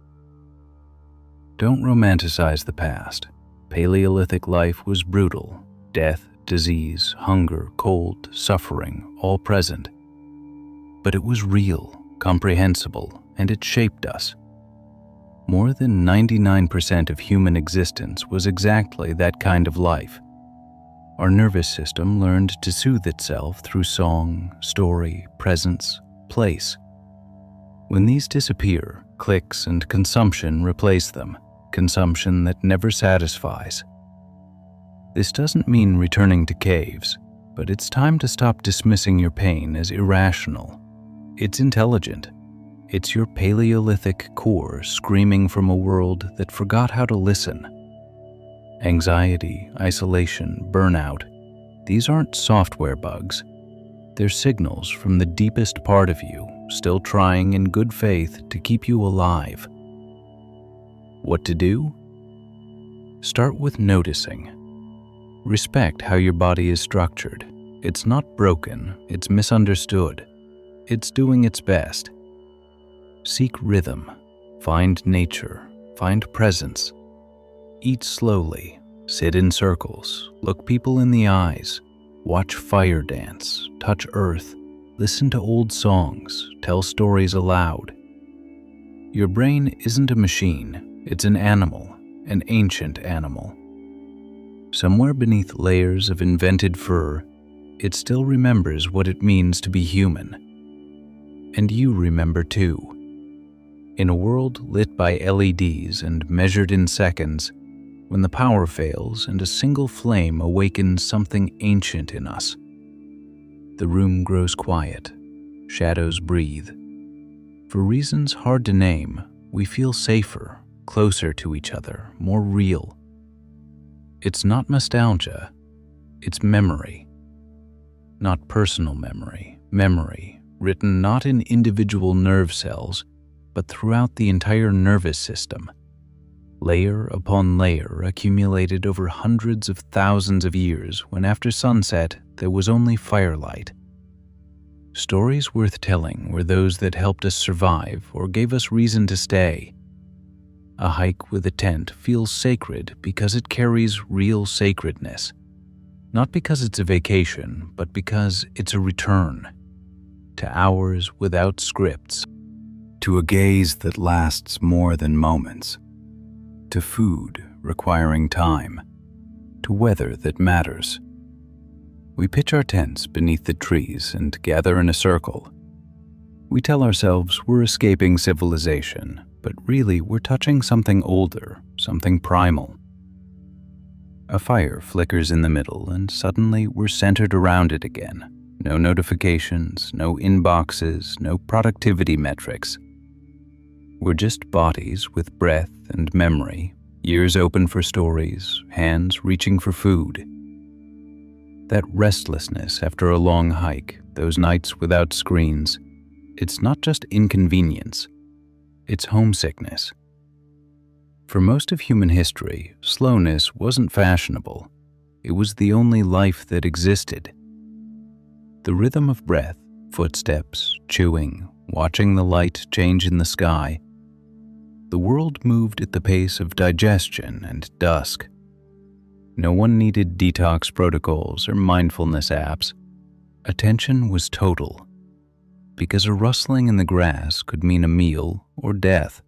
Don't romanticize the past. Paleolithic life was brutal. Death, disease, hunger, cold, suffering, all present. But it was real, comprehensible, and it shaped us. More than 99% of human existence was exactly that kind of life. Our nervous system learned to soothe itself through song, story, presence, place. When these disappear, clicks and consumption replace them. Consumption that never satisfies. This doesn't mean returning to caves, but it's time to stop dismissing your pain as irrational. It's intelligent. It's your Paleolithic core screaming from a world that forgot how to listen. Anxiety, isolation, burnout, these aren't software bugs. They're signals from the deepest part of you, still trying in good faith to keep you alive. What to do? Start with noticing. Respect how your body is structured. It's not broken, it's misunderstood. It's doing its best. Seek rhythm, find nature, find presence. Eat slowly, sit in circles, look people in the eyes, watch fire dance, touch earth, listen to old songs, tell stories aloud. Your brain isn't a machine. It's an animal, an ancient animal. Somewhere beneath layers of invented fur, it still remembers what it means to be human. And you remember too. In a world lit by LEDs and measured in seconds, when the power fails and a single flame awakens something ancient in us, the room grows quiet, shadows breathe. For reasons hard to name, we feel safer, closer to each other, more real. It's not nostalgia, it's memory. Not personal memory, memory written not in individual nerve cells, but throughout the entire nervous system. Layer upon layer accumulated over hundreds of thousands of years when after sunset there was only firelight. Stories worth telling were those that helped us survive or gave us reason to stay. A hike with a tent feels sacred because it carries real sacredness. Not because it's a vacation, but because it's a return. To hours without scripts. To a gaze that lasts more than moments. To food requiring time. To weather that matters. We pitch our tents beneath the trees and gather in a circle. We tell ourselves we're escaping civilization, but really we're touching something older, something primal. A fire flickers in the middle, and suddenly we're centered around it again. No notifications, no inboxes, no productivity metrics. We're just bodies with breath and memory, ears open for stories, hands reaching for food. That restlessness after a long hike, those nights without screens, it's not just inconvenience, it's homesickness. For most of human history, slowness wasn't fashionable. It was the only life that existed. The rhythm of breath, footsteps, chewing, watching the light change in the sky. The world moved at the pace of digestion and dusk. No one needed detox protocols or mindfulness apps. Attention was total, because a rustling in the grass could mean a meal or death.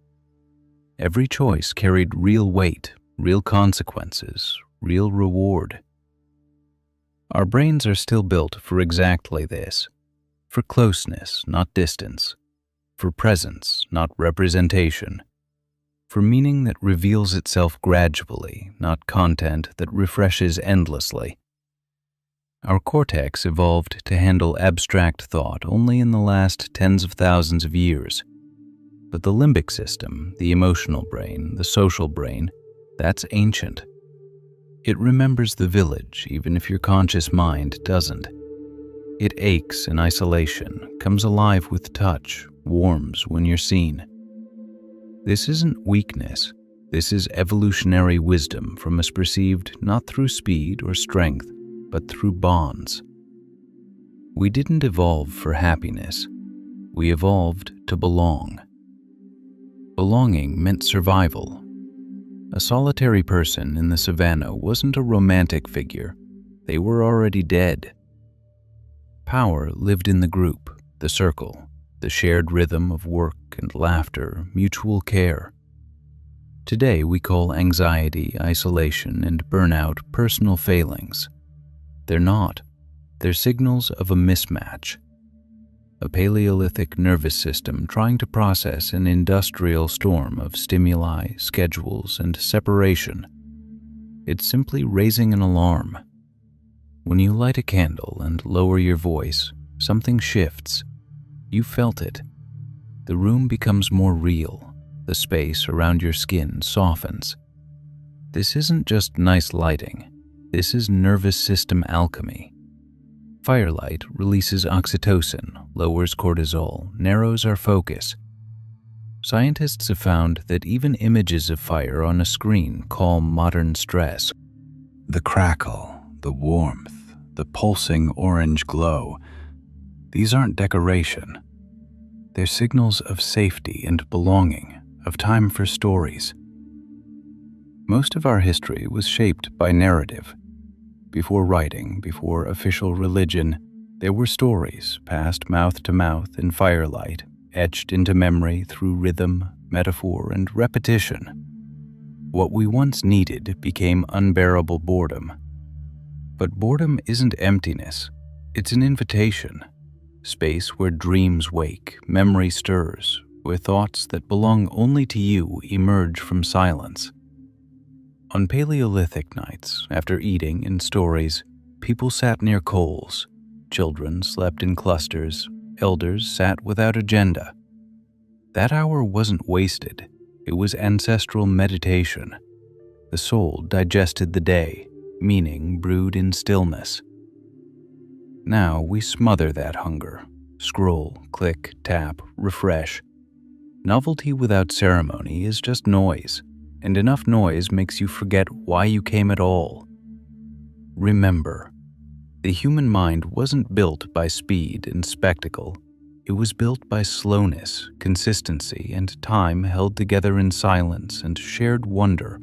Every choice carried real weight, real consequences, real reward. Our brains are still built for exactly this, for closeness, not distance, for presence, not representation, for meaning that reveals itself gradually, not content that refreshes endlessly. Our cortex evolved to handle abstract thought only in the last tens of thousands of years. But the limbic system, the emotional brain, the social brain, that's ancient. It remembers the village even if your conscious mind doesn't. It aches in isolation, comes alive with touch, warms when you're seen. This isn't weakness. This is evolutionary wisdom from us perceived not through speed or strength, but through bonds. We didn't evolve for happiness. We evolved to belong. Belonging meant survival. A solitary person in the savannah wasn't a romantic figure. They were already dead. Power lived in the group, the circle, the shared rhythm of work and laughter, mutual care. Today we call anxiety, isolation, and burnout personal failings. They're not. They're signals of a mismatch. A Paleolithic nervous system trying to process an industrial storm of stimuli, schedules, and separation. It's simply raising an alarm. When you light a candle and lower your voice, something shifts. You felt it. The room becomes more real. The space around your skin softens. This isn't just nice lighting. This is nervous system alchemy. Firelight releases oxytocin, lowers cortisol, narrows our focus. Scientists have found that even images of fire on a screen calm modern stress. The crackle, the warmth, the pulsing orange glow, these aren't decoration. They're signals of safety and belonging, of time for stories. Most of our history was shaped by narrative. Before writing, before official religion, there were stories passed mouth to mouth in firelight, etched into memory through rhythm, metaphor, and repetition. What we once needed became unbearable boredom. But boredom isn't emptiness. It's an invitation. Space where dreams wake, memory stirs, where thoughts that belong only to you emerge from silence. On Paleolithic nights, after eating in stories, people sat near coals. Children slept in clusters. Elders sat without agenda. That hour wasn't wasted. It was ancestral meditation. The soul digested the day, meaning brewed in stillness. Now we smother that hunger. Scroll, click, tap, refresh. Novelty without ceremony is just noise, and enough noise makes you forget why you came at all. Remember, the human mind wasn't built by speed and spectacle. It was built by slowness, consistency, and time held together in silence and shared wonder.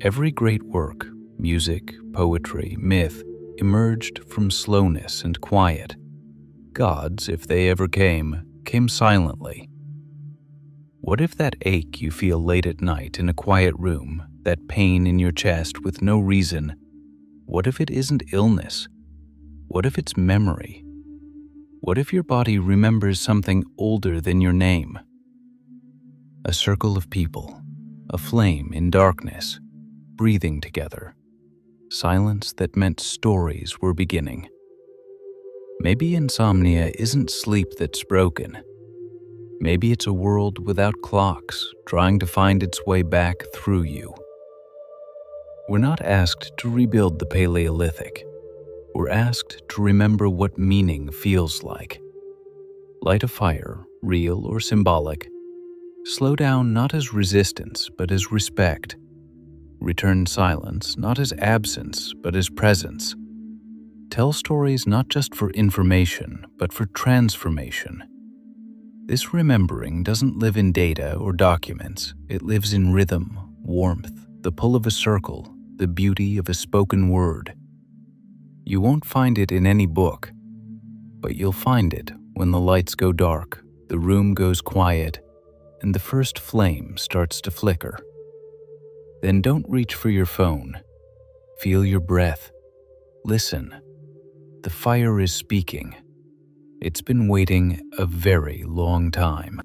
Every great work, music, poetry, myth, emerged from slowness and quiet. Gods, if they ever came silently. What if that ache you feel late at night in a quiet room, that pain in your chest with no reason, what if it isn't illness? What if it's memory? What if your body remembers something older than your name? A circle of people, a flame in darkness, breathing together. Silence that meant stories were beginning. Maybe insomnia isn't sleep that's broken. Maybe it's a world without clocks, trying to find its way back through you. We're not asked to rebuild the Paleolithic. We're asked to remember what meaning feels like. Light a fire, real or symbolic. Slow down not as resistance, but as respect. Return silence not as absence, but as presence. Tell stories not just for information, but for transformation. This remembering doesn't live in data or documents. It lives in rhythm, warmth, the pull of a circle, the beauty of a spoken word. You won't find it in any book, but you'll find it when the lights go dark, the room goes quiet, and the first flame starts to flicker. Then don't reach for your phone. Feel your breath. Listen. The fire is speaking. It's been waiting a very long time.